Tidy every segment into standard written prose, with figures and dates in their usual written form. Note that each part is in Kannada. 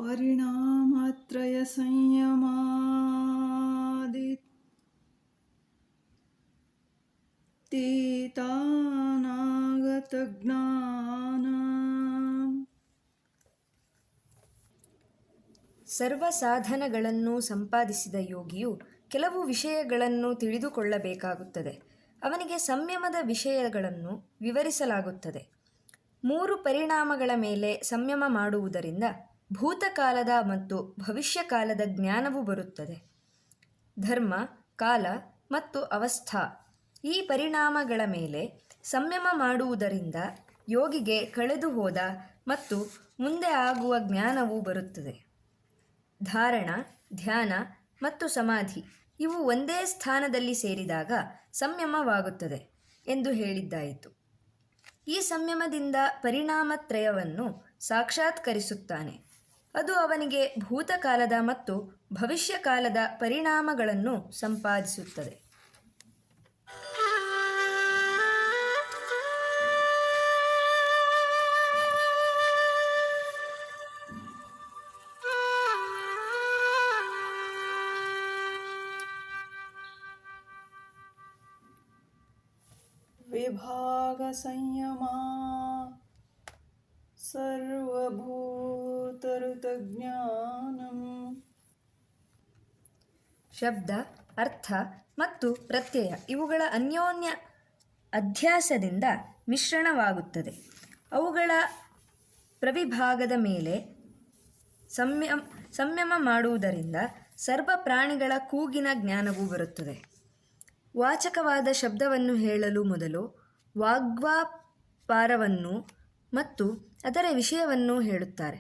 ಪರಿಣಾಮತ್ರಯ ಸಂಯಮಾದಿತೀತಾನಾಗತ ಜ್ಞಾನ. ಸರ್ವ ಸಾಧನಗಳನ್ನು ಸಂಪಾದಿಸಿದ ಯೋಗಿಯು ಕೆಲವು ವಿಷಯಗಳನ್ನು ತಿಳಿದುಕೊಳ್ಳಬೇಕಾಗುತ್ತದೆ. ಅವನಿಗೆ ಸಂಯಮದ ವಿಷಯಗಳನ್ನು ವಿವರಿಸಲಾಗುತ್ತದೆ. 3 ಪರಿಣಾಮಗಳ ಮೇಲೆ ಸಂಯಮ ಮಾಡುವುದರಿಂದ ಭೂತಕಾಲದ ಮತ್ತು ಭವಿಷ್ಯಕಾಲದ ಜ್ಞಾನವು ಬರುತ್ತದೆ. ಧರ್ಮ, ಕಾಲ ಮತ್ತು ಅವಸ್ಥಾ ಈ ಪರಿಣಾಮಗಳ ಮೇಲೆ ಸಂಯಮ ಮಾಡುವುದರಿಂದ ಯೋಗಿಗೆ ಕಳೆದು ಹೋದ ಮತ್ತು ಮುಂದೆ ಆಗುವ ಜ್ಞಾನವು ಬರುತ್ತದೆ. ಧಾರಣ, ಧ್ಯಾನ ಮತ್ತು ಸಮಾಧಿ ಇವು ಒಂದೇ ಸ್ಥಾನದಲ್ಲಿ ಸೇರಿದಾಗ ಸಂಯಮವಾಗುತ್ತದೆ ಎಂದು ಹೇಳಿದ್ದಾಯಿತು. ಈ ಸಂಯಮದಿಂದ ಪರಿಣಾಮತ್ರಯವನ್ನು ಸಾಕ್ಷಾತ್ಕರಿಸುತ್ತಾನೆ. ಅದು ಅವನಿಗೆ ಭೂತಕಾಲದ ಮತ್ತು ಭವಿಷ್ಯಕಾಲದ ಪರಿಣಾಮಗಳನ್ನು ಸಂಪಾದಿಸುತ್ತದೆ. ವಿಭಾಗ ಸಂಯಮ ಸರ್ವಭೂತಋತಜ್ಞಾನಂ. ಶಬ್ದ, ಅರ್ಥ ಮತ್ತು ಪ್ರತ್ಯಯ ಇವುಗಳ ಅನ್ಯೋನ್ಯ ಅಧ್ಯಾಸದಿಂದ ಮಿಶ್ರಣವಾಗುತ್ತದೆ. ಅವುಗಳ ಪ್ರವಿಭಾಗದ ಮೇಲೆ ಸಂಯಮ ಮಾಡುವುದರಿಂದ ಸರ್ವ ಪ್ರಾಣಿಗಳ ಕೂಗಿನ ಜ್ಞಾನವು ಬರುತ್ತದೆ. ವಾಚಕವಾದ ಶಬ್ದವನ್ನು ಹೇಳಲು ಮೊದಲು ವಾಗ್ವ್ಯಾಪಾರವನ್ನು ಮತ್ತು ಅದರ ವಿಷಯವನ್ನು ಹೇಳುತ್ತಾರೆ.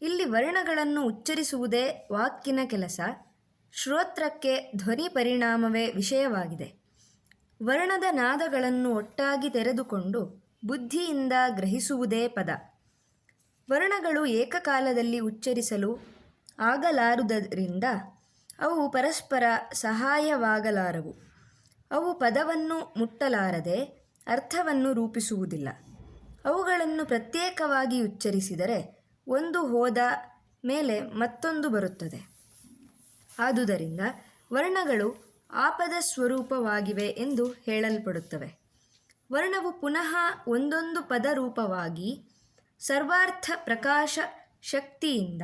ಇಲ್ಲಿ ವರ್ಣಗಳನ್ನು ಉಚ್ಚರಿಸುವುದೇ ವಾಕ್ಕಿನ ಕೆಲಸ. ಶ್ರೋತ್ರಕ್ಕೆ ಧ್ವನಿ ಪರಿಣಾಮವೇ ವಿಷಯವಾಗಿದೆ. ವರ್ಣದ ನಾದಗಳನ್ನು ಒಟ್ಟಾಗಿ ತೆರೆದುಕೊಂಡು ಬುದ್ಧಿಯಿಂದ ಗ್ರಹಿಸುವುದೇ ಪದ. ವರ್ಣಗಳು ಏಕಕಾಲದಲ್ಲಿ ಉಚ್ಚರಿಸಲು ಆಗಲಾರುವುದರಿಂದ ಅವು ಪರಸ್ಪರ ಸಹಾಯವಾಗಲಾರವು. ಅವು ಪದವನ್ನು ಮುಟ್ಟಲಾರದೆ ಅರ್ಥವನ್ನು ರೂಪಿಸುವುದಿಲ್ಲ. ಅವುಗಳನ್ನು ಪ್ರತ್ಯೇಕವಾಗಿ ಉಚ್ಚರಿಸಿದರೆ ಒಂದು ಹೋದ ಮೇಲೆ ಮತ್ತೊಂದು ಬರುತ್ತದೆ. ಆದುದರಿಂದ ವರ್ಣಗಳು ಆಪದ ಸ್ವರೂಪವಾಗಿವೆ ಎಂದು ಹೇಳಲ್ಪಡುತ್ತವೆ. ವರ್ಣವು ಪುನಃ ಒಂದೊಂದು ಪದರೂಪವಾಗಿ ಸರ್ವಾರ್ಥ ಪ್ರಕಾಶ ಶಕ್ತಿಯಿಂದ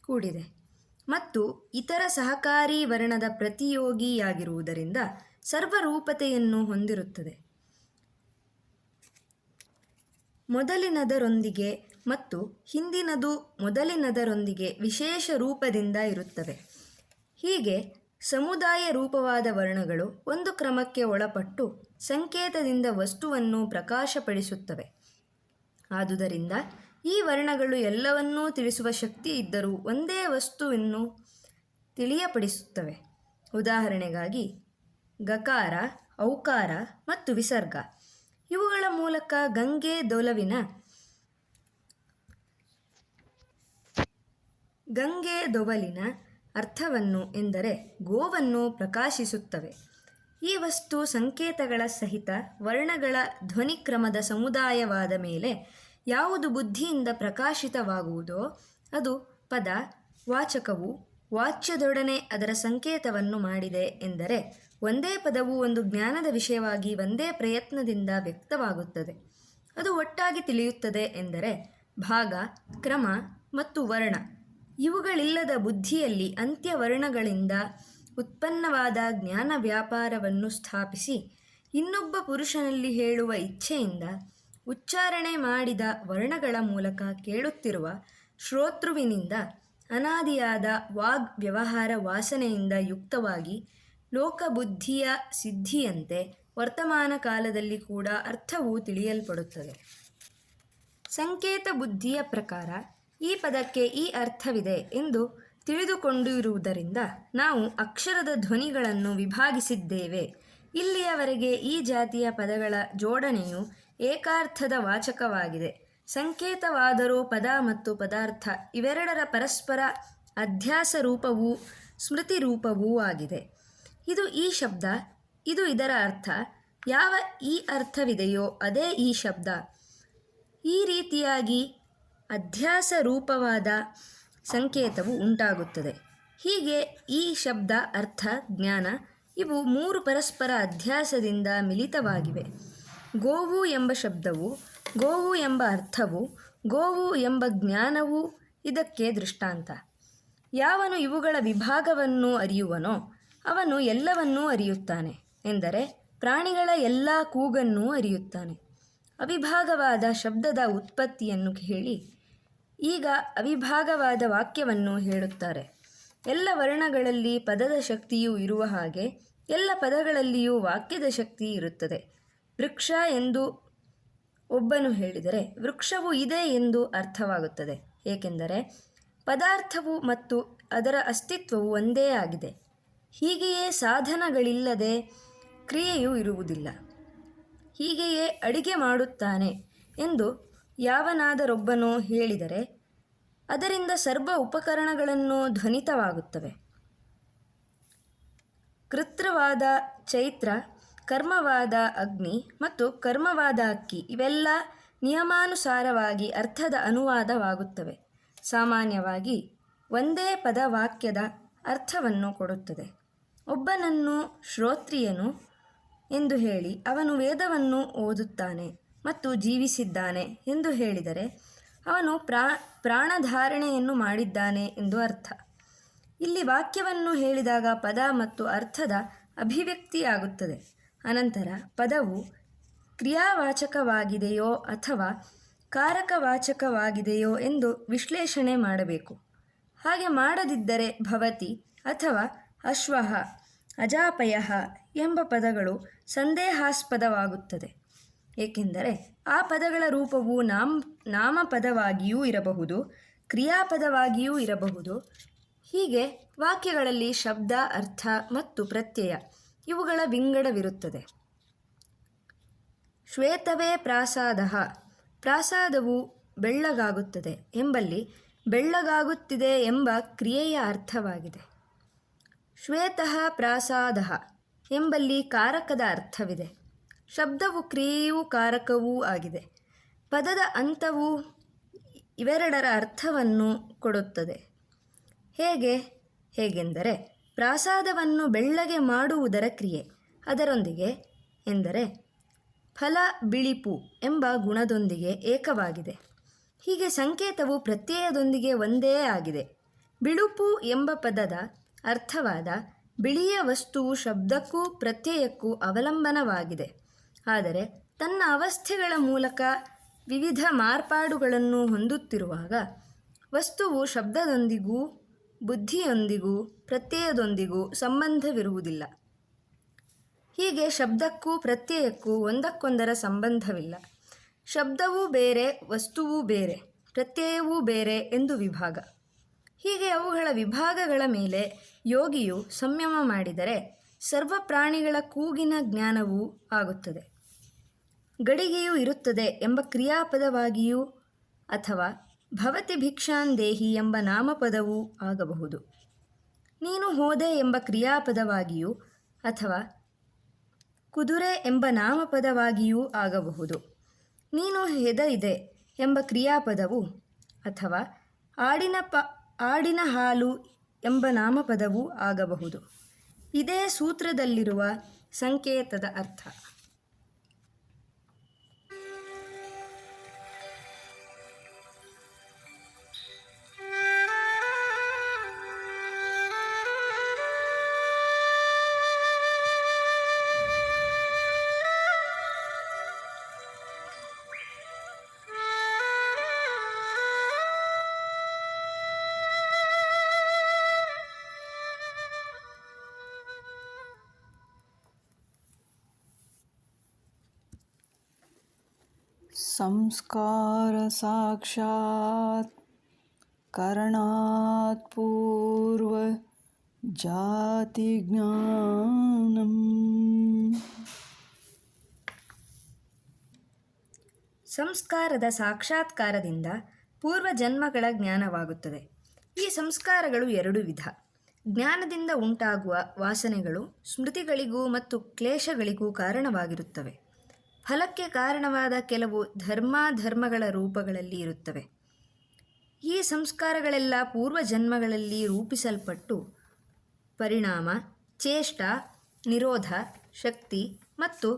ಕೂಡಿದೆ ಮತ್ತು ಇತರ ಸಹಕಾರಿ ವರ್ಣದ ಪ್ರತಿಯೋಗಿಯಾಗಿರುವುದರಿಂದ ಸರ್ವರೂಪತೆಯನ್ನು ಹೊಂದಿರುತ್ತದೆ. ಮೊದಲಿನದರೊಂದಿಗೆ ಮತ್ತು ಹಿಂದಿನದು ಮೊದಲಿನದರೊಂದಿಗೆ ವಿಶೇಷ ರೂಪದಿಂದ ಇರುತ್ತವೆ. ಹೀಗೆ ಸಮುದಾಯ ರೂಪವಾದ ವರ್ಣಗಳು ಒಂದು ಕ್ರಮಕ್ಕೆ ಒಳಪಟ್ಟು ಸಂಕೇತದಿಂದ ವಸ್ತುವನ್ನು ಪ್ರಕಾಶಪಡಿಸುತ್ತವೆ. ಆದುದರಿಂದ ಈ ವರ್ಣಗಳು ಎಲ್ಲವನ್ನೂ ತಿಳಿಸುವ ಶಕ್ತಿ ಇದ್ದರೂ ಒಂದೇ ವಸ್ತುವನ್ನು ತಿಳಿಯಪಡಿಸುತ್ತವೆ. ಉದಾಹರಣೆಗಾಗಿ ಗಕಾರ, ಔಕಾರ ಮತ್ತು ವಿಸರ್ಗ ಇವುಗಳ ಮೂಲಕ ಗಂಗೆ ದೊವಲಿನ ಅರ್ಥವನ್ನು ಎಂದರೆ ಗೋವನ್ನು ಪ್ರಕಾಶಿಸುತ್ತವೆ. ಈ ವಸ್ತು ಸಂಕೇತಗಳ ಸಹಿತ ವರ್ಣಗಳ ಧ್ವನಿಕ್ರಮದ ಸಮುದಾಯವಾದ ಮೇಲೆ ಯಾವುದು ಬುದ್ಧಿಯಿಂದ ಪ್ರಕಾಶಿತವಾಗುವುದೋ ಅದು ಪದ. ವಾಚಕವು ವಾಚ್ಯದೊಡನೆ ಅದರ ಸಂಕೇತವನ್ನು ಮಾಡಿದೆ ಎಂದರೆ ಒಂದೇ ಪದವು ಒಂದು ಜ್ಞಾನದ ವಿಷಯವಾಗಿ ಒಂದೇ ಪ್ರಯತ್ನದಿಂದ ವ್ಯಕ್ತವಾಗುತ್ತದೆ. ಅದು ಒಟ್ಟಾಗಿ ತಿಳಿಯುತ್ತದೆ ಎಂದರೆ ಭಾಗ, ಕ್ರಮ ಮತ್ತು ವರ್ಣ ಇವುಗಳಿಲ್ಲದ ಬುದ್ಧಿಯಲ್ಲಿ ಅಂತ್ಯವರ್ಣಗಳಿಂದ ಉತ್ಪನ್ನವಾದ ಜ್ಞಾನ ವ್ಯಾಪಾರವನ್ನು ಸ್ಥಾಪಿಸಿ ಇನ್ನೊಬ್ಬ ಪುರುಷನಲ್ಲಿ ಹೇಳುವ ಇಚ್ಛೆಯಿಂದ ಉಚ್ಚಾರಣೆ ಮಾಡಿದ ವರ್ಣಗಳ ಮೂಲಕ ಕೇಳುತ್ತಿರುವ ಶ್ರೋತೃವಿನಿಂದ ಅನಾದಿಯಾದ ವಾಗ್ ವ್ಯವಹಾರ ವಾಸನೆಯಿಂದ ಯುಕ್ತವಾಗಿ ಲೋಕಬುದ್ಧಿಯ ಸಿದ್ಧಿಯಂತೆ ವರ್ತಮಾನ ಕಾಲದಲ್ಲಿ ಕೂಡ ಅರ್ಥವು ತಿಳಿಯಲ್ಪಡುತ್ತದೆ. ಸಂಕೇತ ಬುದ್ಧಿಯ ಪ್ರಕಾರ ಈ ಪದಕ್ಕೆ ಈ ಅರ್ಥವಿದೆ ಎಂದು ತಿಳಿದುಕೊಂಡಿರುವುದರಿಂದ ನಾವು ಅಕ್ಷರದ ಧ್ವನಿಗಳನ್ನು ವಿಭಾಗಿಸಿದ್ದೇವೆ. ಇಲ್ಲಿಯವರೆಗೆ ಈ ಜಾತಿಯ ಪದಗಳ ಜೋಡಣೆಯು ಏಕಾರ್ಥದ ವಾಚಕವಾಗಿದೆ. ಸಂಕೇತವಾದರೂ ಪದ ಮತ್ತು ಪದಾರ್ಥ ಇವೆರಡರ ಪರಸ್ಪರ ಅಧ್ಯಾಸ ರೂಪವೂ ಸ್ಮೃತಿ ರೂಪವೂ ಆಗಿದೆ. ಇದು ಈ ಶಬ್ದ, ಇದು ಇದರ ಅರ್ಥ. ಯಾವ ಈ ಅರ್ಥವಿದೆಯೋ ಅದೇ ಈ ಶಬ್ದ. ಈ ರೀತಿಯಾಗಿ ಅಧ್ಯಾಸ ರೂಪವಾದ ಸಂಕೇತವು ಉಂಟಾಗುತ್ತದೆ. ಹೀಗೆ ಈ ಶಬ್ದ, ಅರ್ಥ, ಜ್ಞಾನ ಇವು ಮೂರು ಪರಸ್ಪರ ಅಧ್ಯಾಸದಿಂದ ಮಿಲಿತವಾಗಿವೆ. ಗೋವು ಎಂಬ ಶಬ್ದವು, ಗೋವು ಎಂಬ ಅರ್ಥವು, ಗೋವು ಎಂಬ ಜ್ಞಾನವು ಇದಕ್ಕೆ ದೃಷ್ಟಾಂತ. ಯಾವನು ಇವುಗಳ ವಿಭಾಗವನ್ನು ಅರಿಯುವನೋ ಅವನು ಎಲ್ಲವನ್ನೂ ಅರಿಯುತ್ತಾನೆ, ಎಂದರೆ ಪ್ರಾಣಿಗಳ ಎಲ್ಲ ಕೂಗನ್ನೂ ಅರಿಯುತ್ತಾನೆ. ಅವಿಭಾಗವಾದ ಶಬ್ದದ ಉತ್ಪತ್ತಿಯನ್ನು ಹೇಳಿ ಈಗ ಅವಿಭಾಗವಾದ ವಾಕ್ಯವನ್ನು ಹೇಳುತ್ತಾರೆ. ಎಲ್ಲ ವರ್ಣಗಳಲ್ಲಿ ಪದದ ಶಕ್ತಿಯೂ ಇರುವ ಹಾಗೆ ಎಲ್ಲ ಪದಗಳಲ್ಲಿಯೂ ವಾಕ್ಯದ ಶಕ್ತಿ ಇರುತ್ತದೆ. ವೃಕ್ಷ ಎಂದು ಒಬ್ಬನು ಹೇಳಿದರೆ ವೃಕ್ಷವು ಇದೆ ಎಂದು ಅರ್ಥವಾಗುತ್ತದೆ, ಏಕೆಂದರೆ ಪದಾರ್ಥವು ಮತ್ತು ಅದರ ಅಸ್ತಿತ್ವವು ಒಂದೇ ಆಗಿದೆ. ಹೀಗೆಯೇ ಸಾಧನಗಳಿಲ್ಲದೆ ಕ್ರಿಯೆಯೂ ಇರುವುದಿಲ್ಲ. ಹೀಗೆಯೇ ಅಡಿಗೆ ಮಾಡುತ್ತಾನೆ ಎಂದು ಯಾವನಾದರೊಬ್ಬನು ಹೇಳಿದರೆ ಅದರಿಂದ ಸರ್ವ ಉಪಕರಣಗಳನ್ನು ಧ್ವನಿತವಾಗುತ್ತವೆ. ಕೃತ್ರವಾದ ಚೈತ್ರ, ಕರ್ಮವಾದ ಅಗ್ನಿ ಮತ್ತು ಕರ್ಮವಾದ ಅಕ್ಕಿ ಇವೆಲ್ಲ ನಿಯಮಾನುಸಾರವಾಗಿ ಅರ್ಥದ ಅನುವಾದವಾಗುತ್ತವೆ. ಸಾಮಾನ್ಯವಾಗಿ ಒಂದೇ ಪದ ವಾಕ್ಯದ ಅರ್ಥವನ್ನು ಕೊಡುತ್ತದೆ. ಒಬ್ಬನನ್ನು ಶ್ರೋತ್ರಿಯನು ಎಂದು ಹೇಳಿ ಅವನು ವೇದವನ್ನು ಓದುತ್ತಾನೆ ಮತ್ತು ಜೀವಿಸಿದ್ದಾನೆ ಎಂದು ಹೇಳಿದರೆ ಅವನು ಪ್ರಾಣಧಾರಣೆಯನ್ನು ಮಾಡಿದ್ದಾನೆ ಎಂದು ಅರ್ಥ. ಇಲ್ಲಿ ವಾಕ್ಯವನ್ನು ಹೇಳಿದಾಗ ಪದ ಮತ್ತು ಅರ್ಥದ ಅಭಿವ್ಯಕ್ತಿಯಾಗುತ್ತದೆ. ಅನಂತರ ಪದವು ಕ್ರಿಯಾವಾಚಕವಾಗಿದೆಯೋ ಅಥವಾ ಕಾರಕವಾಚಕವಾಗಿದೆಯೋ ಎಂದು ವಿಶ್ಲೇಷಣೆ ಮಾಡಬೇಕು. ಹಾಗೆ ಮಾಡದಿದ್ದರೆ ಭವತಿ ಅಥವಾ ಅಶ್ವಃ, ಅಜಾಪಯಃ ಎಂಬ ಪದಗಳು ಸಂದೇಹಾಸ್ಪದವಾಗುತ್ತದೆ. ಏಕೆಂದರೆ ಆ ಪದಗಳ ರೂಪವು ನಾಮಪದವಾಗಿಯೂ ಇರಬಹುದು, ಕ್ರಿಯಾಪದವಾಗಿಯೂ ಇರಬಹುದು. ಹೀಗೆ ವಾಕ್ಯಗಳಲ್ಲಿ ಶಬ್ದ, ಅರ್ಥ ಮತ್ತು ಪ್ರತ್ಯಯ ಇವುಗಳ ವಿಂಗಡವಿರುತ್ತದೆ. ಶ್ವೇತವೇ ಪ್ರಾಸಾದಃ, ಪ್ರಾಸಾದವು ಬೆಳ್ಳಗಾಗುತ್ತದೆ ಎಂಬಲ್ಲಿ ಬೆಳ್ಳಗಾಗುತ್ತಿದೆ ಎಂಬ ಕ್ರಿಯೆಯ ಅರ್ಥವಾಗಿದೆ. ಶ್ವೇತಃ ಪ್ರಾಸಾದಃ ಎಂಬಲ್ಲಿ ಕಾರಕದ ಅರ್ಥವಿದೆ. ಶಬ್ದವು ಕ್ರಿಯೆಯೂ ಕಾರಕವೂ ಆಗಿದೆ. ಪದದ ಅಂತವು ಇವೆರಡರ ಅರ್ಥವನ್ನು ಕೊಡುತ್ತದೆ. ಹೇಗೆಂದರೆ ಪ್ರಾಸಾದವನ್ನು ಬೆಳ್ಳಗೆ ಮಾಡುವುದರ ಕ್ರಿಯೆ ಅದರೊಂದಿಗೆ ಎಂದರೆ ಫಲ ಬಿಳಿಪು ಎಂಬ ಗುಣದೊಂದಿಗೆ ಏಕವಾಗಿದೆ. ಹೀಗೆ ಸಂಕೇತವು ಪ್ರತ್ಯಯದೊಂದಿಗೆ ಒಂದೇ ಆಗಿದೆ. ಬಿಳುಪು ಎಂಬ ಪದದ ಅರ್ಥವಾದ ಬಿಳಿಯ ವಸ್ತುವು ಶಬ್ದಕ್ಕೂ ಪ್ರತ್ಯಯಕ್ಕೂ ಅವಲಂಬನವಾಗಿದೆ. ಆದರೆ ತನ್ನ ಅವಸ್ಥೆಗಳ ಮೂಲಕ ವಿವಿಧ ಮಾರ್ಪಾಡುಗಳನ್ನು ಹೊಂದುತ್ತಿರುವಾಗ ವಸ್ತುವು ಶಬ್ದದೊಂದಿಗೂ ಬುದ್ಧಿಯೊಂದಿಗೂ ಪ್ರತ್ಯಯದೊಂದಿಗೂ ಸಂಬಂಧವಿರುವುದಿಲ್ಲ. ಹೀಗೆ ಶಬ್ದಕ್ಕೂ ಪ್ರತ್ಯಯಕ್ಕೂ ಒಂದಕ್ಕೊಂದರ ಸಂಬಂಧವಿಲ್ಲ. ಶಬ್ದವೂ ಬೇರೆ, ವಸ್ತುವೂ ಬೇರೆ, ಪ್ರತ್ಯಯವೂ ಬೇರೆ ಎಂದು ವಿಭಾಗ. ಹೀಗೆ ಅವುಗಳ ವಿಭಾಗಗಳ ಮೇಲೆ ಯೋಗಿಯು ಸಂಯಮ ಮಾಡಿದರೆ ಸರ್ವ ಪ್ರಾಣಿಗಳ ಕೂಗಿನ ಜ್ಞಾನವೂ ಆಗುತ್ತದೆ. ಗಡಿಗೆಯೂ ಇರುತ್ತದೆ ಎಂಬ ಕ್ರಿಯಾಪದವಾಗಿಯೂ ಅಥವಾ ಭವತಿ ಭಿಕ್ಷಾಂದೇಹಿ ಎಂಬ ನಾಮಪದವೂ ಆಗಬಹುದು. ನೀನು ಹೋದೆ ಎಂಬ ಕ್ರಿಯಾಪದವಾಗಿಯೂ ಅಥವಾ ಕುದುರೆ ಎಂಬ ನಾಮಪದವಾಗಿಯೂ ಆಗಬಹುದು. ನೀನು ಹೆದರಿದೆ ಎಂಬ ಕ್ರಿಯಾಪದವು ಅಥವಾ ಆಡಿನ ಹಾಲು ಎಂಬ ನಾಮಪದವೂ ಆಗಬಹುದು. ಇದೇ ಸೂತ್ರದಲ್ಲಿರುವ ಸಂಕೇತದ ಅರ್ಥ. ಸಂಸ್ಕಾರ ಸಾಕ್ಷಾತ್ ಕರಣಾತ್ ಪೂರ್ವ ಜಾತಿ ಜ್ಞಾನಂ. ಸಂಸ್ಕಾರದ ಸಾಕ್ಷಾತ್ಕಾರದಿಂದ ಪೂರ್ವಜನ್ಮಗಳ ಜ್ಞಾನವಾಗುತ್ತದೆ. ಈ ಸಂಸ್ಕಾರಗಳು ಎರಡು ವಿಧ. ಜ್ಞಾನದಿಂದ ಉಂಟಾಗುವ ವಾಸನೆಗಳು ಸ್ಮೃತಿಗಳಿಗೂ ಮತ್ತು ಕ್ಲೇಶಗಳಿಗೂ ಕಾರಣವಾಗಿರುತ್ತವೆ. ಫಲಕ್ಕೆ ಕಾರಣವಾದ ಕೆಲವು ಧರ್ಮಾಧರ್ಮಗಳ ರೂಪಗಳಲ್ಲಿ ಇರುತ್ತವೆ. ಈ ಸಂಸ್ಕಾರಗಳೆಲ್ಲ ಪೂರ್ವಜನ್ಮಗಳಲ್ಲಿ ರೂಪಿಸಲ್ಪಟ್ಟು ಪರಿಣಾಮ, ಚೇಷ್ಟ, ನಿರೋಧ, ಶಕ್ತಿ ಮತ್ತು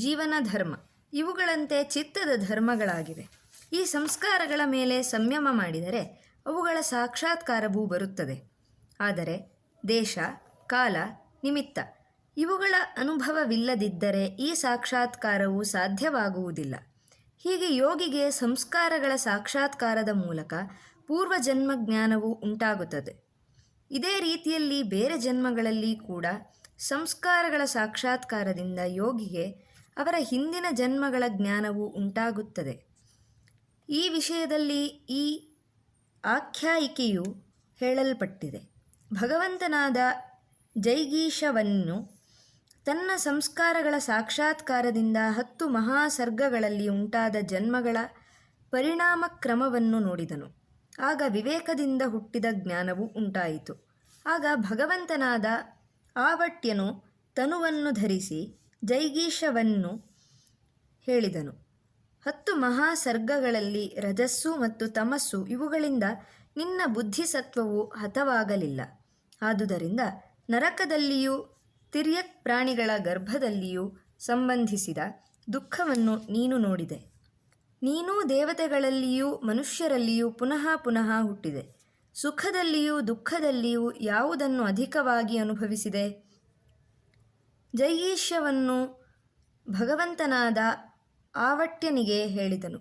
ಜೀವನ ಧರ್ಮ ಇವುಗಳಂತೆ ಚಿತ್ತದ ಧರ್ಮಗಳಾಗಿವೆ. ಈ ಸಂಸ್ಕಾರಗಳ ಮೇಲೆ ಸಂಯಮ ಮಾಡಿದರೆ ಅವುಗಳ ಸಾಕ್ಷಾತ್ಕಾರವೂ ಬರುತ್ತದೆ. ಆದರೆ ದೇಶ, ಕಾಲ, ನಿಮಿತ್ತ ಇವುಗಳ ಅನುಭವವಿಲ್ಲದಿದ್ದರೆ ಈ ಸಾಕ್ಷಾತ್ಕಾರವು ಸಾಧ್ಯವಾಗುವುದಿಲ್ಲ. ಹೀಗೆ ಯೋಗಿಗೆ ಸಂಸ್ಕಾರಗಳ ಸಾಕ್ಷಾತ್ಕಾರದ ಮೂಲಕ ಪೂರ್ವಜನ್ಮ ಜ್ಞಾನವು ಉಂಟಾಗುತ್ತದೆ. ಇದೇ ರೀತಿಯಲ್ಲಿ ಬೇರೆ ಜನ್ಮಗಳಲ್ಲಿ ಕೂಡ ಸಂಸ್ಕಾರಗಳ ಸಾಕ್ಷಾತ್ಕಾರದಿಂದ ಯೋಗಿಗೆ ಅವರ ಹಿಂದಿನ ಜನ್ಮಗಳ ಜ್ಞಾನವು ಉಂಟಾಗುತ್ತದೆ. ಈ ವಿಷಯದಲ್ಲಿ ಈ ಆಖ್ಯಾಯಿಕೆಯು ಹೇಳಲ್ಪಟ್ಟಿದೆ. ಭಗವಂತನಾದ ಜೈಗೀಷವನ್ನು ತನ್ನ ಸಂಸ್ಕಾರಗಳ ಸಾಕ್ಷಾತ್ಕಾರದಿಂದ 10 ಮಹಾಸರ್ಗಗಳಲ್ಲಿ ಉಂಟಾದ ಜನ್ಮಗಳ ಪರಿಣಾಮ ಕ್ರಮವನ್ನು ನೋಡಿದನು. ಆಗ ವಿವೇಕದಿಂದ ಹುಟ್ಟಿದ ಜ್ಞಾನವು ಉಂಟಾಯಿತು. ಆಗ ಭಗವಂತನಾದ ಆವಟ್ಯನು ತನುವನ್ನು ಧರಿಸಿ ಜೈಗೀಷವನ್ನು ಹೇಳಿದನು. 10 ಮಹಾಸರ್ಗಗಳಲ್ಲಿ ರಜಸ್ಸು ಮತ್ತು ತಮಸ್ಸು ಇವುಗಳಿಂದ ನಿನ್ನ ಬುದ್ಧಿಸತ್ವವು ಹತವಾಗಲಿಲ್ಲ. ಆದುದರಿಂದ ನರಕದಲ್ಲಿಯೂ ತಿರ್ಯಕ್ ಪ್ರಾಣಿಗಳ ಗರ್ಭದಲ್ಲಿಯೂ ಸಂಬಂಧಿಸಿದ ದುಃಖವನ್ನು ನೀನು ನೋಡಿದೆ. ನೀನೂ ದೇವತೆಗಳಲ್ಲಿಯೂ ಮನುಷ್ಯರಲ್ಲಿಯೂ ಪುನಃ ಪುನಃ ಹುಟ್ಟಿದೆ. ಸುಖದಲ್ಲಿಯೂ ದುಃಖದಲ್ಲಿಯೂ ಯಾವುದನ್ನು ಅಧಿಕವಾಗಿ ಅನುಭವಿಸಿದೆ? ಜೈಗೀಷ್ಯವನ್ನು ಭಗವಂತನಾದ ಆವಟ್ಯನಿಗೆ ಹೇಳಿದನು.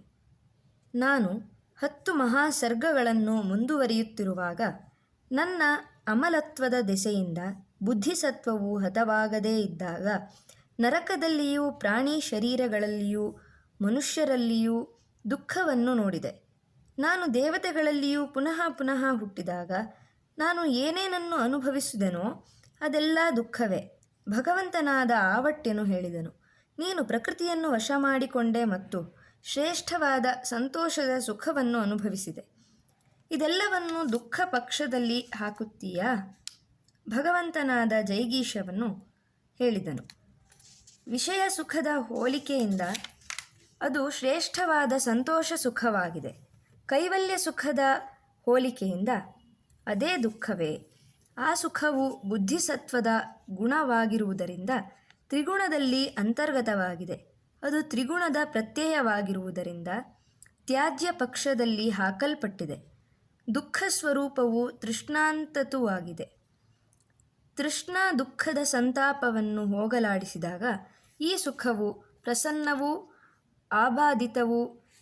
ನಾನು 10 ಮಹಾಸರ್ಗಗಳನ್ನು ಮುಂದುವರಿಯುತ್ತಿರುವಾಗ ನನ್ನ ಅಮಲತ್ವದ ದೆಸೆಯಿಂದ ಬುದ್ಧಿಸತ್ವವು ಹತವಾಗದೇ ಇದ್ದಾಗ ನರಕದಲ್ಲಿಯೂ ಪ್ರಾಣಿ ಶರೀರಗಳಲ್ಲಿಯೂ ಮನುಷ್ಯರಲ್ಲಿಯೂ ದುಃಖವನ್ನು ನೋಡಿದೆ. ನಾನು ದೇವತೆಗಳಲ್ಲಿಯೂ ಪುನಃ ಪುನಃ ಹುಟ್ಟಿದಾಗ ನಾನು ಏನೇನನ್ನು ಅನುಭವಿಸಿದೆನೋ ಅದೆಲ್ಲ ದುಃಖವೇ. ಭಗವಂತನಾದ ಆವಟ್ಯನು ಹೇಳಿದನು, ನೀನು ಪ್ರಕೃತಿಯನ್ನು ವಶ ಮಾಡಿಕೊಂಡೆ ಮತ್ತು ಶ್ರೇಷ್ಠವಾದ ಸಂತೋಷದ ಸುಖವನ್ನು ಅನುಭವಿಸಿದೆ. ಇದೆಲ್ಲವನ್ನು ದುಃಖ ಪಕ್ಷದಲ್ಲಿ ಹಾಕುತ್ತೀಯಾ? ಭಗವಂತನಾದ ಜೈಗೀಷವನ್ನು ಹೇಳಿದನು, ವಿಷಯ ಸುಖದ ಹೋಲಿಕೆಯಿಂದ ಅದು ಶ್ರೇಷ್ಠವಾದ ಸಂತೋಷ ಸುಖವಾಗಿದೆ. ಕೈವಲ್ಯ ಸುಖದ ಹೋಲಿಕೆಯಿಂದ ಅದೇ ದುಃಖವೇ. ಆ ಸುಖವು ಬುದ್ಧಿಸತ್ವದ ಗುಣವಾಗಿರುವುದರಿಂದ ತ್ರಿಗುಣದಲ್ಲಿ ಅಂತರ್ಗತವಾಗಿದೆ. ಅದು ತ್ರಿಗುಣದ ಪ್ರತ್ಯಯವಾಗಿರುವುದರಿಂದ ತ್ಯಾಜ್ಯ ಪಕ್ಷದಲ್ಲಿ ಹಾಕಲ್ಪಟ್ಟಿದೆ. ದುಃಖ ಸ್ವರೂಪವು ತೃಷ್ಣಾಂತತುವಾಗಿದೆ. ತೃಷ್ಣಾ ದುಃಖದ ಸಂತಾಪವನ್ನು ಹೋಗಲಾಡಿಸಿದಾಗ ಈ ಸುಖವು ಪ್ರಸನ್ನವೂ ಆಬಾಧಿತವೂ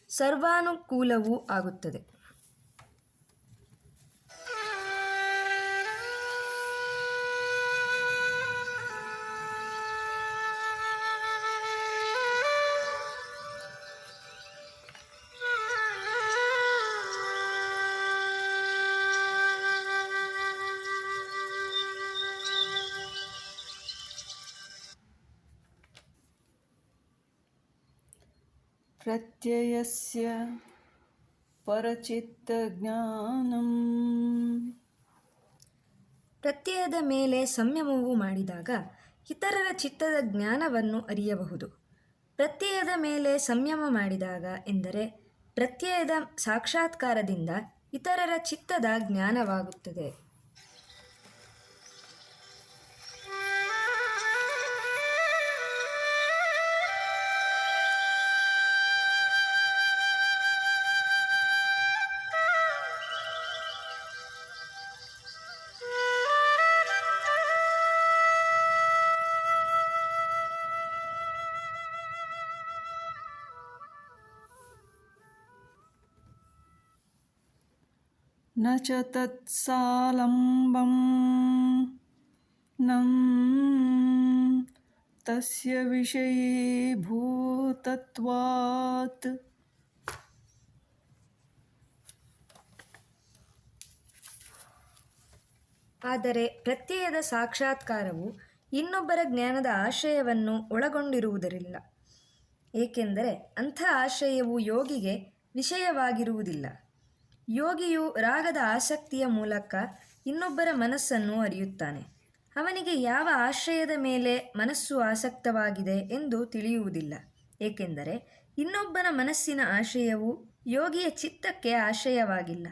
ಸರ್ವಾನುಕೂಲವೂ ಆಗುತ್ತದೆ. ಪ್ರತ್ಯಯಸ್ಯ ಪರಚಿತ್ತಜ್ಞಾನಂ. ಪ್ರತ್ಯಯದ ಮೇಲೆ ಸಂಯಮವು ಮಾಡಿದಾಗ ಇತರರ ಚಿತ್ತದ ಜ್ಞಾನವನ್ನು ಅರಿಯಬಹುದು. ಪ್ರತ್ಯಯದ ಮೇಲೆ ಸಂಯಮ ಮಾಡಿದಾಗ ಎಂದರೆ ಪ್ರತ್ಯಯದ ಸಾಕ್ಷಾತ್ಕಾರದಿಂದ ಇತರರ ಚಿತ್ತದ ಜ್ಞಾನವಾಗುತ್ತದೆ. ನ ಚ ತತ್ಸಾಲಂಬಂ ನಂ ತಸ್ಯ ವಿಷಯೀಭೂತತ್ವಾತ್. ಆದರೆ ಪ್ರತ್ಯಯದ ಸಾಕ್ಷಾತ್ಕಾರವು ಇನ್ನೊಬ್ಬರ ಜ್ಞಾನದ ಆಶ್ರಯವನ್ನು ಒಳಗೊಂಡಿರುವುದರಿಲ್ಲ. ಏಕೆಂದರೆ ಅಂಥ ಆಶ್ರಯವು ಯೋಗಿಗೆ ವಿಷಯವಾಗಿರುವುದಿಲ್ಲ. ಯೋಗಿಯು ರಾಗದ ಆಸಕ್ತಿಯ ಮೂಲಕ ಇನ್ನೊಬ್ಬರ ಮನಸ್ಸನ್ನು ಅರಿಯುತ್ತಾನೆ. ಅವನಿಗೆ ಯಾವ ಆಶ್ರಯದ ಮೇಲೆ ಮನಸ್ಸು ಆಸಕ್ತವಾಗಿದೆ ಎಂದು ತಿಳಿಯುವುದಿಲ್ಲ. ಏಕೆಂದರೆ ಇನ್ನೊಬ್ಬನ ಮನಸ್ಸಿನ ಆಶ್ರಯವು ಯೋಗಿಯ ಚಿತ್ತಕ್ಕೆ ಆಶ್ರಯವಾಗಿಲ್ಲ.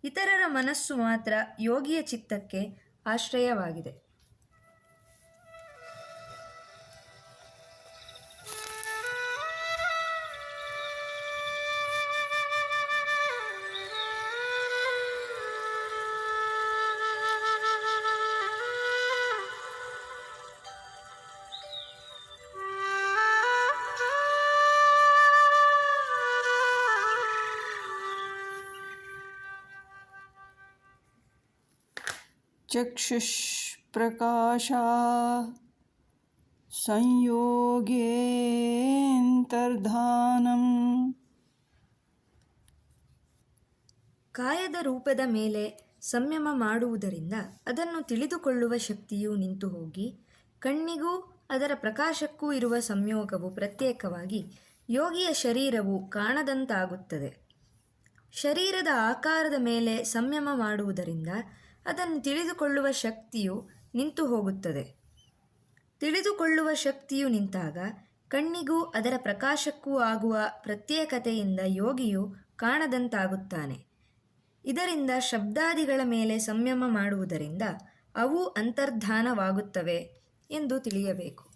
ಇತರರ ಮನಸ್ಸು ಮಾತ್ರ ಯೋಗಿಯ ಚಿತ್ತಕ್ಕೆ ಆಶ್ರಯವಾಗಿದೆ. चक्षुष्प्रकाशा संयोगेऽन्तर्धानम् ಕಾಯದ ರೂಪದ ಮೇಲೆ ಸಂಯಮ ಮಾಡುವುದರಿಂದ ಅದನ್ನು ತಿಳಿದುಕೊಳ್ಳುವ ಶಕ್ತಿಯು ನಿಂತು ಹೋಗಿ ಕಣ್ಣಿಗೂ ಅದರ ಪ್ರಕಾಶಕ್ಕೂ ಇರುವ ಸಂಯೋಗವು ಪ್ರತ್ಯೇಕವಾಗಿ ಯೋಗಿಯ ಶರೀರವು ಕಾಣದಂತಾಗುತ್ತದೆ. ಶರೀರದ ಆಕಾರದ ಮೇಲೆ ಸಂಯಮ ಮಾಡುವುದರಿಂದ ಅದನ್ನು ತಿಳಿದುಕೊಳ್ಳುವ ಶಕ್ತಿಯು ನಿಂತು ಹೋಗುತ್ತದೆ. ತಿಳಿದುಕೊಳ್ಳುವ ಶಕ್ತಿಯು ನಿಂತಾಗ ಕಣ್ಣಿಗೂ ಅದರ ಪ್ರಕಾಶಕ್ಕೂ ಆಗುವ ಪ್ರತ್ಯೇಕತೆಯಿಂದ ಯೋಗಿಯು ಕಾಣದಂತಾಗುತ್ತಾನೆ. ಇದರಿಂದ ಶಬ್ದಾದಿಗಳ ಮೇಲೆ ಸಂಯಮ ಮಾಡುವುದರಿಂದ ಅವು ಅಂತರ್ಧಾನವಾಗುತ್ತವೆ ಎಂದು ತಿಳಿಯಬೇಕು.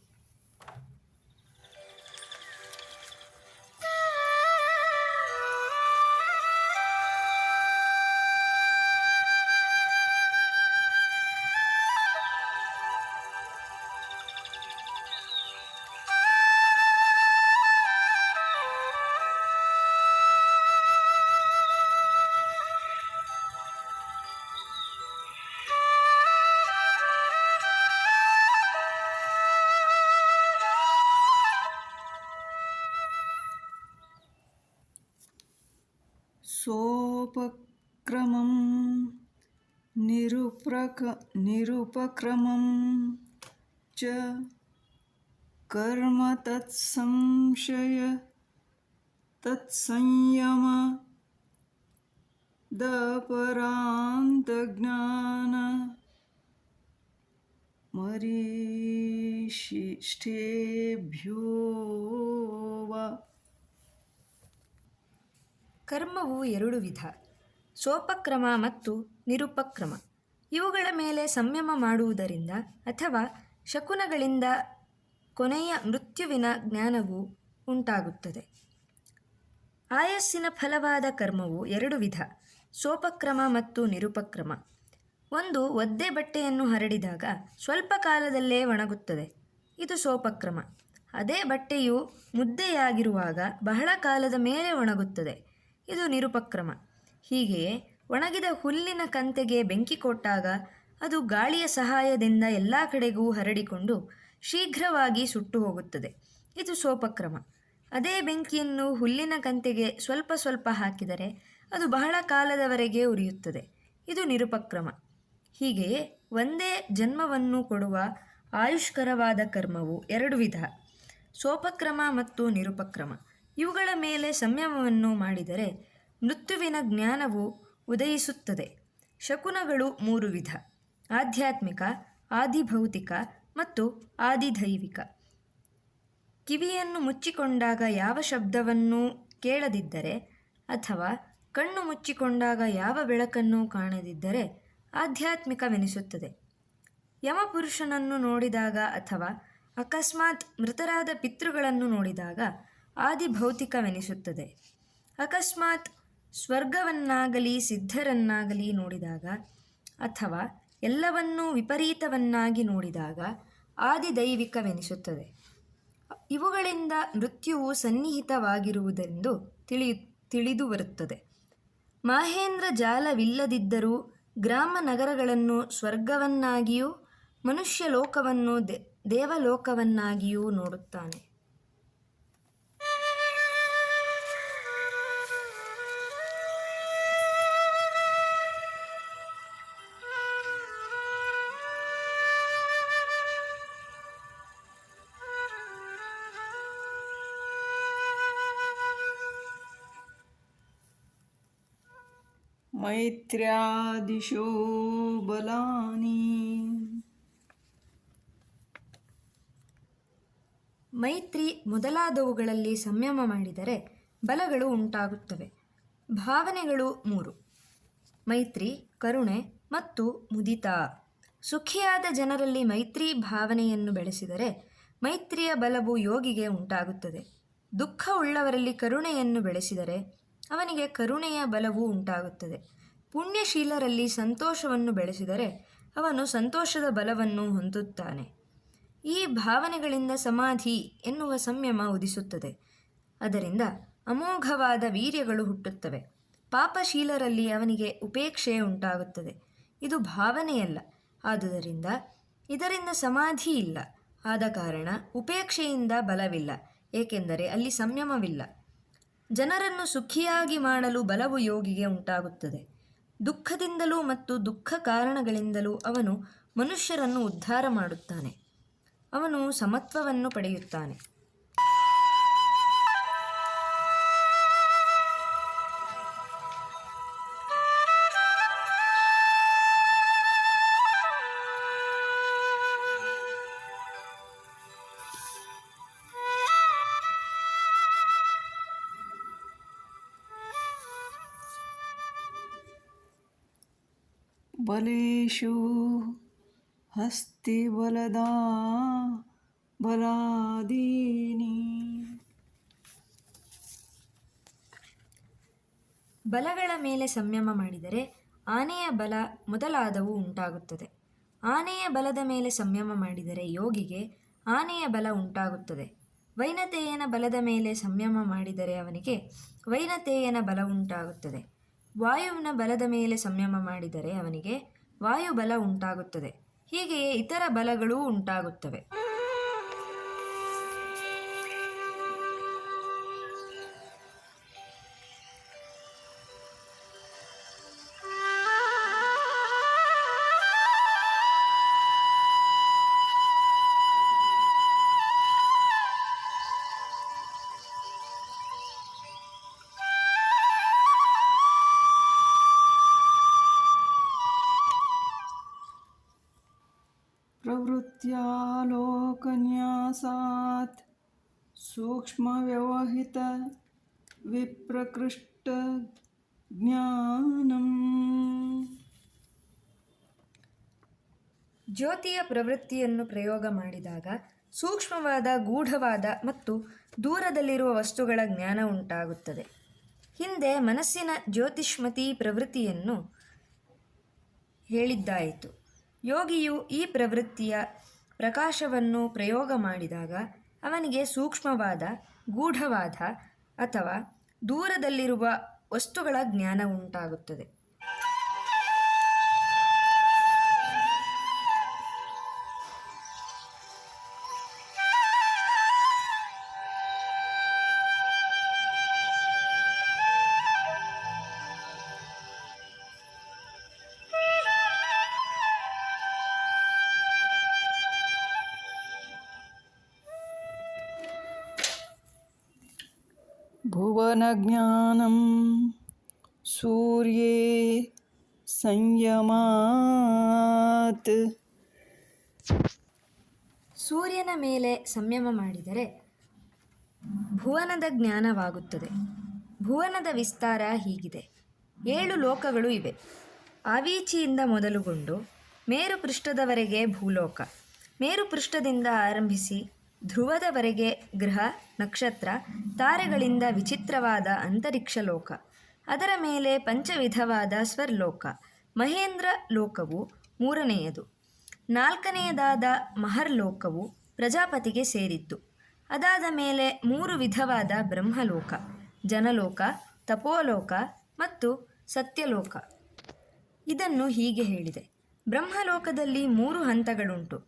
सोपक्रमं निरुपक्रमं च कर्म तत्संयम दपरान्तज्ञान मरीषिष्ठेभ्यो वा. ಕರ್ಮವು ಎರಡು ವಿಧ, ಸೋಪಕ್ರಮ ಮತ್ತು ನಿರುಪಕ್ರಮ. ಇವುಗಳ ಮೇಲೆ ಸಂಯಮ ಮಾಡುವುದರಿಂದ ಅಥವಾ ಶಕುನಗಳಿಂದ ಕೊನೆಯ ಮೃತ್ಯುವಿನ ಜ್ಞಾನವು ಉಂಟಾಗುತ್ತದೆ. ಆಯಸ್ಸಿನ ಫಲವಾದ ಕರ್ಮವು ಎರಡು ವಿಧ, ಸೋಪಕ್ರಮ ಮತ್ತು ನಿರುಪಕ್ರಮ. ಒಂದು ಒದ್ದೆ ಬಟ್ಟೆಯನ್ನು ಹರಡಿದಾಗ ಸ್ವಲ್ಪ ಕಾಲದಲ್ಲೇ ಒಣಗುತ್ತದೆ, ಇದು ಸೋಪಕ್ರಮ. ಅದೇ ಬಟ್ಟೆಯು ಮುದ್ದೆಯಾಗಿರುವಾಗ ಬಹಳ ಕಾಲದ ಮೇಲೆ ಒಣಗುತ್ತದೆ, ಇದು ನಿರುಪಕ್ರಮ. ಹೀಗೆಯೇ ಒಣಗಿದ ಹುಲ್ಲಿನ ಕಂತೆಗೆ ಬೆಂಕಿ ಕೊಟ್ಟಾಗ ಅದು ಗಾಳಿಯ ಸಹಾಯದಿಂದ ಎಲ್ಲ ಕಡೆಗೂ ಹರಡಿಕೊಂಡು ಶೀಘ್ರವಾಗಿ ಸುಟ್ಟು ಹೋಗುತ್ತದೆ, ಇದು ಸೋಪಕ್ರಮ. ಅದೇ ಬೆಂಕಿಯನ್ನು ಹುಲ್ಲಿನ ಕಂತೆಗೆ ಸ್ವಲ್ಪ ಸ್ವಲ್ಪ ಹಾಕಿದರೆ ಅದು ಬಹಳ ಕಾಲದವರೆಗೆ ಉರಿಯುತ್ತದೆ, ಇದು ನಿರುಪಕ್ರಮ. ಹೀಗೆಯೇ ಒಂದೇ ಜನ್ಮವನ್ನು ಕೊಡುವ ಆಯುಷ್ಕರವಾದ ಕರ್ಮವು ಎರಡು ವಿಧ, ಸೋಪಕ್ರಮ ಮತ್ತು ನಿರುಪಕ್ರಮ. ಇವುಗಳ ಮೇಲೆ ಸಂಯಮವನ್ನು ಮಾಡಿದರೆ ಮೃತ್ಯುವಿನ ಜ್ಞಾನವು ಉದಯಿಸುತ್ತದೆ. ಶಕುನಗಳು ಮೂರು ವಿಧ, ಆಧ್ಯಾತ್ಮಿಕ, ಆದಿಭೌತಿಕ ಮತ್ತು ಆದಿದೈವಿಕ. ಕಿವಿಯನ್ನು ಮುಚ್ಚಿಕೊಂಡಾಗ ಯಾವ ಶಬ್ದವನ್ನೂ ಕೇಳದಿದ್ದರೆ ಅಥವಾ ಕಣ್ಣು ಮುಚ್ಚಿಕೊಂಡಾಗ ಯಾವ ಬೆಳಕನ್ನು ಕಾಣದಿದ್ದರೆ ಆಧ್ಯಾತ್ಮಿಕವೆನಿಸುತ್ತದೆ. ಯಮಪುರುಷನನ್ನು ನೋಡಿದಾಗ ಅಥವಾ ಅಕಸ್ಮಾತ್ ಮೃತರಾದ ಪಿತೃಗಳನ್ನು ನೋಡಿದಾಗ ಆದಿಭೌತಿಕವೆನಿಸುತ್ತದೆ. ಅಕಸ್ಮಾತ್ ಸ್ವರ್ಗವನ್ನಾಗಲಿ ಸಿದ್ಧರನ್ನಾಗಲಿ ನೋಡಿದಾಗ ಅಥವಾ ಎಲ್ಲವನ್ನೂ ವಿಪರೀತವನ್ನಾಗಿ ನೋಡಿದಾಗ ಆದಿದೈವಿಕವೆನಿಸುತ್ತದೆ. ಇವುಗಳಿಂದ ಮೃತ್ಯುವು ಸನ್ನಿಹಿತವಾಗಿರುವುದೆಂದು ತಿಳಿದು ಬರುತ್ತದೆ. ಮಾಹೇಂದ್ರ ಜಾಲವಿಲ್ಲದಿದ್ದರೂ ಗ್ರಾಮ ನಗರಗಳನ್ನು ಸ್ವರ್ಗವನ್ನಾಗಿಯೂ ಮನುಷ್ಯ ಲೋಕವನ್ನು ದೇವಲೋಕವನ್ನಾಗಿಯೂ ನೋಡುತ್ತಾನೆ. ಮೈತ್ರ್ಯಾದಿಶೋ ಬಲಾನಿ. ಮೈತ್ರಿ ಮೊದಲಾದವುಗಳಲ್ಲಿ ಸಂಯಮ ಮಾಡಿದರೆ ಬಲಗಳು ಉಂಟಾಗುತ್ತವೆ. ಭಾವನೆಗಳು ಮೂರು, ಮೈತ್ರಿ, ಕರುಣೆ ಮತ್ತು ಮುದಿತಾ. ಸುಖಿಯಾದ ಜನರಲ್ಲಿ ಮೈತ್ರಿ ಭಾವನೆಯನ್ನು ಬೆಳೆಸಿದರೆ ಮೈತ್ರಿಯ ಬಲವು ಯೋಗಿಗೆ ಉಂಟಾಗುತ್ತದೆ. ದುಃಖ ಉಳ್ಳವರಲ್ಲಿ ಕರುಣೆಯನ್ನು ಬೆಳೆಸಿದರೆ ಅವನಿಗೆ ಕರುಣೆಯ ಬಲವು ಉಂಟಾಗುತ್ತದೆ. ಪುಣ್ಯಶೀಲರಲ್ಲಿ ಸಂತೋಷವನ್ನು ಬೆಳೆಸಿದರೆ ಅವನು ಸಂತೋಷದ ಬಲವನ್ನು ಹೊಂದುತ್ತಾನೆ. ಈ ಭಾವನೆಗಳಿಂದ ಸಮಾಧಿ ಎನ್ನುವ ಸಂಯಮ ಉದಿಸುತ್ತದೆ. ಅದರಿಂದ ಅಮೋಘವಾದ ವೀರ್ಯಗಳು ಹುಟ್ಟುತ್ತವೆ. ಪಾಪಶೀಲರಲ್ಲಿ ಅವನಿಗೆ ಉಪೇಕ್ಷೆ ಉಂಟಾಗುತ್ತದೆ. ಇದು ಭಾವನೆಯಲ್ಲ, ಆದುದರಿಂದ ಇದರಿಂದ ಸಮಾಧಿ ಇಲ್ಲ. ಆದ ಕಾರಣ ಉಪೇಕ್ಷೆಯಿಂದ ಬಲವಿಲ್ಲ, ಏಕೆಂದರೆ ಅಲ್ಲಿ ಸಂಯಮವಿಲ್ಲ. ಜನರನ್ನು ಸುಖಿಯಾಗಿ ಮಾಡಲು ಬಲವು ಯೋಗಿಗೆ ಉಂಟಾಗುತ್ತದೆ. ದುಃಖದಿಂದಲೂ ಮತ್ತು ದುಃಖ ಕಾರಣಗಳಿಂದಲೂ ಅವನು ಮನುಷ್ಯರನ್ನು ಉದ್ಧಾರ ಮಾಡುತ್ತಾನೆ. ಅವನು ಸಮತ್ವವನ್ನು ಪಡೆಯುತ್ತಾನೆ. ಬಲೇಶು ಹಸ್ತಿ ಬಲದಾ ಬಲಾದೀನಿ. ಬಲಗಳ ಮೇಲೆ ಸಂಯಮ ಮಾಡಿದರೆ ಆನೆಯ ಬಲ ಮೊದಲಾದವು ಉಂಟಾಗುತ್ತದೆ. ಆನೆಯ ಬಲದ ಮೇಲೆ ಸಂಯಮ ಮಾಡಿದರೆ ಯೋಗಿಗೆ ಆನೆಯ ಬಲ ಉಂಟಾಗುತ್ತದೆ. ವೈನತೇಯನ ಬಲದ ಮೇಲೆ ಸಂಯಮ ಮಾಡಿದರೆ ಅವನಿಗೆ ವೈನತೇಯನ ಬಲ ಉಂಟಾಗುತ್ತದೆ. ವಾಯುವಿನ ಬಲದ ಮೇಲೆ ಸಂಯಮ ಮಾಡಿದರೆ ಅವನಿಗೆ ವಾಯುಬಲ ಉಂಟಾಗುತ್ತದೆ. ಹೀಗೆಯೇ ಇತರ ಬಲಗಳೂ ಉಂಟಾಗುತ್ತವೆ. ಪ್ರವೃತ್ಯಾಲೋಕನ್ಯಾಸಾತ್ ಸೂಕ್ಷ್ಮವ್ಯವಹಿತ ವಿಪ್ರಕೃಷ್ಟ ಜ್ಞಾನಂ. ಜ್ಯೋತಿಯ ಪ್ರವೃತ್ತಿಯನ್ನು ಪ್ರಯೋಗ ಮಾಡಿದಾಗ ಸೂಕ್ಷ್ಮವಾದ, ಗೂಢವಾದ ಮತ್ತು ದೂರದಲ್ಲಿರುವ ವಸ್ತುಗಳ ಜ್ಞಾನ ಉಂಟಾಗುತ್ತದೆ. ಹಿಂದೆ ಮನಸ್ಸಿನ ಜ್ಯೋತಿಷ್ಮತಿ ಪ್ರವೃತ್ತಿಯನ್ನು ಹೇಳಿದ್ದಾಯಿತು. ಯೋಗಿಯು ಈ ಪ್ರವೃತ್ತಿಯ ಪ್ರಕಾಶವನ್ನು ಪ್ರಯೋಗ ಮಾಡಿದಾಗ ಅವನಿಗೆ ಸೂಕ್ಷ್ಮವಾದ, ಗೂಢವಾದ ಅಥವಾ ದೂರದಲ್ಲಿರುವ ವಸ್ತುಗಳ ಜ್ಞಾನ ಉಂಟಾಗುತ್ತದೆ. ಭುವನಜ್ಞಾನಂ ಸೂರ್ಯೇ ಸಂಯಮಾತ್. ಸೂರ್ಯನ ಮೇಲೆ ಸಂಯಮ ಮಾಡಿದರೆ ಭುವನದ ಜ್ಞಾನವಾಗುತ್ತದೆ. ಭುವನದ ವಿಸ್ತಾರ ಹೀಗಿದೆ. 7 ಲೋಕಗಳು ಇವೆ. ಆವೀಚಿಯಿಂದ ಮೊದಲುಗೊಂಡು ಮೇರುಪೃಷ್ಠದವರೆಗೆ ಭೂಲೋಕ, ಮೇರುಪೃಷ್ಠದಿಂದ ಆರಂಭಿಸಿ ಧ್ರುವದವರೆಗೆ ಗ್ರಹ, ನಕ್ಷತ್ರ, ತಾರೆಗಳಿಂದ ವಿಚಿತ್ರವಾದ ಅಂತರಿಕ್ಷ ಲೋಕ, ಅದರ ಮೇಲೆ ಪಂಚವಿಧವಾದ ಸ್ವರ್ಲೋಕ. ಮಹೇಂದ್ರ ಲೋಕವು 3ನೆಯದು. 4ನೆಯದಾದ ಮಹರ್ಲೋಕವು ಪ್ರಜಾಪತಿಗೆ ಸೇರಿದ್ದು. ಅದಾದ ಮೇಲೆ 3 ವಿಧವಾದ ಬ್ರಹ್ಮಲೋಕ, ಜನಲೋಕ, ತಪೋಲೋಕ ಮತ್ತು ಸತ್ಯಲೋಕ. ಇದನ್ನು ಹೀಗೆ ಹೇಳಿದೆ. ಬ್ರಹ್ಮಲೋಕದಲ್ಲಿ 3 ಹಂತಗಳುಂಟು.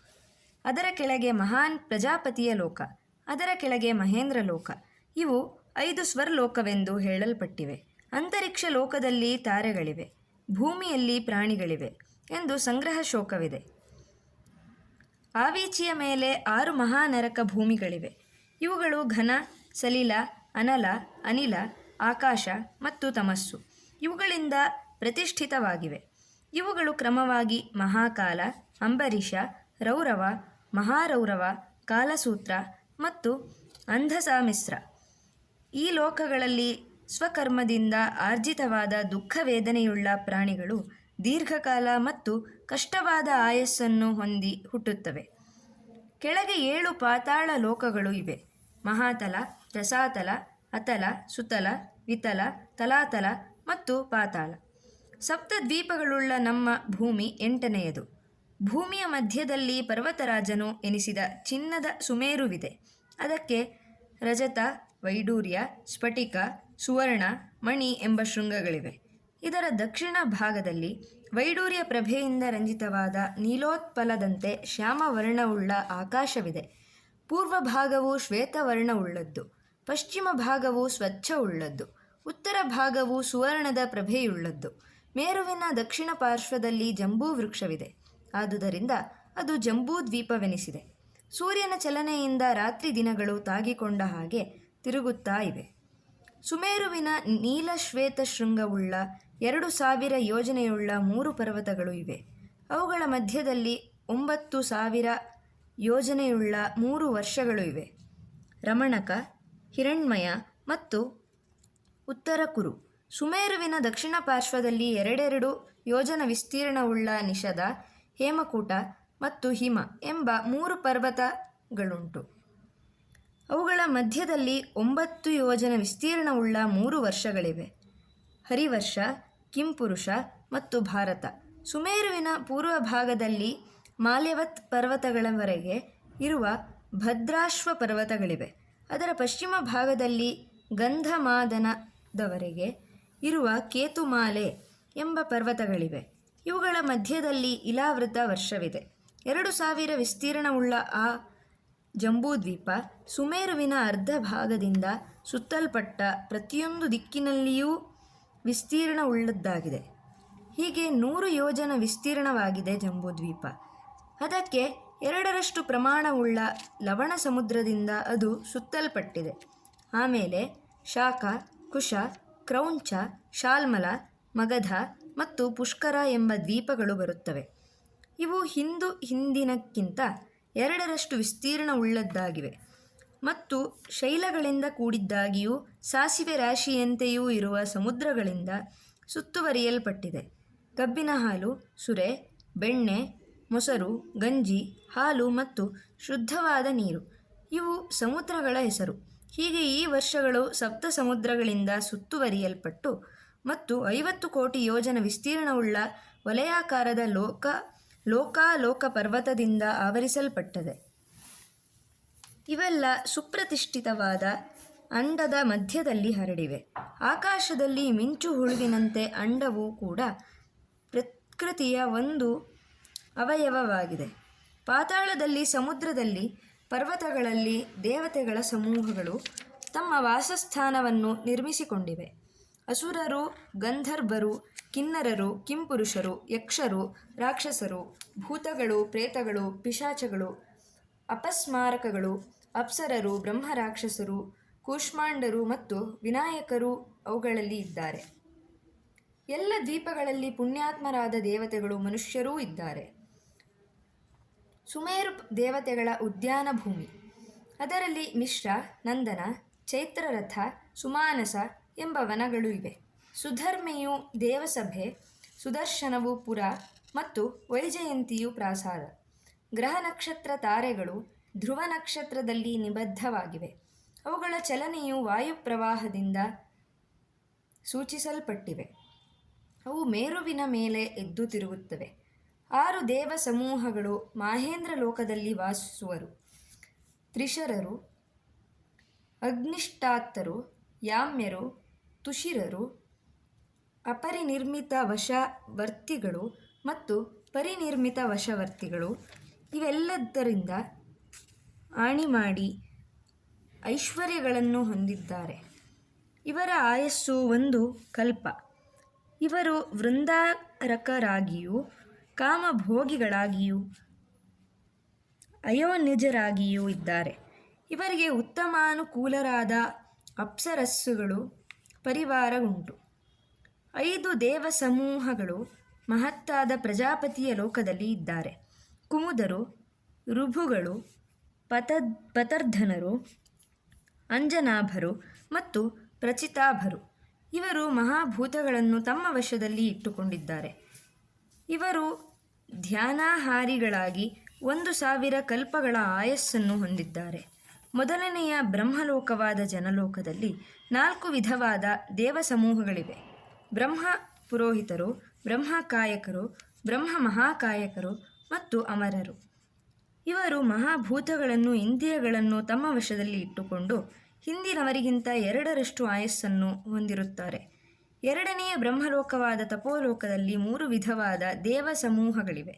ಅದರ ಕೆಳಗೆ ಮಹಾನ್ ಪ್ರಜಾಪತಿಯ ಲೋಕ, ಅದರ ಕೆಳಗೆ ಮಹೇಂದ್ರ ಲೋಕ. ಇವು 5 ಸ್ವರ್ಲೋಕವೆಂದು ಹೇಳಲ್ಪಟ್ಟಿವೆ. ಅಂತರಿಕ್ಷ ಲೋಕದಲ್ಲಿ ತಾರೆಗಳಿವೆ, ಭೂಮಿಯಲ್ಲಿ ಪ್ರಾಣಿಗಳಿವೆ ಎಂದು ಸಂಗ್ರಹ ಶೋಕವಿದೆ. ಆವೀಚಿಯ ಮೇಲೆ 6 ಮಹಾನರಕ ಭೂಮಿಗಳಿವೆ. ಇವುಗಳು ಘನ, ಸಲಿಲ, ಅನಲ, ಅನಿಲ, ಆಕಾಶ ಮತ್ತು ತಮಸ್ಸು. ಇವುಗಳಿಂದ ಪ್ರತಿಷ್ಠಿತವಾಗಿವೆ. ಇವುಗಳು ಕ್ರಮವಾಗಿ ಮಹಾಕಾಲ, ಅಂಬರೀಷ, ರೌರವ, ಮಹಾರೌರವ, ಕಾಲಸೂತ್ರ ಮತ್ತು ಅಂಧಸಾಮಿಶ್ರ. ಈ ಲೋಕಗಳಲ್ಲಿ ಸ್ವಕರ್ಮದಿಂದ ಆರ್ಜಿತವಾದ ದುಃಖ ವೇದನೆಯುಳ್ಳ ಪ್ರಾಣಿಗಳು ದೀರ್ಘಕಾಲ ಮತ್ತು ಕಷ್ಟವಾದ ಆಯಸ್ಸನ್ನು ಹೊಂದಿ ಹುಟ್ಟುತ್ತವೆ. ಕೆಳಗೆ 7 ಪಾತಾಳ ಲೋಕಗಳು ಇವೆ: ಮಹಾತಲ, ರಸಾತಲ, ಅತಲ, ಸುತಲ, ವಿತಲ, ತಲಾತಲ ಮತ್ತು ಪಾತಾಳ. ಸಪ್ತದ್ವೀಪಗಳುಳ್ಳ ನಮ್ಮ ಭೂಮಿ 8ನೆಯದು. ಭೂಮಿಯ ಮಧ್ಯದಲ್ಲಿ ಪರ್ವತರಾಜನು ಎನಿಸಿದ ಚಿನ್ನದ ಸುಮೇರುವಿದೆ. ಅದಕ್ಕೆ ರಜತ, ವೈಡೂರ್ಯ, ಸ್ಫಟಿಕ, ಸುವರ್ಣ, ಮಣಿ ಎಂಬ ಶೃಂಗಗಳಿವೆ. ಇದರ ದಕ್ಷಿಣ ಭಾಗದಲ್ಲಿ ವೈಡೂರ್ಯ ಪ್ರಭೆಯಿಂದ ರಂಜಿತವಾದ ನೀಲೋತ್ಪಲದಂತೆ ಶ್ಯಾಮವರ್ಣವುಳ್ಳ ಆಕಾಶವಿದೆ. ಪೂರ್ವ ಭಾಗವು ಶ್ವೇತವರ್ಣವುಳ್ಳದ್ದು, ಪಶ್ಚಿಮ ಭಾಗವು ಸ್ವಚ್ಛವುಳ್ಳದ್ದು, ಉತ್ತರ ಭಾಗವು ಸುವರ್ಣದ ಪ್ರಭೆಯುಳ್ಳದ್ದು. ಮೇರುವಿನ ದಕ್ಷಿಣ ಪಾರ್ಶ್ವದಲ್ಲಿ ಜಂಬೂ ವೃಕ್ಷವಿದೆ. ಆದುದರಿಂದ ಅದು ಜಂಬೂದ್ವೀಪವೆನಿಸಿದೆ. ಸೂರ್ಯನ ಚಲನೆಯಿಂದ ರಾತ್ರಿ ದಿನಗಳು ತಾಗಿಕೊಂಡ ಹಾಗೆ ತಿರುಗುತ್ತಾ ಇವೆ. ಸುಮೇರುವಿನ ನೀಲಶ್ವೇತ ಶೃಂಗವುಳ್ಳ 2000 ಯೋಜನೆಯುಳ್ಳ 3 ಪರ್ವತಗಳು ಇವೆ. ಅವುಗಳ ಮಧ್ಯದಲ್ಲಿ 9000 ಯೋಜನೆಯುಳ್ಳ 3 ವರ್ಷಗಳು ಇವೆ: ರಮಣಕ, ಹಿರಣ್ಮಯ ಮತ್ತು ಉತ್ತರ ಕುರು. ಸುಮೇರುವಿನ ದಕ್ಷಿಣ ಪಾರ್ಶ್ವದಲ್ಲಿ 2 ಯೋಜನ ವಿಸ್ತೀರ್ಣವುಳ್ಳ ನಿಷದ, ಹೇಮಕೂಟ ಮತ್ತು ಹಿಮ ಎಂಬ 3 ಪರ್ವತಗಳುಂಟು. ಅವುಗಳ ಮಧ್ಯದಲ್ಲಿ 9 ಯೋಜನ ವಿಸ್ತೀರ್ಣವುಳ್ಳ 3 ವರ್ಷಗಳಿವೆ: ಹರಿವರ್ಷ, ಕಿಂಪುರುಷ ಮತ್ತು ಭಾರತ. ಸುಮೇರುವಿನ ಪೂರ್ವ ಭಾಗದಲ್ಲಿ ಮಾಲ್ಯವತ್ ಪರ್ವತಗಳವರೆಗೆ ಇರುವ ಭದ್ರಾಶ್ವ ಪರ್ವತಗಳಿವೆ. ಅದರ ಪಶ್ಚಿಮ ಭಾಗದಲ್ಲಿ ಗಂಧಮಾದನದವರೆಗೆ ಇರುವ ಕೇತುಮಾಲೆ ಎಂಬ ಪರ್ವತಗಳಿವೆ. ಇವುಗಳ ಮಧ್ಯದಲ್ಲಿ ಇಲಾವೃತ ವರ್ಷವಿದೆ. 2000 ವಿಸ್ತೀರ್ಣವುಳ್ಳ ಆ ಜಂಬೂದ್ವೀಪ ಸುಮೇರುವಿನ ಅರ್ಧ ಭಾಗದಿಂದ ಸುತ್ತಲ್ಪಟ್ಟ ಪ್ರತಿಯೊಂದು ದಿಕ್ಕಿನಲ್ಲಿಯೂ ವಿಸ್ತೀರ್ಣವುಳ್ಳದ್ದಾಗಿದೆ. ಹೀಗೆ 100 ಯೋಜನ ವಿಸ್ತೀರ್ಣವಾಗಿದೆ ಜಂಬೂದ್ವೀಪ. ಅದಕ್ಕೆ 2ರಷ್ಟು ಪ್ರಮಾಣವುಳ್ಳ ಲವಣ ಸಮುದ್ರದಿಂದ ಅದು ಸುತ್ತಲ್ಪಟ್ಟಿದೆ. ಆಮೇಲೆ ಶಾಖ, ಕುಶ, ಕ್ರೌಂಚ, ಶಾಲ್ಮಲ, ಮಗಧ ಮತ್ತು ಪುಷ್ಕರ ಎಂಬ ದ್ವೀಪಗಳು ಬರುತ್ತವೆ. ಇವು ಹಿಂದಿನಕ್ಕಿಂತ 2ರಷ್ಟು ವಿಸ್ತೀರ್ಣವುಳ್ಳದ್ದಾಗಿವೆ ಮತ್ತು ಶೈಲಗಳಿಂದ ಕೂಡಿದ್ದಾಗಿಯೂ ಸಾಸಿವೆ ರಾಶಿಯಂತೆಯೂ ಇರುವ ಸಮುದ್ರಗಳಿಂದ ಸುತ್ತುವರಿಯಲ್ಪಟ್ಟಿದೆ. ಕಬ್ಬಿನ ಹಾಲು, ಸುರೆ, ಬೆಣ್ಣೆ, ಮೊಸರು, ಗಂಜಿ, ಹಾಲು ಮತ್ತು ಶುದ್ಧವಾದ ನೀರು ಇವು ಸಮುದ್ರಗಳ ಹೆಸರು. ಹೀಗೆ ಈ ವರ್ಷಗಳು 7 ಸಮುದ್ರಗಳಿಂದ ಸುತ್ತುವರಿಯಲ್ಪಟ್ಟು ಮತ್ತು 50 ಕೋಟಿ ಯೋಜನ ವಿಸ್ತೀರ್ಣವುಳ್ಳ ವಲಯಾಕಾರದ ಲೋಕಾಲೋಕ ಪರ್ವತದಿಂದ ಆವರಿಸಲ್ಪಟ್ಟದೆ. ಇವೆಲ್ಲ ಸುಪ್ರತಿಷ್ಠಿತವಾದ ಅಂಡದ ಮಧ್ಯದಲ್ಲಿ ಹರಡಿವೆ. ಆಕಾಶದಲ್ಲಿ ಮಿಂಚು ಹುಳುವಿನಂತೆ ಅಂಡವೂ ಕೂಡ ಪ್ರಕೃತಿಯ ಒಂದು ಅವಯವವಾಗಿದೆ. ಪಾತಾಳದಲ್ಲಿ, ಸಮುದ್ರದಲ್ಲಿ, ಪರ್ವತಗಳಲ್ಲಿ ದೇವತೆಗಳ ಸಮೂಹಗಳು ತಮ್ಮ ವಾಸಸ್ಥಾನವನ್ನು ನಿರ್ಮಿಸಿಕೊಂಡಿವೆ. ಅಸುರರು, ಗಂಧರ್ವರು, ಕಿನ್ನರರು, ಕಿಂಪುರುಷರು, ಯಕ್ಷರು, ರಾಕ್ಷಸರು, ಭೂತಗಳು, ಪ್ರೇತಗಳು, ಪಿಶಾಚಗಳು, ಅಪಸ್ಮಾರಕಗಳು, ಅಪ್ಸರರು, ಬ್ರಹ್ಮರಾಕ್ಷಸರು, ಕೂಷ್ಮಾಂಡರು ಮತ್ತು ವಿನಾಯಕರು ಅವುಗಳಲ್ಲಿ ಇದ್ದಾರೆ. ಎಲ್ಲ ದ್ವೀಪಗಳಲ್ಲಿ ಪುಣ್ಯಾತ್ಮರಾದ ದೇವತೆಗಳು, ಮನುಷ್ಯರೂ ಇದ್ದಾರೆ. ಸುಮೇರು ದೇವತೆಗಳ ಉದ್ಯಾನ ಭೂಮಿ. ಅದರಲ್ಲಿ ಮಿಶ್ರ, ನಂದನ, ಚೈತ್ರರಥ, ಸುಮಾನಸ ಎಂಬ ವನಗಳು ಇವೆ. ಸುಧರ್ಮೆಯು ದೇವಸಭೆ, ಸುದರ್ಶನವು ಪುರ ಮತ್ತು ವೈಜಯಂತಿಯು ಪ್ರಾಸಾದ. ಗ್ರಹ ನಕ್ಷತ್ರ ತಾರೆಗಳು ಧ್ರುವ ನಕ್ಷತ್ರದಲ್ಲಿ ನಿಬದ್ಧವಾಗಿವೆ. ಅವುಗಳ ಚಲನೆಯು ವಾಯುಪ್ರವಾಹದಿಂದ ಸೂಚಿಸಲ್ಪಟ್ಟಿವೆ. ಅವು ಮೇರುವಿನ ಮೇಲೆ ಎದ್ದು ತಿರುಗುತ್ತವೆ. 6 ದೇವ ಸಮೂಹಗಳು ಮಾಹೇಂದ್ರ ಲೋಕದಲ್ಲಿ ವಾಸಿಸುವರು: ತ್ರಿಶರರು, ಅಗ್ನಿಷ್ಠಾತ್ತರು, ಯಾಮ್ಯರು, ತುಷಿರರು, ಅಪರಿನಿರ್ಮಿತ ವಶವರ್ತಿಗಳು ಮತ್ತು ಪರಿನಿರ್ಮಿತ ವಶವರ್ತಿಗಳು. ಇವೆಲ್ಲದರಿಂದ ಆಣಿ ಮಾಡಿ ಐಶ್ವರ್ಯಗಳನ್ನು ಹೊಂದಿದ್ದಾರೆ. ಇವರ ಆಯಸ್ಸು 1 ಕಲ್ಪ. ಇವರು ವೃಂದಾರಕರಾಗಿಯೂ ಕಾಮಭೋಗಿಗಳಾಗಿಯೂ ಅಯೋನಿಜರಾಗಿಯೂ ಇದ್ದಾರೆ. ಇವರಿಗೆ ಉತ್ತಮಾನುಕೂಲರಾದ ಅಪ್ಸರಸ್ಸುಗಳು ಪರಿವಾರ ಉಂಟು. 5 ದೇವ ಸಮೂಹಗಳು ಮಹತ್ತಾದ ಪ್ರಜಾಪತಿಯ ಲೋಕದಲ್ಲಿ ಇದ್ದಾರೆ: ಕುಮುದರು, ಋಭುಗಳು, ಪತರ್ಧನರು, ಅಂಜನಾಭರು ಮತ್ತು ಪ್ರಚಿತಾಭರು. ಇವರು ಮಹಾಭೂತಗಳನ್ನು ತಮ್ಮ ವಶದಲ್ಲಿ ಇಟ್ಟುಕೊಂಡಿದ್ದಾರೆ. ಇವರು ಧ್ಯಾನಾಹಾರಿಗಳಾಗಿ 1,000 ಕಲ್ಪಗಳ ಆಯಸ್ಸನ್ನು ಹೊಂದಿದ್ದಾರೆ. ಮೊದಲನೆಯ ಬ್ರಹ್ಮಲೋಕವಾದ ಜನಲೋಕದಲ್ಲಿ 4 ವಿಧವಾದ ದೇವ ಸಮೂಹಗಳಿವೆ. ಬ್ರಹ್ಮ ಪುರೋಹಿತರು, ಬ್ರಹ್ಮ ಕಾಯಕರು, ಬ್ರಹ್ಮ ಮಹಾಕಾಯಕರು ಮತ್ತು ಅಮರರು. ಇವರು ಮಹಾಭೂತಗಳನ್ನು ಇಂದ್ರಿಯಗಳನ್ನು ತಮ್ಮ ವಶದಲ್ಲಿ ಇಟ್ಟುಕೊಂಡು ಹಿಂದಿನವರಿಗಿಂತ 2ರಷ್ಟು ಆಯಸ್ಸನ್ನು ಹೊಂದಿರುತ್ತಾರೆ. ಎರಡನೆಯ ಬ್ರಹ್ಮಲೋಕವಾದ ತಪೋಲೋಕದಲ್ಲಿ 3 ವಿಧವಾದ ದೇವ ಸಮೂಹಗಳಿವೆ.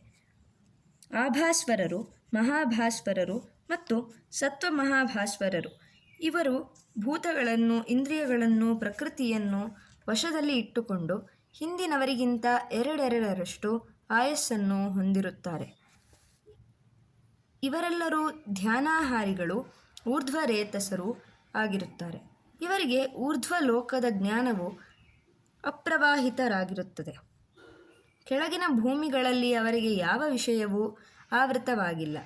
ಆಭಾಸ್ವರರು, ಮಹಾಭಾಸ್ವರರು ಮತ್ತು ಸತ್ವ ಮಹಾಭಾಸ್ವರರು. ಇವರು ಭೂತಗಳನ್ನು, ಇಂದ್ರಿಯಗಳನ್ನು, ಪ್ರಕೃತಿಯನ್ನು ವಶದಲ್ಲಿ ಇಟ್ಟುಕೊಂಡು ಹಿಂದಿನವರಿಗಿಂತ 2ರಷ್ಟು ಆಯಸ್ಸನ್ನು ಹೊಂದಿರುತ್ತಾರೆ. ಇವರೆಲ್ಲರೂ ಧ್ಯಾನಾಹಾರಿಗಳು, ಊರ್ಧ್ವರೇತಸರು ಆಗಿರುತ್ತಾರೆ. ಇವರಿಗೆ ಊರ್ಧ್ವ ಲೋಕದ ಜ್ಞಾನವು ಅಪ್ರವಾಹಿತರಾಗಿರುತ್ತದೆ. ಕೆಳಗಿನ ಭೂಮಿಗಳಲ್ಲಿ ಅವರಿಗೆ ಯಾವ ವಿಷಯವೂ ಆವೃತವಾಗಿಲ್ಲ.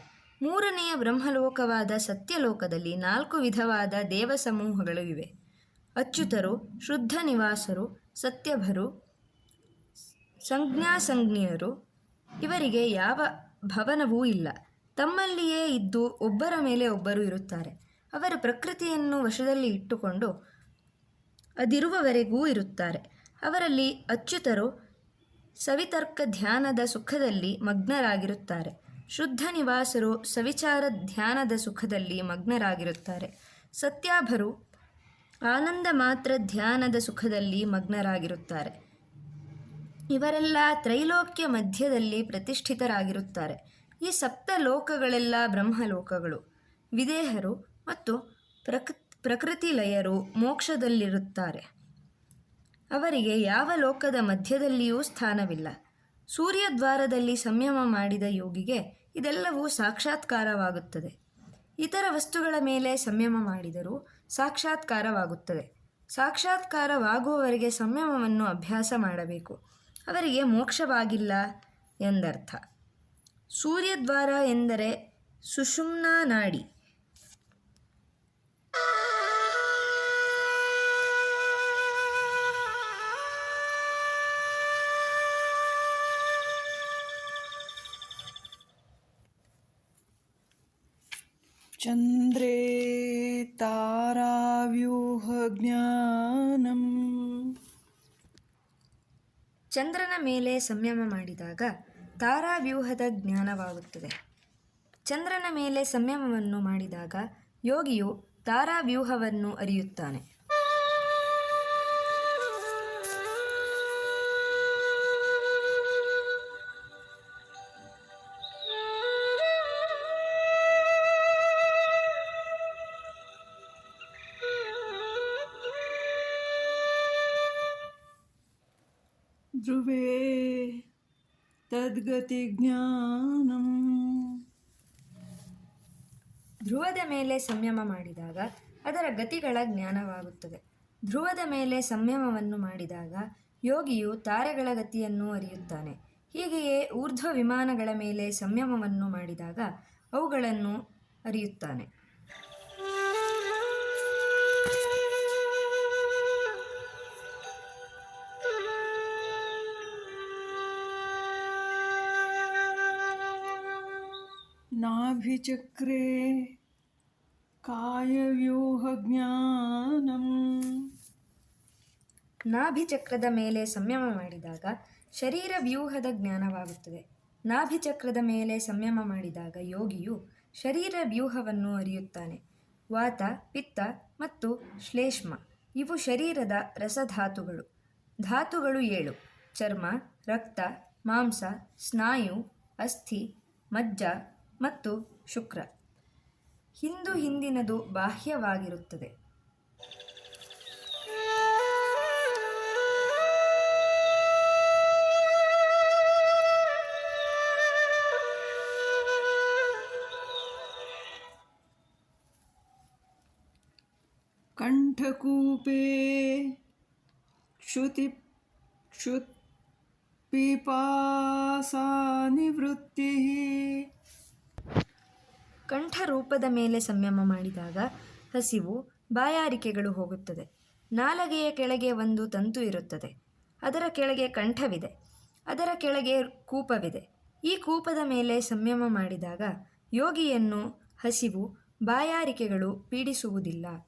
ಮೂರನೆಯ ಬ್ರಹ್ಮಲೋಕವಾದ ಸತ್ಯಲೋಕದಲ್ಲಿ 4 ವಿಧವಾದ ದೇವ ಸಮೂಹಗಳು ಇವೆ. ಅಚ್ಯುತರು, ಶುದ್ಧ ನಿವಾಸರು, ಸತ್ಯಭರು, ಸಂಜ್ಞಾಸಂಜ್ಞರು. ಇವರಿಗೆ ಯಾವ ಭವನವೂ ಇಲ್ಲ. ತಮ್ಮಲ್ಲಿಯೇ ಇದ್ದು ಒಬ್ಬರ ಮೇಲೆ ಒಬ್ಬರು ಇರುತ್ತಾರೆ. ಅವರು ಪ್ರಕೃತಿಯನ್ನು ವಶದಲ್ಲಿ ಇಟ್ಟುಕೊಂಡು ಅದಿರುವವರೆಗೂ ಇರುತ್ತಾರೆ. ಅವರಲ್ಲಿ ಅಚ್ಯುತರು ಸವಿತರ್ಕ ಧ್ಯಾನದ ಸುಖದಲ್ಲಿ ಮಗ್ನರಾಗಿರುತ್ತಾರೆ. ಶುದ್ಧ ನಿವಾಸರು ಸವಿಚಾರ ಧ್ಯಾನದ ಸುಖದಲ್ಲಿ ಮಗ್ನರಾಗಿರುತ್ತಾರೆ. ಸತ್ಯಾಭರು ಆನಂದ ಮಾತ್ರ ಧ್ಯಾನದ ಸುಖದಲ್ಲಿ ಮಗ್ನರಾಗಿರುತ್ತಾರೆ. ಇವರೆಲ್ಲ ತ್ರೈಲೋಕ್ಯ ಮಧ್ಯದಲ್ಲಿ ಪ್ರತಿಷ್ಠಿತರಾಗಿರುತ್ತಾರೆ. ಈ 7 ಲೋಕಗಳೆಲ್ಲ ಬ್ರಹ್ಮಲೋಕಗಳು. ವಿದೇಹರು ಮತ್ತು ಪ್ರಕೃತಿ ಲಯರು ಮೋಕ್ಷದಲ್ಲಿರುತ್ತಾರೆ. ಅವರಿಗೆ ಯಾವ ಲೋಕದ ಮಧ್ಯದಲ್ಲಿಯೂ ಸ್ಥಾನವಿಲ್ಲ. ಸೂರ್ಯದ್ವಾರದಲ್ಲಿ ಸಂಯಮ ಮಾಡಿದ ಯೋಗಿಗೆ ಇದೆಲ್ಲವೂ ಸಾಕ್ಷಾತ್ಕಾರವಾಗುತ್ತದೆ. ಇತರ ವಸ್ತುಗಳ ಮೇಲೆ ಸಂಯಮ ಮಾಡಿದರೂ ಸಾಕ್ಷಾತ್ಕಾರವಾಗುತ್ತದೆ. ಸಾಕ್ಷಾತ್ಕಾರವಾಗುವವರೆಗೆ ಸಂಯಮವನ್ನು ಅಭ್ಯಾಸ ಮಾಡಬೇಕು. ಅವರಿಗೆ ಮೋಕ್ಷವಾಗಿಲ್ಲ ಎಂದರ್ಥ. ಸೂರ್ಯದ್ವಾರ ಎಂದರೆ ಸುಷುಮ್ನಾ ನಾಡಿ. ಚಂದ್ರೇ ತಾರಾವ್ಯೂಹ ಜ್ಞಾನಂ. ಚಂದ್ರನ ಮೇಲೆ ಸಂಯಮ ಮಾಡಿದಾಗ ತಾರಾವ್ಯೂಹದ ಜ್ಞಾನವಾಗುತ್ತದೆ. ಚಂದ್ರನ ಮೇಲೆ ಸಂಯಮವನ್ನು ಮಾಡಿದಾಗ ಯೋಗಿಯು ತಾರಾವ್ಯೂಹವನ್ನು ಅರಿಯುತ್ತಾನೆ. ಧ್ರುವೇ ತದ್ಗತಿ ಜ್ಞಾನಂ. ಧ್ರುವದ ಮೇಲೆ ಸಂಯಮ ಮಾಡಿದಾಗ ಅದರ ಗತಿಗಳ ಜ್ಞಾನವಾಗುತ್ತದೆ. ಧ್ರುವದ ಮೇಲೆ ಸಂಯಮವನ್ನು ಮಾಡಿದಾಗ ಯೋಗಿಯು ತಾರೆಗಳ ಗತಿಯನ್ನು ಅರಿಯುತ್ತಾನೆ. ಹೀಗೆಯೇ ಊರ್ಧ್ವ ವಿಮಾನಗಳ ಮೇಲೆ ಸಂಯಮವನ್ನು ಮಾಡಿದಾಗ ಅವುಗಳನ್ನು ಅರಿಯುತ್ತಾನೆ. ನಾಭಿಚಕ್ರೇ ಕಾಯವ್ಯೂಹ ಜ್ಞಾನಂ. ನಾಭಿಚಕ್ರದ ಮೇಲೆ ಸಂಯಮ ಮಾಡಿದಾಗ ಶರೀರ ವ್ಯೂಹದ ಜ್ಞಾನವಾಗುತ್ತದೆ. ನಾಭಿಚಕ್ರದ ಮೇಲೆ ಸಂಯಮ ಮಾಡಿದಾಗ ಯೋಗಿಯು ಶರೀರ ವ್ಯೂಹವನ್ನು ಅರಿಯುತ್ತಾನೆ. ವಾತ, ಪಿತ್ತ ಮತ್ತು ಶ್ಲೇಷ್ಮ ಇವು ಶರೀರದ ರಸಧಾತುಗಳು. ಧಾತುಗಳು 7: ಚರ್ಮ, ರಕ್ತ, ಮಾಂಸ, ಸ್ನಾಯು, ಅಸ್ಥಿ, ಮಜ್ಜ ಮತ್ತು ಶುಕ್ರ. ಹಿಂದಿನದು ಬಾಹ್ಯವಾಗಿರುತ್ತದೆ. ಕಂಠಕೂಪೇ ಕ್ಷುತ್ಪಿಪಾಸಾ ನಿವೃತ್ತಿ. ಕಂಠರೂಪದ ಮೇಲೆ ಸಂಯಮ ಮಾಡಿದಾಗ ಹಸಿವು, ಬಾಯಾರಿಕೆಗಳು ಹೋಗುತ್ತದೆ. ನಾಲಗೆಯ ಕೆಳಗೆ ಒಂದು ತಂತು ಇರುತ್ತದೆ. ಅದರ ಕೆಳಗೆ ಕಂಠವಿದೆ. ಅದರ ಕೆಳಗೆ ಕೂಪವಿದೆ. ಈ ಕೂಪದ ಮೇಲೆ ಸಂಯಮ ಮಾಡಿದಾಗ ಯೋಗಿಯನ್ನು ಹಸಿವು, ಬಾಯಾರಿಕೆಗಳು ಪೀಡಿಸುವುದಿಲ್ಲ.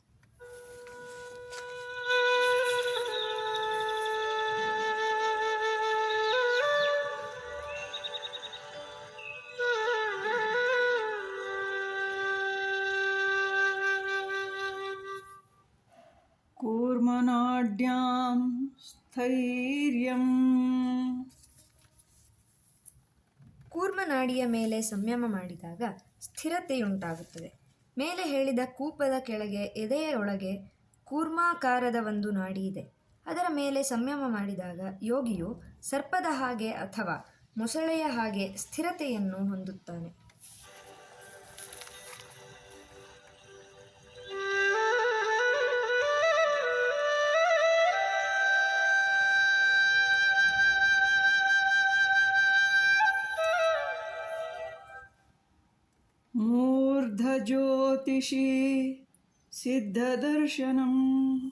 ಕೂರ್ಮನಾಡ್ಯಾಂ ಸ್ಥೈರ್ಯಂ. ಕೂರ್ಮನಾಡಿಯ ಮೇಲೆ ಸಂಯಮ ಮಾಡಿದಾಗ ಸ್ಥಿರತೆಯುಂಟಾಗುತ್ತದೆ. ಮೇಲೆ ಹೇಳಿದ ಕೂಪದ ಕೆಳಗೆ ಎದೆಯ ಒಳಗೆ ಕೂರ್ಮಾಕಾರದ ಒಂದು ನಾಡಿ ಇದೆ. ಅದರ ಮೇಲೆ ಸಂಯಮ ಮಾಡಿದಾಗ ಯೋಗಿಯು ಸರ್ಪದ ಹಾಗೆ ಅಥವಾ ಮೊಸಳೆಯ ಹಾಗೆ ಸ್ಥಿರತೆಯನ್ನು ಹೊಂದುತ್ತಾನೆ. ಮೂರ್ಧಜ್ಯೋತಿಷಿ ಸಿದ್ಧದರ್ಶನಂ.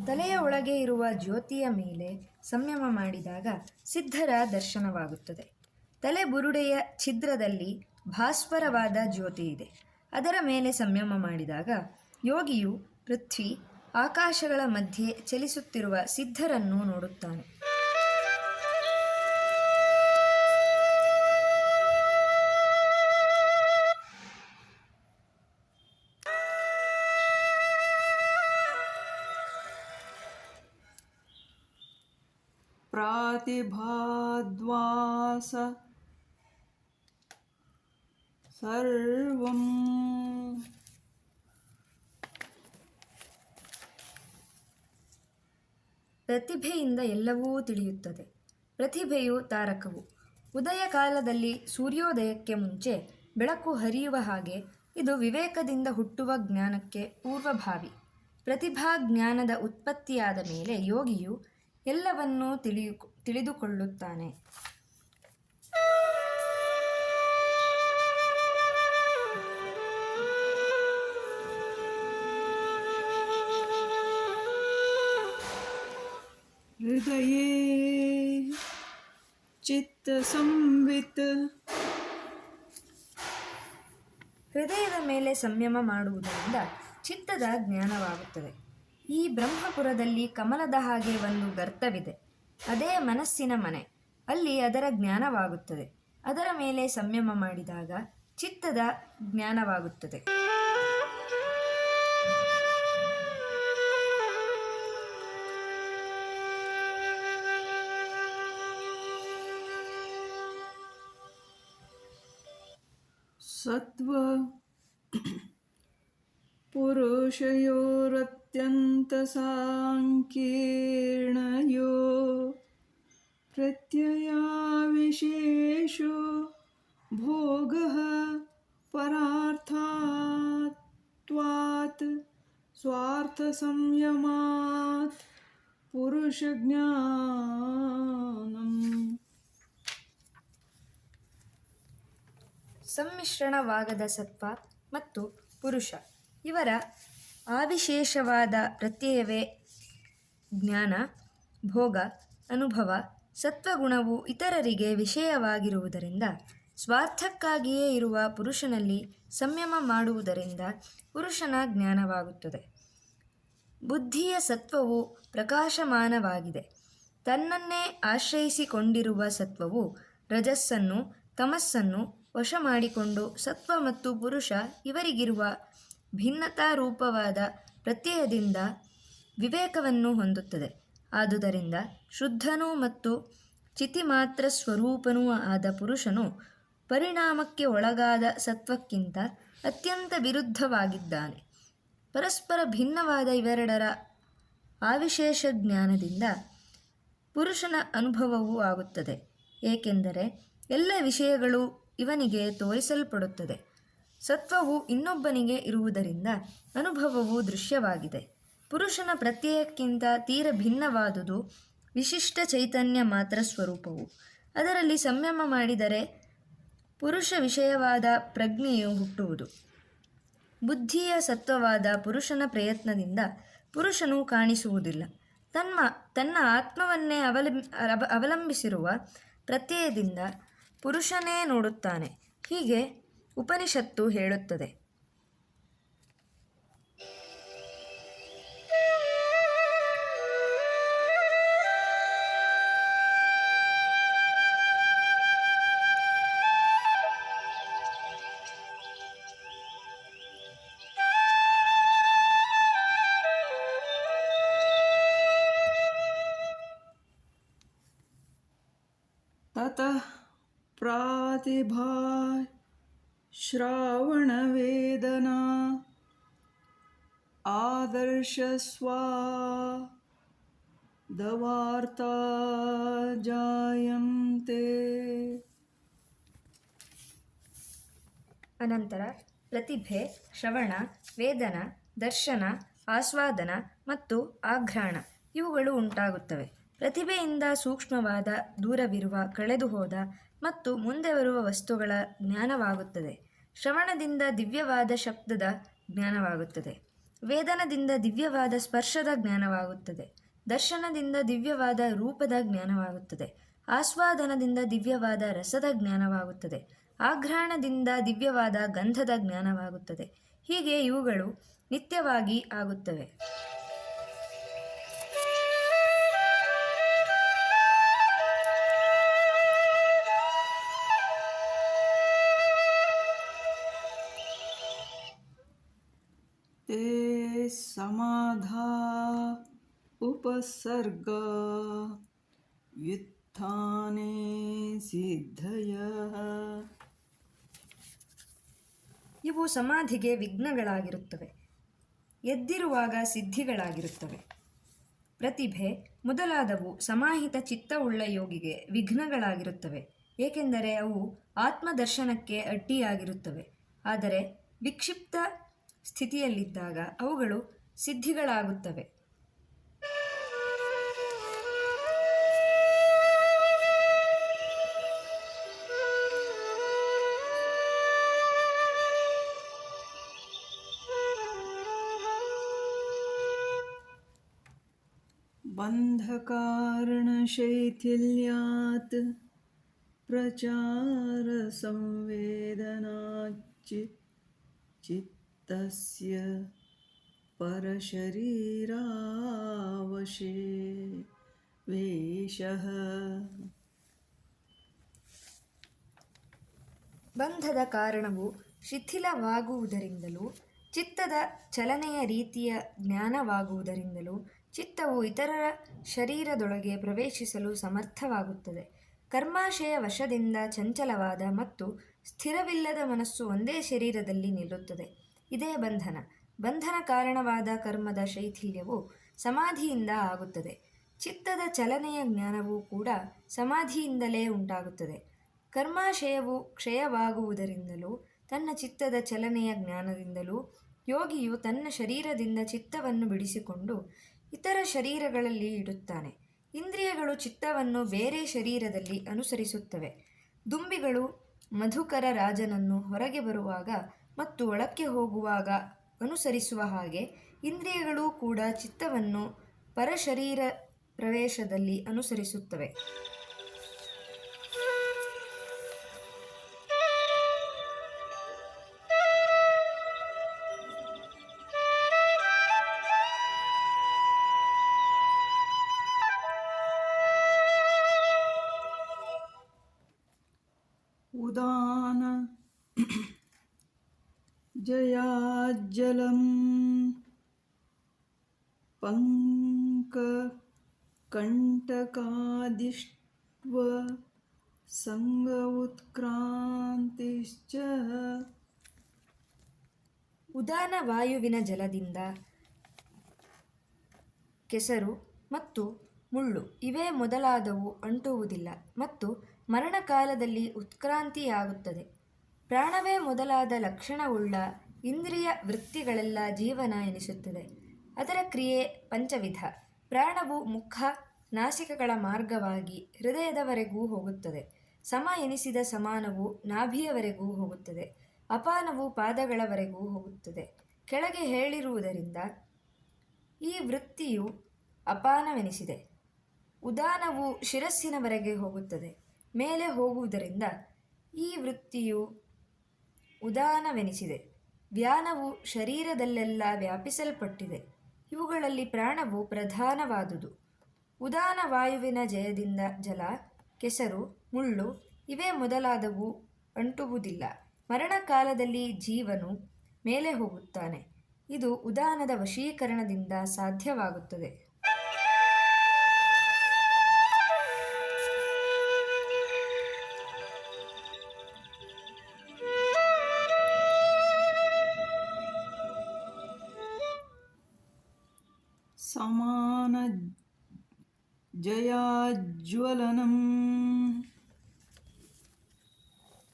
ತಲೆಯ ಒಳಗೆ ಇರುವ ಜ್ಯೋತಿಯ ಮೇಲೆ ಸಂಯಮ ಮಾಡಿದಾಗ ಸಿದ್ಧರ ದರ್ಶನವಾಗುತ್ತದೆ. ತಲೆ ಬುರುಡೆಯ ಛಿದ್ರದಲ್ಲಿ ಭಾಸ್ವರವಾದ ಜ್ಯೋತಿ ಇದೆ. ಅದರ ಮೇಲೆ ಸಂಯಮ ಮಾಡಿದಾಗ ಯೋಗಿಯು ಪೃಥ್ವಿ, ಆಕಾಶಗಳ ಮಧ್ಯೆ ಚಲಿಸುತ್ತಿರುವ ಸಿದ್ಧರನ್ನು ನೋಡುತ್ತಾನೆ. ಪ್ರಾತಿಭಾದ್ವಾಸ ಸರ್ವಂ. ಪ್ರತಿಭೆಯಿಂದ ಎಲ್ಲವೂ ತಿಳಿಯುತ್ತದೆ. ಪ್ರತಿಭೆಯು ತಾರಕವು. ಉದಯ ಕಾಲದಲ್ಲಿ ಸೂರ್ಯೋದಯಕ್ಕೆ ಮುಂಚೆ ಬೆಳಕು ಹರಿಯುವ ಹಾಗೆ ಇದು ವಿವೇಕದಿಂದ ಹುಟ್ಟುವ ಜ್ಞಾನಕ್ಕೆ ಪೂರ್ವಭಾವಿ. ಪ್ರತಿಭಾ ಜ್ಞಾನದ ಉತ್ಪತ್ತಿಯಾದ ಮೇಲೆ ಯೋಗಿಯು ಎಲ್ಲವನ್ನೂ ತಿಳಿದುಕೊಳ್ಳುತ್ತಾನೆ. ಹೃದಯೇ ಚಿತ್ತ ಸಂವಿತ್. ಹೃದಯದ ಮೇಲೆ ಸಂಯಮ ಮಾಡುವುದರಿಂದ ಚಿತ್ತದ ಜ್ಞಾನವಾಗುತ್ತದೆ. ಈ ಬ್ರಹ್ಮಪುರದಲ್ಲಿ ಕಮಲದ ಹಾಗೆ ಒಂದು ಗರ್ತವಿದೆ. ಅದೇ ಮನಸ್ಸಿನ ಮನೆ. ಅಲ್ಲಿ ಅದರ ಜ್ಞಾನವಾಗುತ್ತದೆ. ಅದರ ಮೇಲೆ ಸಂಯಮ ಮಾಡಿದಾಗ ಚಿತ್ತದ ಜ್ಞಾನವಾಗುತ್ತದೆ. ಸತ್ವ ಪುರುಷಯೋರತ್ಯಂತ ಸಾಂಕೀರ್ಣಯೋ ಪ್ರತ್ಯಯ ವಿಶೇಷೋ ಭೋಗಃ ಪರಾರ್ಥಾತ್ವಾತ್ ಸ್ವಾರ್ಥ ಸಂಯಮಾತ್ ಪುರುಷ ಜ್ಞಾನಂ. ಸಮ್ಮಿಶ್ರಣವಾಗದ ಸತ್ವ ಮತ್ತು ಪುರುಷ ಇವರ ಆವಿಶೇಷವಾದ ಪ್ರತ್ಯಯವೇ ಜ್ಞಾನ, ಭೋಗ, ಅನುಭವ. ಸತ್ವಗುಣವು ಇತರರಿಗೆ ವಿಷಯವಾಗಿರುವುದರಿಂದ ಸ್ವಾರ್ಥಕ್ಕಾಗಿಯೇ ಇರುವ ಪುರುಷನಲ್ಲಿ ಸಂಯಮ ಮಾಡುವುದರಿಂದ ಪುರುಷನ ಜ್ಞಾನವಾಗುತ್ತದೆ. ಬುದ್ಧಿಯ ಸತ್ವವು ಪ್ರಕಾಶಮಾನವಾಗಿದೆ. ತನ್ನನ್ನೇ ಆಶ್ರಯಿಸಿಕೊಂಡಿರುವ ಸತ್ವವು ರಜಸ್ಸನ್ನು, ತಮಸ್ಸನ್ನು ವಶ ಮಾಡಿಕೊಂಡು ಸತ್ವ ಮತ್ತು ಪುರುಷ ಇವರಿಗಿರುವ ಭಿನ್ನತಾರೂಪವಾದ ಪ್ರತ್ಯಯದಿಂದ ವಿವೇಕವನ್ನು ಹೊಂದುತ್ತದೆ. ಆದುದರಿಂದ ಶುದ್ಧನೂ ಮತ್ತು ಚಿತಿಮಾತ್ರ ಸ್ವರೂಪನೂ ಆದ ಪುರುಷನು ಪರಿಣಾಮಕ್ಕೆ ಒಳಗಾದ ಸತ್ವಕ್ಕಿಂತ ಅತ್ಯಂತ ವಿರುದ್ಧವಾಗಿದ್ದಾನೆ. ಪರಸ್ಪರ ಭಿನ್ನವಾದ ಇವೆರಡರ ಆವಿಶೇಷ ಜ್ಞಾನದಿಂದ ಪುರುಷನ ಅನುಭವವೂ ಆಗುತ್ತದೆ. ಏಕೆಂದರೆ ಎಲ್ಲ ವಿಷಯಗಳು ಇವನಿಗೆ ತೋರಿಸಲ್ಪಡುತ್ತದೆ. ಸತ್ವವು ಇನ್ನೊಬ್ಬನಿಗೆ ಇರುವುದರಿಂದ ಅನುಭವವು ದೃಶ್ಯವಾಗಿದೆ. ಪುರುಷನ ಪ್ರತ್ಯಯಕ್ಕಿಂತ ತೀರ ಭಿನ್ನವಾದುದು ವಿಶಿಷ್ಟ ಚೈತನ್ಯ ಮಾತ್ರ ಸ್ವರೂಪವು. ಅದರಲ್ಲಿ ಸಂಯಮ ಮಾಡಿದರೆ ಪುರುಷ ವಿಷಯವಾದ ಪ್ರಜ್ಞೆಯು ಹುಟ್ಟುವುದು. ಬುದ್ಧಿಯ ಸತ್ವವಾದ ಪುರುಷನ ಪ್ರಯತ್ನದಿಂದ ಪುರುಷನು ಕಾಣಿಸುವುದಿಲ್ಲ. ತನ್ನ ಆತ್ಮವನ್ನೇ ಅವಲಂಬಿಸಿರುವ ಪ್ರತ್ಯಯದಿಂದ ಪುರುಷನೇ ನೋಡುತ್ತಾನೆ. ಹೀಗೆ ಉಪನಿಷತ್ತು ಹೇಳುತ್ತದೆ. ततः प्रातिभा श्रावणवेदना आदर्शस्वादवार्ता जायन्ते. ಅನಂತರ ಪ್ರತಿಭೆ, ಶ್ರವಣ, ವೇದನ, ದರ್ಶನ, ಆಸ್ವಾದನ ಮತ್ತು ಆಘ್ರಾಣ ಇವುಗಳು ಉಂಟಾಗುತ್ತವೆ. ಪ್ರತಿಭೆಯಿಂದ ಸೂಕ್ಷ್ಮವಾದ, ದೂರವಿರುವ, ಕಳೆದುಹೋದ ಮತ್ತು ಮುಂದೆ ಬರುವ ವಸ್ತುಗಳ ಜ್ಞಾನವಾಗುತ್ತದೆ. ಶ್ರವಣದಿಂದ ದಿವ್ಯವಾದ ಶಬ್ದದ ಜ್ಞಾನವಾಗುತ್ತದೆ. ವೇದನದಿಂದ ದಿವ್ಯವಾದ ಸ್ಪರ್ಶದ ಜ್ಞಾನವಾಗುತ್ತದೆ. ದರ್ಶನದಿಂದ ದಿವ್ಯವಾದ ರೂಪದ ಜ್ಞಾನವಾಗುತ್ತದೆ. ಆಸ್ವಾದನದಿಂದ ದಿವ್ಯವಾದ ರಸದ ಜ್ಞಾನವಾಗುತ್ತದೆ. ಆಘ್ರಾಣದಿಂದ ದಿವ್ಯವಾದ ಗಂಧದ ಜ್ಞಾನವಾಗುತ್ತದೆ. ಹೀಗೆ ಇವುಗಳು ನಿತ್ಯವಾಗಿ ಆಗುತ್ತವೆ. ते समाधा उपसर्ग व्युत्थाने सिद्धयः. ಇವು ಸಮಾಧಿಗೆ ವಿಘ್ನಗಳಾಗಿರುತ್ತವೆ, ಎದ್ದಿರುವಾಗ ಸಿದ್ಧಿಗಳಾಗಿರುತ್ತವೆ. ಪ್ರತಿಭೆ ಮೊದಲಾದವು ಸಮಾಹಿತ ಚಿತ್ತವುಳ್ಳ ಯೋಗಿಗೆ ವಿಘ್ನಗಳಾಗಿರುತ್ತವೆ, ಏಕೆಂದರೆ ಅವು ಆತ್ಮದರ್ಶನಕ್ಕೆ ಅಡ್ಡಿಯಾಗಿರುತ್ತವೆ. ಆದರೆ ವಿಕ್ಷಿಪ್ತ ಸ್ಥಿತಿಯಲ್ಲಿದ್ದಾಗ ಅವುಗಳು ಸಿದ್ಧಿಗಳಾಗುತ್ತವೆ. बन्धकारणशैथिल्यात् प्रचारसंवेदनाच्चित्तस्य परशरीरावशे वेशः. ಬಂಧದ ಕಾರಣವು ಶಿಥಿಲವಾಗುವುದರಿಂದಲೂ ಚಿತ್ತದ ಚಲನೆಯ ರೀತಿಯ ಜ್ಞಾನವಾಗುವುದರಿಂದಲೂ ಚಿತ್ತವು ಇತರರ ಶರೀರದೊಳಗೆ ಪ್ರವೇಶಿಸಲು ಸಮರ್ಥವಾಗುತ್ತದೆ. ಕರ್ಮಾಶಯ ವಶದಿಂದ ಚಂಚಲವಾದ ಮತ್ತು ಸ್ಥಿರವಿಲ್ಲದ ಮನಸ್ಸು ಒಂದೇ ಶರೀರದಲ್ಲಿ ನಿಲ್ಲುತ್ತದೆ. ಇದೇ ಬಂಧನ. ಬಂಧನ ಕಾರಣವಾದ ಕರ್ಮದ ಶೈಥಿಲ್ಯವು ಸಮಾಧಿಯಿಂದ ಆಗುತ್ತದೆ. ಚಿತ್ತದ ಚಲನೆಯ ಜ್ಞಾನವೂ ಕೂಡ ಸಮಾಧಿಯಿಂದಲೇ ಉಂಟಾಗುತ್ತದೆ. ಕರ್ಮಾಶಯವು ಕ್ಷಯವಾಗುವುದರಿಂದಲೂ ತನ್ನ ಚಿತ್ತದ ಚಲನೆಯ ಜ್ಞಾನದಿಂದಲೂ ಯೋಗಿಯು ತನ್ನ ಶರೀರದಿಂದ ಚಿತ್ತವನ್ನು ಬಿಡಿಸಿಕೊಂಡು ಇತರ ಶರೀರಗಳಲ್ಲಿ ಇಡುತ್ತಾನೆ. ಇಂದ್ರಿಯಗಳು ಚಿತ್ತವನ್ನು ಬೇರೆ ಶರೀರದಲ್ಲಿ ಅನುಸರಿಸುತ್ತವೆ. ದುಂಬಿಗಳು ಮಧುಕರ ರಾಜನನ್ನು ಹೊರಗೆ ಬರುವಾಗ ಮತ್ತು ಒಳಕ್ಕೆ ಹೋಗುವಾಗ ಅನುಸರಿಸುವ ಹಾಗೆ ಇಂದ್ರಿಯಗಳೂ ಕೂಡ ಚಿತ್ತವನ್ನು ಪರಶರೀರ ಪ್ರವೇಶದಲ್ಲಿ ಅನುಸರಿಸುತ್ತವೆ. उदान जयाज्जलं पङ्ककण्टकादिष्ट्व संग उत्क्रांतिश्च. ಉದಾನ ವಾಯುವಿನ ಜಲದಿಂದ ಕೆಸರು ಮತ್ತು ಮುಳ್ಳು ಇವೇ ಮೊದಲಾದವು ಅಂಟುವುದಿಲ್ಲ ಮತ್ತು ಮರಣಕಾಲದಲ್ಲಿ ಉತ್ಕ್ರಾಂತಿಯಾಗುತ್ತದೆ. ಪ್ರಾಣವೇ ಮೊದಲಾದ ಲಕ್ಷಣವುಳ್ಳ ಇಂದ್ರಿಯ ವೃತ್ತಿಗಳೆಲ್ಲ ಜೀವನ ಎನಿಸುತ್ತದೆ. ಅದರ ಕ್ರಿಯೆ ಪಂಚವಿಧ. ಪ್ರಾಣವು ಮುಖ ನಾಸಿಕಗಳ ಮಾರ್ಗವಾಗಿ ಹೃದಯದವರೆಗೂ ಹೋಗುತ್ತದೆ. ಸಮ ಎನಿಸಿದ ಸಮಾನವು ನಾಭಿಯವರೆಗೂ ಹೋಗುತ್ತದೆ. ಅಪಾನವು ಪಾದಗಳವರೆಗೂ ಹೋಗುತ್ತದೆ. ಕೆಳಗೆ ಹೇಳಿರುವುದರಿಂದ ಈ ವೃತ್ತಿಯು ಅಪಾನವೆನಿಸಿದೆ. ಉದಾನವು ಶಿರಸ್ಸಿನವರೆಗೆ ಹೋಗುತ್ತದೆ. ಮೇಲೆ ಹೋಗುವುದರಿಂದ ಈ ವೃತ್ತಿಯು ಉದಾನವೆನಿಸಿದೆ. ವ್ಯಾನವು ಶರೀರದಲ್ಲೆಲ್ಲ ವ್ಯಾಪಿಸಲ್ಪಟ್ಟಿದೆ. ಇವುಗಳಲ್ಲಿ ಪ್ರಾಣವು ಪ್ರಧಾನವಾದುದು. ಉದಾನ ವಾಯುವಿನ ಜಯದಿಂದ ಜಲ, ಕೆಸರು, ಮುಳ್ಳು ಇವೇ ಮೊದಲಾದವು ಅಂಟುವುದಿಲ್ಲ. ಮರಣಕಾಲದಲ್ಲಿ ಜೀವನು ಮೇಲೆ ಹೋಗುತ್ತಾನೆ. ಇದು ಉದಾನದ ವಶೀಕರಣದಿಂದ ಸಾಧ್ಯವಾಗುತ್ತದೆ. ಸಮಾನ ಜಯಾಜ್ವಲನಂ.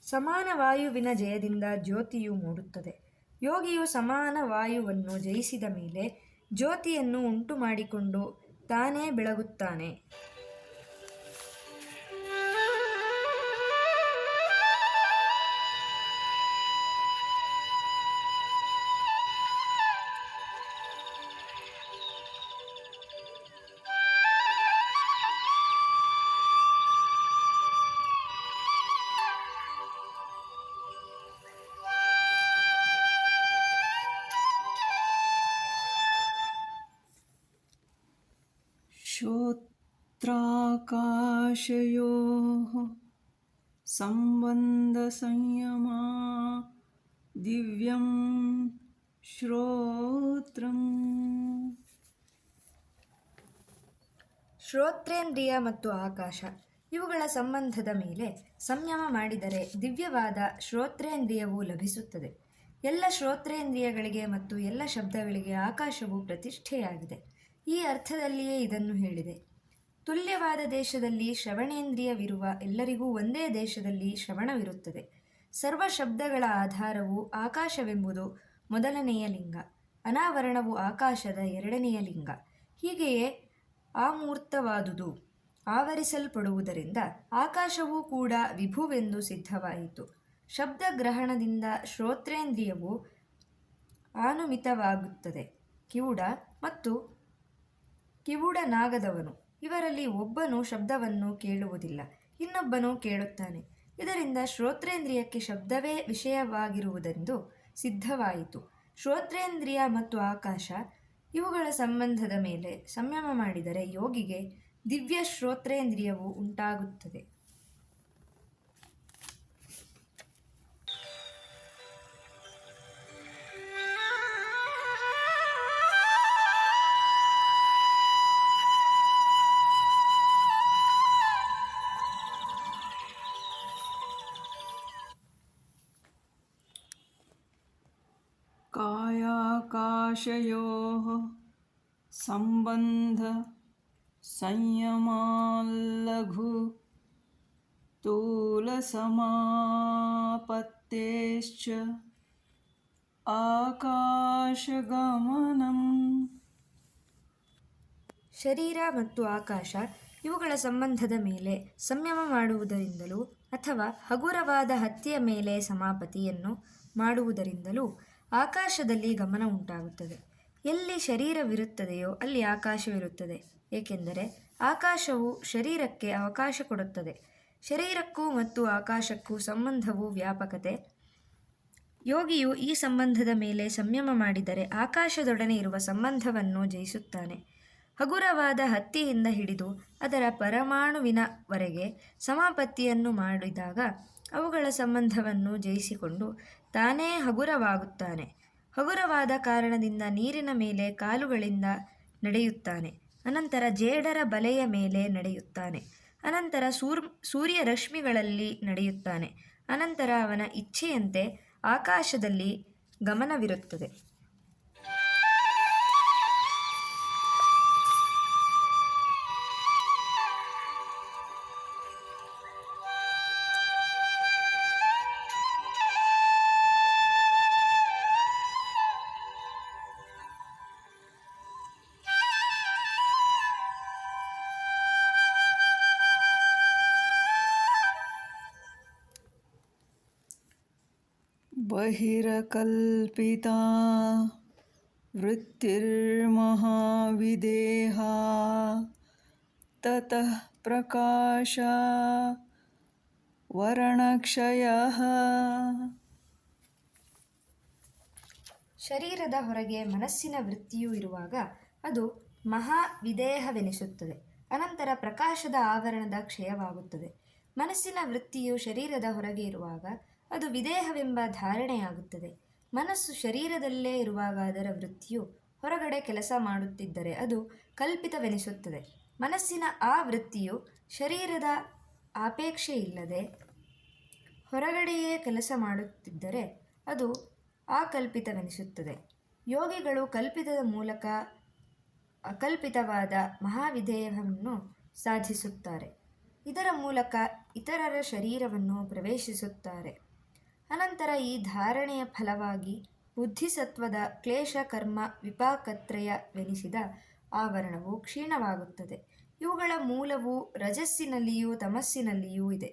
ಸಮಾನ ವಾಯುವಿನ ಜಯದಿಂದ ಜ್ಯೋತಿಯು ಮೂಡುತ್ತದೆ. ಯೋಗಿಯು ಸಮಾನ ವಾಯುವನ್ನು ಜಯಿಸಿದ ಮೇಲೆ ಜ್ಯೋತಿಯನ್ನು ಉಂಟು ಮಾಡಿಕೊಂಡು ತಾನೇ ಬೆಳಗುತ್ತಾನೆ. ಶ್ರೋತ್ರಾಕಾಶಯೋಃ ಸಂಬಂಧ ಸಂಯಮ ದಿವ್ಯಂ ಶ್ರೋತ್ರಂ. ಶ್ರೋತ್ರೇಂದ್ರಿಯ ಮತ್ತು ಆಕಾಶ ಇವುಗಳ ಸಂಬಂಧದ ಮೇಲೆ ಸಂಯಮ ಮಾಡಿದರೆ ದಿವ್ಯವಾದ ಶ್ರೋತ್ರೇಂದ್ರಿಯವು ಲಭಿಸುತ್ತದೆ. ಎಲ್ಲ ಶ್ರೋತ್ರೇಂದ್ರಿಯಗಳಿಗೆ ಮತ್ತು ಎಲ್ಲ ಶಬ್ದಗಳಿಗೆ ಆಕಾಶವು ಪ್ರತಿಷ್ಠೆಯಾಗಿದೆ. ಈ ಅರ್ಥದಲ್ಲಿಯೇ ಇದನ್ನು ಹೇಳಿದೆ. ತುಲ್ಯವಾದ ದೇಶದಲ್ಲಿ ಶ್ರವಣೇಂದ್ರಿಯವಿರುವ ಎಲ್ಲರಿಗೂ ಒಂದೇ ದೇಶದಲ್ಲಿ ಶ್ರವಣವಿರುತ್ತದೆ. ಸರ್ವ ಶಬ್ದಗಳ ಆಧಾರವು ಆಕಾಶವೆಂಬುದು ಮೊದಲನೆಯ ಲಿಂಗ. ಅನಾವರಣವು ಆಕಾಶದ ಎರಡನೆಯ ಲಿಂಗ. ಹೀಗೆಯೇ ಆಮೂರ್ತವಾದುದು ಆವರಿಸಲ್ಪಡುವುದರಿಂದ ಆಕಾಶವೂ ಕೂಡ ವಿಭುವೆಂದು ಸಿದ್ಧವಾಯಿತು. ಶಬ್ದಗ್ರಹಣದಿಂದ ಶ್ರೋತ್ರೇಂದ್ರಿಯವು ಆನುಮಿತವಾಗುತ್ತದೆ. ಕಿವುಡ ಮತ್ತು ಕಿವುಡನಾಗದವನು ಇವರಲ್ಲಿ ಒಬ್ಬನು ಶಬ್ದವನ್ನು ಕೇಳುವುದಿಲ್ಲ, ಇನ್ನೊಬ್ಬನು ಕೇಳುತ್ತಾನೆ. ಇದರಿಂದ ಶ್ರೋತ್ರೇಂದ್ರಿಯಕ್ಕೆ ಶಬ್ದವೇ ವಿಷಯವಾಗಿರುವುದೆಂದು ಸಿದ್ಧವಾಯಿತು. ಶ್ರೋತ್ರೇಂದ್ರಿಯ ಮತ್ತು ಆಕಾಶ ಇವುಗಳ ಸಂಬಂಧದ ಮೇಲೆ ಸಂಯಮ ಮಾಡಿದರೆ ಯೋಗಿಗೆ ದಿವ್ಯ ಶ್ರೋತ್ರೇಂದ್ರಿಯವು ಉಂಟಾಗುತ್ತದೆ. ಕಾಯಾಕಾಶಯೋಃ ಸಂಬಂಧ ಸಂಯಮಾಲ್ಲಘು ಸ್ಥೂಲಸಮಾಪತ್ತೇಶ್ಚ ಆಕಾಶಗಮನಂ. ಶರೀರ ಮತ್ತು ಆಕಾಶ ಇವುಗಳ ಸಂಬಂಧದ ಮೇಲೆ ಸಂಯಮ ಮಾಡುವುದರಿಂದಲೂ ಅಥವಾ ಹಗುರವಾದ ಹತ್ತಿಯ ಮೇಲೆ ಸಮಾಪತಿಯನ್ನು ಮಾಡುವುದರಿಂದಲೂ ಆಕಾಶದಲ್ಲಿ ಗಮನ ಉಂಟಾಗುತ್ತದೆ. ಎಲ್ಲಿ ಶರೀರವಿರುತ್ತದೆಯೋ ಅಲ್ಲಿ ಆಕಾಶವಿರುತ್ತದೆ. ಏಕೆಂದರೆ ಆಕಾಶವು ಶರೀರಕ್ಕೆ ಅವಕಾಶ ಕೊಡುತ್ತದೆ. ಶರೀರಕ್ಕೂ ಮತ್ತು ಆಕಾಶಕ್ಕೂ ಸಂಬಂಧವು ವ್ಯಾಪಕತೆ. ಯೋಗಿಯು ಈ ಸಂಬಂಧದ ಮೇಲೆ ಸಂಯಮ ಮಾಡಿದರೆ ಆಕಾಶದೊಡನೆ ಇರುವ ಸಂಬಂಧವನ್ನು ಜಯಿಸುತ್ತಾನೆ. ಹಗುರವಾದ ಹತ್ತಿಯಿಂದ ಹಿಡಿದು ಅದರ ಪರಮಾಣುವಿನವರೆಗೆ ಸಮಾಪತ್ತಿಯನ್ನು ಮಾಡಿದಾಗ ಅವುಗಳ ಸಂಬಂಧವನ್ನು ಜಯಿಸಿಕೊಂಡು ತಾನೇ ಹಗುರವಾಗುತ್ತಾನೆ. ಹಗುರವಾದ ಕಾರಣದಿಂದ ನೀರಿನ ಮೇಲೆ ಕಾಲುಗಳಿಂದ ನಡೆಯುತ್ತಾನೆ. ಅನಂತರ ಜೇಡರ ಬಲೆಯ ಮೇಲೆ ನಡೆಯುತ್ತಾನೆ. ಅನಂತರ ಸೂರ್ಯರಶ್ಮಿಗಳಲ್ಲಿ ನಡೆಯುತ್ತಾನೆ. ಅನಂತರ ಅವನ ಇಚ್ಛೆಯಂತೆ ಆಕಾಶದಲ್ಲಿ ಗಮನವಿರುತ್ತದೆ. बहिरकल्पिता वृत्तिर्महाविदेहा ततः प्रकाश ವರ್ಣಕ್ಷಯಃ. ಶರೀರದ ಹೊರಗೆ ಮನಸ್ಸಿನ ವೃತ್ತಿಯೂ ಇರುವಾಗ ಅದು ಮಹಾವಿದೇಹವೆನಿಸುತ್ತದೆ. ಅನಂತರ ಪ್ರಕಾಶದ ಆವರಣದ ಕ್ಷಯವಾಗುತ್ತದೆ. ಮನಸ್ಸಿನ ವೃತ್ತಿಯು ಶರೀರದ ಹೊರಗೆ ಇರುವಾಗ ಅದು ವಿದೇಹವೆಂಬ ಧಾರಣೆಯಾಗುತ್ತದೆ. ಮನಸ್ಸು ಶರೀರದಲ್ಲೇ ಇರುವಾಗ ಅದರ ವೃತ್ತಿಯು ಹೊರಗಡೆ ಕೆಲಸ ಮಾಡುತ್ತಿದ್ದರೆ ಅದು ಕಲ್ಪಿತವೆನಿಸುತ್ತದೆ. ಮನಸ್ಸಿನ ಆ ವೃತ್ತಿಯು ಶರೀರದ ಆಪೇಕ್ಷೆ ಇಲ್ಲದೆ ಹೊರಗಡೆಯೇ ಕೆಲಸ ಮಾಡುತ್ತಿದ್ದರೆ ಅದು ಅಕಲ್ಪಿತವೆನಿಸುತ್ತದೆ. ಯೋಗಿಗಳು ಕಲ್ಪಿತದ ಮೂಲಕ ಅಕಲ್ಪಿತವಾದ ಮಹಾವಿದೇಹವನ್ನು ಸಾಧಿಸುತ್ತಾರೆ. ಇದರ ಮೂಲಕ ಇತರರ ಶರೀರವನ್ನು ಪ್ರವೇಶಿಸುತ್ತಾರೆ. ಅನಂತರ ಈ ಧಾರಣೆಯ ಫಲವಾಗಿ ಬುದ್ಧಿಸತ್ವದ ಕ್ಲೇಶ ಕರ್ಮ ವಿಪಾಕತ್ರಯವೆನಿಸಿದ ಆವರಣವು ಕ್ಷೀಣವಾಗುತ್ತದೆ. ಇವುಗಳ ಮೂಲವು ರಜಸ್ಸಿನಲ್ಲಿಯೂ ತಮಸ್ಸಿನಲ್ಲಿಯೂ ಇದೆ.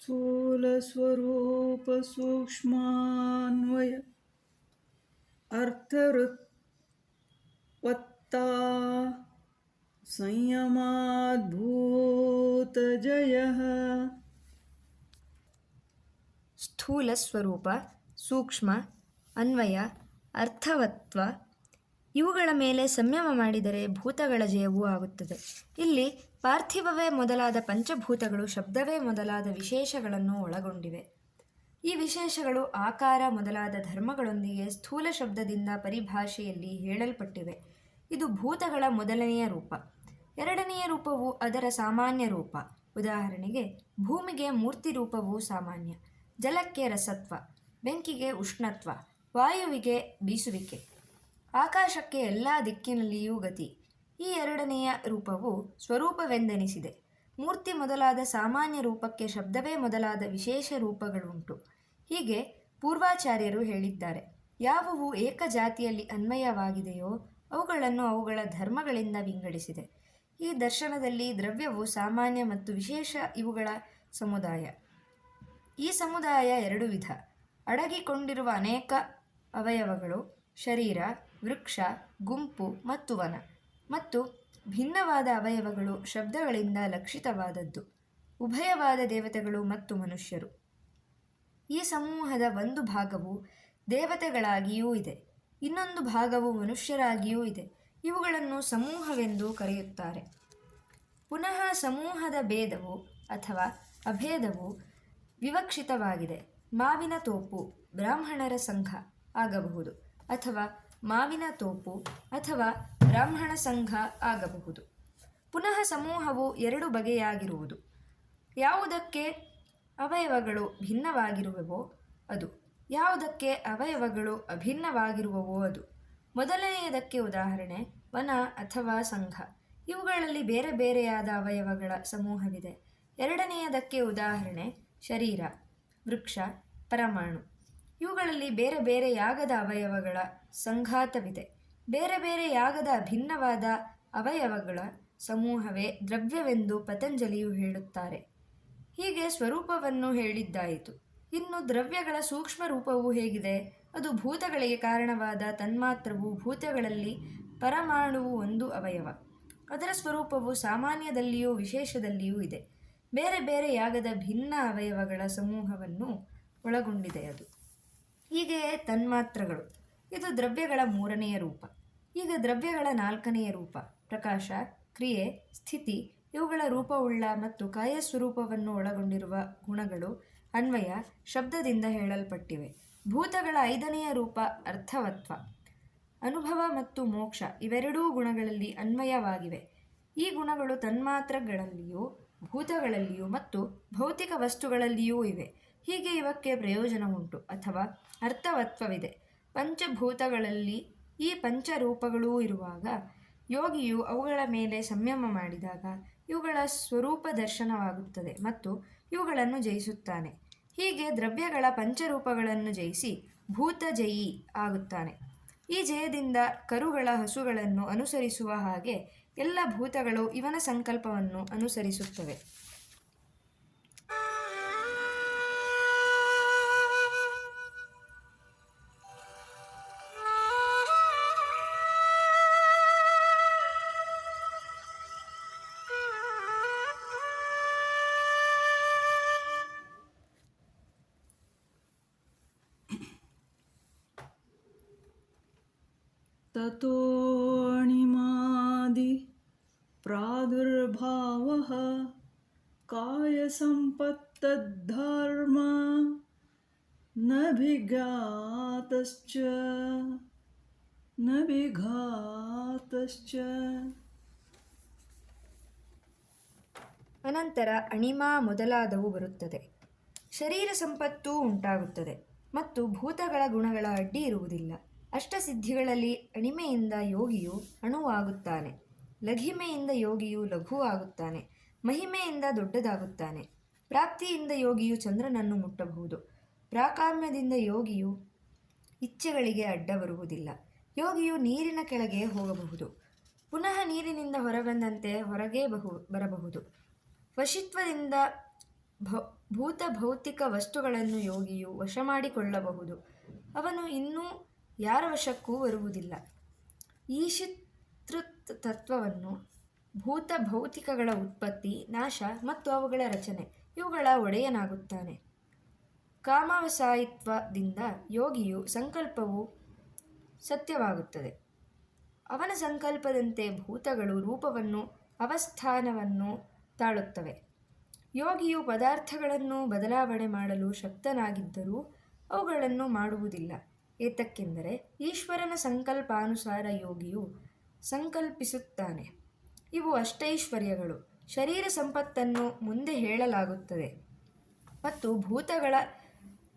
ಸ್ಥೂಲಸ್ವರೂಪ ಸೂಕ್ಷ್ಮಾನ್ವಯ ಅರ್ಥವೃತ್ತಾ ಸಂಯಮಾದ್ಭೂತಜಯಃ. ಸ್ಥೂಲ ಸ್ವರೂಪ, ಸೂಕ್ಷ್ಮ, ಅನ್ವಯ, ಅರ್ಥವತ್ವ ಇವುಗಳ ಮೇಲೆ ಸಂಯಮ ಮಾಡಿದರೆ ಭೂತಗಳ ಜಯವೂ ಆಗುತ್ತದೆ. ಇಲ್ಲಿ ಪಾರ್ಥಿವವೇ ಮೊದಲಾದ ಪಂಚಭೂತಗಳು ಶಬ್ದವೇ ಮೊದಲಾದ ವಿಶೇಷಗಳನ್ನು ಒಳಗೊಂಡಿವೆ. ಈ ವಿಶೇಷಗಳು ಆಕಾರ ಮೊದಲಾದ ಧರ್ಮಗಳೊಂದಿಗೆ ಸ್ಥೂಲ ಶಬ್ದದಿಂದ ಪರಿಭಾಷೆಯಲ್ಲಿ ಹೇಳಲ್ಪಟ್ಟಿವೆ. ಇದು ಭೂತಗಳ ಮೊದಲನೆಯ ರೂಪ. ಎರಡನೆಯ ರೂಪವು ಅದರ ಸಾಮಾನ್ಯ ರೂಪ. ಉದಾಹರಣೆಗೆ, ಭೂಮಿಗೆ ಮೂರ್ತಿ ರೂಪವು ಸಾಮಾನ್ಯ, ಜಲಕ್ಕೆ ರಸತ್ವ, ಬೆಂಕಿಗೆ ಉಷ್ಣತ್ವ, ವಾಯುವಿಗೆ ಬೀಸುವಿಕೆ, ಆಕಾಶಕ್ಕೆ ಎಲ್ಲ ದಿಕ್ಕಿನಲ್ಲಿಯೂ ಗತಿ. ಈ ಎರಡನೆಯ ರೂಪವು ಸ್ವರೂಪವೆಂದೆನಿಸಿದೆ. ಮೂರ್ತಿ ಮೊದಲಾದ ಸಾಮಾನ್ಯ ರೂಪಕ್ಕೆ ಶಬ್ದವೇ ಮೊದಲಾದ ವಿಶೇಷ ರೂಪಗಳುಂಟು. ಹೀಗೆ ಪೂರ್ವಾಚಾರ್ಯರು ಹೇಳಿದ್ದಾರೆ. ಯಾವುವು ಏಕಜಾತಿಯಲ್ಲಿ ಅನ್ವಯವಾಗಿದೆಯೋ ಅವುಗಳನ್ನು ಅವುಗಳ ಧರ್ಮಗಳಿಂದ ವಿಂಗಡಿಸಿದೆ. ಈ ದರ್ಶನದಲ್ಲಿ ದ್ರವ್ಯವು ಸಾಮಾನ್ಯ ಮತ್ತು ವಿಶೇಷ ಇವುಗಳ ಸಮುದಾಯ. ಈ ಸಮುದಾಯ ಎರಡು ವಿಧ: ಅಡಗಿಕೊಂಡಿರುವ ಅನೇಕ ಅವಯವಗಳು, ಶರೀರ, ವೃಕ್ಷ, ಗುಂಪು ಮತ್ತು ವನ, ಮತ್ತು ಭಿನ್ನವಾದ ಅವಯವಗಳು, ಶಬ್ದಗಳಿಂದ ಲಕ್ಷಿತವಾದದ್ದು, ಉಭಯವಾದ ದೇವತೆಗಳು ಮತ್ತು ಮನುಷ್ಯರು. ಈ ಸಮೂಹದ ಒಂದು ಭಾಗವು ದೇವತೆಗಳಾಗಿಯೂ ಇದೆ, ಇನ್ನೊಂದು ಭಾಗವು ಮನುಷ್ಯರಾಗಿಯೂ ಇದೆ. ಇವುಗಳನ್ನು ಸಮೂಹವೆಂದು ಕರೆಯುತ್ತಾರೆ. ಪುನಃ ಸಮೂಹದ ಭೇದವು ಅಥವಾ ಅಭೇದವು ವಿವಕ್ಷಿತವಾಗಿದೆ. ಮಾವಿನ ತೋಪು ಬ್ರಾಹ್ಮಣರ ಸಂಘ ಆಗಬಹುದು, ಅಥವಾ ಮಾವಿನ ತೋಪು ಅಥವಾ ಬ್ರಾಹ್ಮಣ ಸಂಘ ಆಗಬಹುದು. ಪುನಃ ಸಮೂಹವು ಎರಡು ಬಗೆಯಾಗಿರುವುದು. ಯಾವುದಕ್ಕೆ ಅವಯವಗಳು ಭಿನ್ನವಾಗಿರುವವೋ ಅದು, ಯಾವುದಕ್ಕೆ ಅವಯವಗಳು ಅಭಿನ್ನವಾಗಿರುವವೋ ಅದು. ಮೊದಲನೆಯದಕ್ಕೆ ಉದಾಹರಣೆ ವನ ಅಥವಾ ಸಂಘ. ಇವುಗಳಲ್ಲಿ ಬೇರೆ ಬೇರೆಯಾದ ಅವಯವಗಳ ಸಮೂಹವಿದೆ. ಎರಡನೆಯದಕ್ಕೆ ಉದಾಹರಣೆ ಶರೀರ, ವೃಕ್ಷ, ಪರಮಾಣು. ಇವುಗಳಲ್ಲಿ ಬೇರೆ ಬೇರೆಯಾಗದ ಅವಯವಗಳ ಸಂಘಾತವಿದೆ. ಬೇರೆ ಬೇರೆಯಾಗದ ಅಭಿನ್ನವಾದ ಅವಯವಗಳ ಸಮೂಹವೇ ದ್ರವ್ಯವೆಂದು ಪತಂಜಲಿಯು ಹೇಳುತ್ತಾರೆ. ಹೀಗೆ ಸ್ವರೂಪವನ್ನು ಹೇಳಿದ್ದಾಯಿತು. ಇನ್ನು ದ್ರವ್ಯಗಳ ಸೂಕ್ಷ್ಮ ರೂಪವು ಹೇಗಿದೆ? ಅದು ಭೂತಗಳಿಗೆ ಕಾರಣವಾದ ತನ್ಮಾತ್ರವು. ಭೂತಗಳಲ್ಲಿ ಪರಮಾಣುವು ಒಂದು ಅವಯವ. ಅದರ ಸ್ವರೂಪವು ಸಾಮಾನ್ಯದಲ್ಲಿಯೂ ವಿಶೇಷದಲ್ಲಿಯೂ ಇದೆ. ಬೇರೆ ಬೇರೆಯಾಗದ ಭಿನ್ನ ಅವಯವಗಳ ಸಮೂಹವನ್ನು ಒಳಗೊಂಡಿದೆ ಅದು. ಹೀಗೆಯೇ ತನ್ಮಾತ್ರಗಳು. ಇದು ದ್ರವ್ಯಗಳ ಮೂರನೆಯ ರೂಪ. ಈಗ ದ್ರವ್ಯಗಳ ನಾಲ್ಕನೆಯ ರೂಪ ಪ್ರಕಾಶ, ಕ್ರಿಯೆ, ಸ್ಥಿತಿ ಇವುಗಳ ರೂಪವುಳ್ಳ ಮತ್ತು ಕಾಯಸ್ವರೂಪವನ್ನು ಒಳಗೊಂಡಿರುವ ಗುಣಗಳು ಅನ್ವಯ ಶಬ್ದದಿಂದ ಹೇಳಲ್ಪಟ್ಟಿವೆ. ಭೂತಗಳ ಐದನೆಯ ರೂಪ ಅರ್ಥವತ್ವ. ಅನುಭವ ಮತ್ತು ಮೋಕ್ಷ ಇವೆರಡೂ ಗುಣಗಳಲ್ಲಿ ಅನ್ವಯವಾಗಿವೆ. ಈ ಗುಣಗಳು ತನ್ಮಾತ್ರಗಳಲ್ಲಿಯೂ ಭೂತಗಳಲ್ಲಿಯೂ ಮತ್ತು ಭೌತಿಕ ವಸ್ತುಗಳಲ್ಲಿಯೂ ಇವೆ. ಹೀಗೆ ಇವಕ್ಕೆ ಪ್ರಯೋಜನ ಉಂಟು ಅಥವಾ ಅರ್ಥವತ್ವವಿದೆ. ಪಂಚಭೂತಗಳಲ್ಲಿ ಈ ಪಂಚರೂಪಗಳೂ ಇರುವಾಗ ಯೋಗಿಯು ಅವುಗಳ ಮೇಲೆ ಸಂಯಮ ಮಾಡಿದಾಗ ಇವುಗಳ ಸ್ವರೂಪ ದರ್ಶನವಾಗುತ್ತದೆ ಮತ್ತು ಇವುಗಳನ್ನು ಜಯಿಸುತ್ತಾನೆ. ಹೀಗೆ ದ್ರವ್ಯಗಳ ಪಂಚರೂಪಗಳನ್ನು ಜಯಿಸಿ ಭೂತಜಯಿ ಆಗುತ್ತಾನೆ. ಈ ಜಯದಿಂದ ಕರುಗಳ ಹಸುಗಳನ್ನು ಅನುಸರಿಸುವ ಹಾಗೆ ಎಲ್ಲ ಭೂತಗಳು ಇವನ ಸಂಕಲ್ಪವನ್ನು ಅನುಸರಿಸುತ್ತವೆ. ततोऽणिमादि प्रादुर्भावः कायसम्पत्तद्धर्म न विघातश्च. ಅನಂತರ ಅಣಿಮಾ ಮೊದಲಾದವು ಬರುತ್ತದೆ. ಶರೀರ ಸಂಪತ್ತೂ ಉಂಟಾಗುತ್ತದೆ ಮತ್ತು ಭೂತಗಳ ಗುಣಗಳ ಅಡ್ಡಿ ಇರುವುದಿಲ್ಲ. ಅಷ್ಟಸಿದ್ಧಿಗಳಲ್ಲಿ ಅಣಿಮೆಯಿಂದ ಯೋಗಿಯು ಅಣುವಾಗುತ್ತಾನೆ, ಲಘಿಮೆಯಿಂದ ಯೋಗಿಯು ಲಘು ಆಗುತ್ತಾನೆ, ಮಹಿಮೆಯಿಂದ ದೊಡ್ಡದಾಗುತ್ತಾನೆ. ಪ್ರಾಪ್ತಿಯಿಂದ ಯೋಗಿಯು ಚಂದ್ರನನ್ನು ಮುಟ್ಟಬಹುದು. ಪ್ರಾಕಾಮ್ಯದಿಂದ ಯೋಗಿಯು ಇಚ್ಛೆಗಳಿಗೆ ಅಡ್ಡ ಬರುವುದಿಲ್ಲ. ಯೋಗಿಯು ನೀರಿನ ಕೆಳಗೆ ಹೋಗಬಹುದು, ಪುನಃ ನೀರಿನಿಂದ ಹೊರಬಂದಂತೆ ಹೊರಗೆ ಬರಬಹುದು. ವಶಿತ್ವದಿಂದ ಭೂತ ಭೌತಿಕ ವಸ್ತುಗಳನ್ನು ಯೋಗಿಯು ವಶ ಮಾಡಿಕೊಳ್ಳಬಹುದು. ಅವನು ಇನ್ನೂ ಯಾರ ವಶಕ್ಕೂ ಬರುವುದಿಲ್ಲ. ಈಶಿತೃತ್ ತತ್ವವನ್ನು ಭೂತ ಭೌತಿಕಗಳ ಉತ್ಪತ್ತಿ, ನಾಶ ಮತ್ತು ಅವುಗಳ ರಚನೆ ಇವುಗಳ ಒಡೆಯನಾಗುತ್ತಾನೆ. ಕಾಮವಸಾಯಿತ್ವದಿಂದ ಯೋಗಿಯು ಸಂಕಲ್ಪವು ಸತ್ಯವಾಗುತ್ತದೆ. ಅವನ ಸಂಕಲ್ಪದಂತೆ ಭೂತಗಳು ರೂಪವನ್ನು ಅವಸ್ಥಾನವನ್ನು ತಾಳುತ್ತವೆ. ಯೋಗಿಯು ಪದಾರ್ಥಗಳನ್ನು ಬದಲಾವಣೆ ಮಾಡಲು ಶಕ್ತನಾಗಿದ್ದರೂ ಅವುಗಳನ್ನು ಮಾಡುವುದಿಲ್ಲ. ಏತಕ್ಕೆಂದರೆ ಈಶ್ವರನ ಸಂಕಲ್ಪಾನುಸಾರ ಯೋಗಿಯು ಸಂಕಲ್ಪಿಸುತ್ತಾನೆ. ಇವು ಅಷ್ಟೈಶ್ವರ್ಯಗಳು. ಶರೀರ ಸಂಪತ್ತನ್ನು ಮುಂದೆ ಹೇಳಲಾಗುತ್ತದೆ ಮತ್ತು ಭೂತಗಳ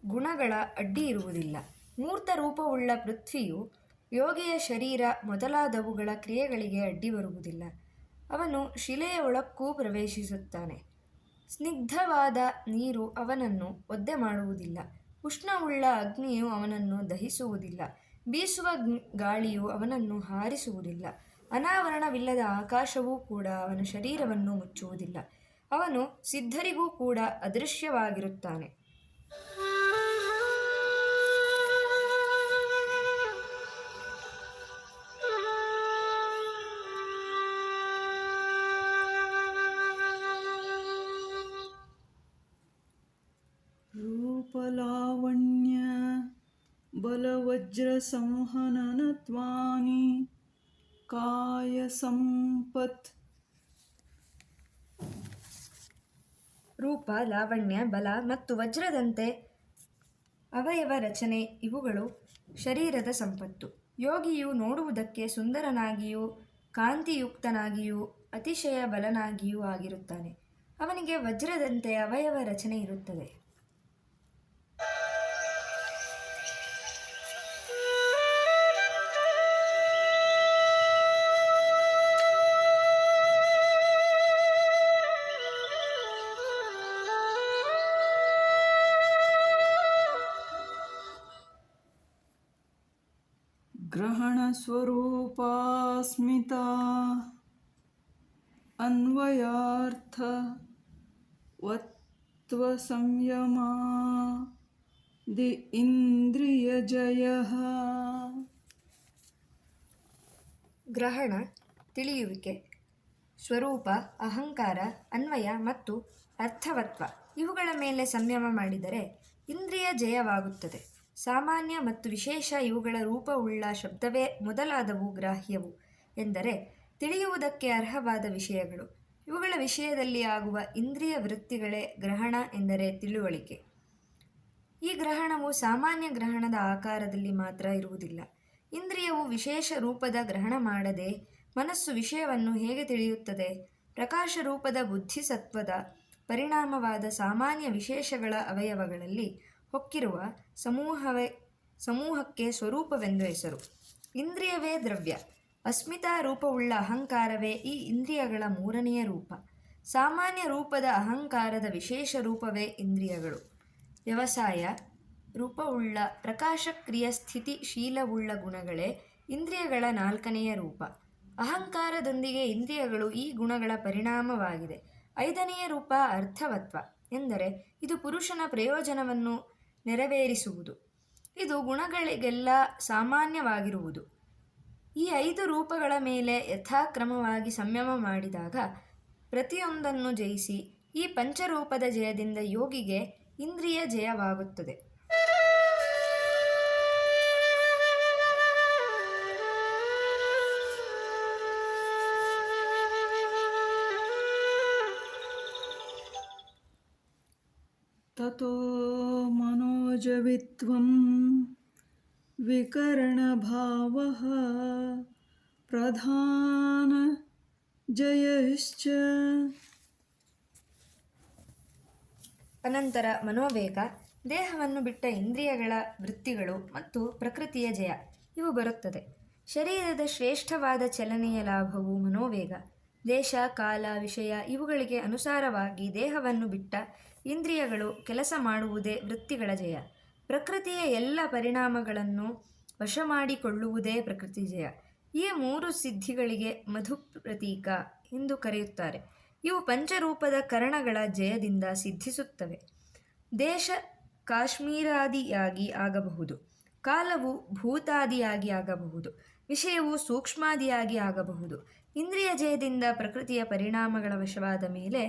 ಗುಣಗಳ ಅಡ್ಡಿ ಇರುವುದಿಲ್ಲ. ಮೂರ್ತ ರೂಪವುಳ್ಳ ಪೃಥ್ವಿಯು ಯೋಗಿಯ ಶರೀರ ಮೊದಲಾದವುಗಳ ಕ್ರಿಯೆಗಳಿಗೆ ಅಡ್ಡಿ ಬರುವುದಿಲ್ಲ. ಅವನು ಶಿಲೆಯ ಒಳಕ್ಕೂ ಪ್ರವೇಶಿಸುತ್ತಾನೆ. ಸ್ನಿಗ್ಧವಾದ ನೀರು ಅವನನ್ನು ಒದ್ದೆ ಮಾಡುವುದಿಲ್ಲ. ಉಷ್ಣವುಳ್ಳ ಅಗ್ನಿಯು ಅವನನ್ನು ದಹಿಸುವುದಿಲ್ಲ. ಬೀಸುವ ಗಾಳಿಯು ಅವನನ್ನು ಹಾರಿಸುವುದಿಲ್ಲ. ಅನಾವರಣವಿಲ್ಲದ ಆಕಾಶವೂ ಕೂಡ ಅವನ ಶರೀರವನ್ನು ಮುಚ್ಚುವುದಿಲ್ಲ. ಅವನು ಸಿದ್ಧರಿಗೂ ಕೂಡ ಅದೃಶ್ಯವಾಗಿರುತ್ತಾನೆ. ರೂಪಲಾವಣ್ಯ ಬಲವಜ್ರ ಸಂಹನನತ್ವಾನಿ ಕಾಯ ಸಂಪತ್. ರೂಪ, ಲಾವಣ್ಯ, ಬಲ ಮತ್ತು ವಜ್ರದಂತೆ ಅವಯವ ರಚನೆ ಇವುಗಳು ಶರೀರದ ಸಂಪತ್ತು. ಯೋಗಿಯು ನೋಡುವುದಕ್ಕೆ ಸುಂದರನಾಗಿಯೂ ಕಾಂತಿಯುಕ್ತನಾಗಿಯೂ ಅತಿಶಯ ಬಲನಾಗಿಯೂ ಆಗಿರುತ್ತಾನೆ. ಅವನಿಗೆ ವಜ್ರದಂತೆ ಅವಯವ ರಚನೆ ಇರುತ್ತದೆ. ಗ್ರಹಣ ಸ್ವರೂಪಾಸ್ಮಿತಾ ಅನ್ವಯಾರ್ಥ ವತ್ವ ಸಂಯಮ ದಿ ಇಂದ್ರಿಯ ಜಯ. ಗ್ರಹಣ ತಿಳಿಯುವಿಕೆ, ಸ್ವರೂಪ, ಅಹಂಕಾರ, ಅನ್ವಯ ಮತ್ತು ಅರ್ಥವತ್ವ ಇವುಗಳ ಮೇಲೆ ಸಂಯಮ ಮಾಡಿದರೆ ಇಂದ್ರಿಯ ಜಯವಾಗುತ್ತದೆ. ಸಾಮಾನ್ಯ ಮತ್ತು ವಿಶೇಷ ಇವುಗಳ ರೂಪವುಳ್ಳ ಶಬ್ದವೇ ಮೊದಲಾದವು ಗ್ರಾಹ್ಯವು ಎಂದರೆ ತಿಳಿಯುವುದಕ್ಕೆ ಅರ್ಹವಾದ ವಿಷಯಗಳು. ಇವುಗಳ ವಿಷಯದಲ್ಲಿ ಆಗುವ ಇಂದ್ರಿಯ ವೃತ್ತಿಗಳೇ ಗ್ರಹಣ ಎಂದರೆ ತಿಳುವಳಿಕೆ. ಈ ಗ್ರಹಣವು ಸಾಮಾನ್ಯ ಗ್ರಹಣದ ಆಕಾರದಲ್ಲಿ ಮಾತ್ರ ಇರುವುದಿಲ್ಲ. ಇಂದ್ರಿಯವು ವಿಶೇಷ ರೂಪದ ಗ್ರಹಣ ಮಾಡದೆ ಮನಸ್ಸು ವಿಷಯವನ್ನು ಹೇಗೆ ತಿಳಿಯುತ್ತದೆ? ಪ್ರಕಾಶ ರೂಪದ ಬುದ್ಧಿಸತ್ವದ ಪರಿಣಾಮವಾದ ಸಾಮಾನ್ಯ ವಿಶೇಷಗಳ ಅವಯವಗಳಲ್ಲಿ ಹೊಕ್ಕಿರುವ ಸಮೂಹಕ್ಕೆ ಸ್ವರೂಪವೆಂದು ಹೆಸರು. ಇಂದ್ರಿಯವೇ ದ್ರವ್ಯ. ಅಸ್ಮಿತಾ ರೂಪವುಳ್ಳ ಅಹಂಕಾರವೇ ಈ ಇಂದ್ರಿಯಗಳ ಮೂರನೆಯ ರೂಪ. ಸಾಮಾನ್ಯ ರೂಪದ ಅಹಂಕಾರದ ವಿಶೇಷ ರೂಪವೇ ಇಂದ್ರಿಯಗಳು. ವ್ಯವಸಾಯ ರೂಪವುಳ್ಳ ಪ್ರಕಾಶಕ್ರಿಯ ಸ್ಥಿತಿಶೀಲವುಳ್ಳ ಗುಣಗಳೇ ಇಂದ್ರಿಯಗಳ ನಾಲ್ಕನೆಯ ರೂಪ. ಅಹಂಕಾರದೊಂದಿಗೆ ಇಂದ್ರಿಯಗಳು ಈ ಗುಣಗಳ ಪರಿಣಾಮವಾಗಿದೆ. ಐದನೆಯ ರೂಪ ಅರ್ಥವತ್ವ, ಎಂದರೆ ಇದು ಪುರುಷನ ಪ್ರಯೋಜನವನ್ನು ನೆರವೇರಿಸುವುದು. ಇದು ಗುಣಗಳಿಗೆಲ್ಲ ಸಾಮಾನ್ಯವಾಗಿರುವುದು. ಈ 5 ರೂಪಗಳ ಮೇಲೆ ಯಥಾಕ್ರಮವಾಗಿ ಸಂಯಮ ಮಾಡಿದಾಗ, ಪ್ರತಿಯೊಂದನ್ನು ಜಯಿಸಿ ಈ ಪಂಚರೂಪದ ಜಯದಿಂದ ಯೋಗಿಗೆ ಇಂದ್ರಿಯ ಜಯವಾಗುತ್ತದೆ. ತತೋ ಮನೋಜವಿತ್ವಂ ವಿಕರಣಭಾವಃ ಪ್ರಧಾನ ಜಯಶ್ಚ. ಅನಂತರ ಮನೋವೇಗ, ದೇಹವನ್ನು ಬಿಟ್ಟ ಇಂದ್ರಿಯಗಳ ವೃತ್ತಿಗಳು ಮತ್ತು ಪ್ರಕೃತಿಯ ಜಯ ಇವು ಬರುತ್ತದೆ. ಶರೀರದ ಶ್ರೇಷ್ಠವಾದ ಚಲನೆಯ ಲಾಭವು ಮನೋವೇಗ. ದೇಶ, ಕಾಲ, ವಿಷಯ ಇವುಗಳಿಗೆ ಅನುಸಾರವಾಗಿ ದೇಹವನ್ನು ಬಿಟ್ಟ ಇಂದ್ರಿಯಗಳು ಕೆಲಸ ಮಾಡುವುದೇ ವೃತ್ತಿಗಳ ಜಯ. ಪ್ರಕೃತಿಯ ಎಲ್ಲ ಪರಿಣಾಮಗಳನ್ನು ವಶ ಮಾಡಿಕೊಳ್ಳುವುದೇ ಪ್ರಕೃತಿ ಜಯ. ಈ 3 ಸಿದ್ಧಿಗಳಿಗೆ ಮಧುಪ್ರತೀಕ ಎಂದು ಕರೆಯುತ್ತಾರೆ. ಇವು ಪಂಚರೂಪದ ಕರಣಗಳ ಜಯದಿಂದ ಸಿದ್ಧಿಸುತ್ತವೆ. ದೇಶ ಕಾಶ್ಮೀರಾದಿಯಾಗಿ ಆಗಬಹುದು, ಕಾಲವು ಭೂತಾದಿಯಾಗಿ ಆಗಬಹುದು, ವಿಷಯವು ಸೂಕ್ಷ್ಮಾದಿಯಾಗಿ ಆಗಬಹುದು. ಇಂದ್ರಿಯ ಜಯದಿಂದ ಪ್ರಕೃತಿಯ ಪರಿಣಾಮಗಳ ವಶವಾದ ಮೇಲೆ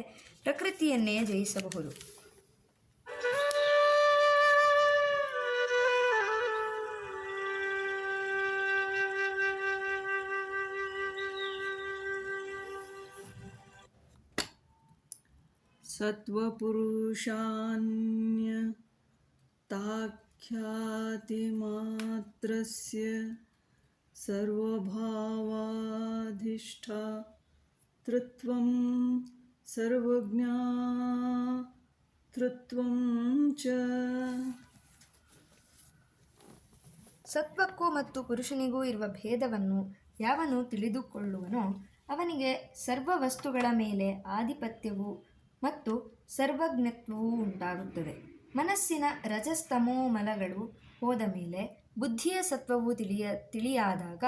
ಪ್ರಕೃತಿಯನ್ನೇ ಜಯಿಸಬಹುದು. ಸತ್ವಪುರುಷಾನ್ಯ ತಾಖ್ಯಾತಿಮಾತ್ರಸ್ಯ ಸರ್ವಭಾವಾಧಿಷ್ಠಾತೃತ್ವಂ ಸರ್ವಜ್ಞಾತೃತ್ವಂ ಚ. ಸತ್ವಕ್ಕೂ ಮತ್ತು ಪುರುಷನಿಗೂ ಇರುವ ಭೇದವನ್ನು ಯಾವನು ತಿಳಿದುಕೊಳ್ಳುವನೋ ಅವನಿಗೆ ಸರ್ವ ವಸ್ತುಗಳ ಮೇಲೆ ಆಧಿಪತ್ಯವೂ ಮತ್ತು ಸರ್ವಜ್ಞತ್ವವೂ ಉಂಟಾಗುತ್ತದೆ. ಮನಸ್ಸಿನ ರಜಸ್ತಮೋಮಲಗಳು ಹೋದ ಮೇಲೆ ಬುದ್ಧಿಯ ಸತ್ವವು ತಿಳಿಯಾದಾಗ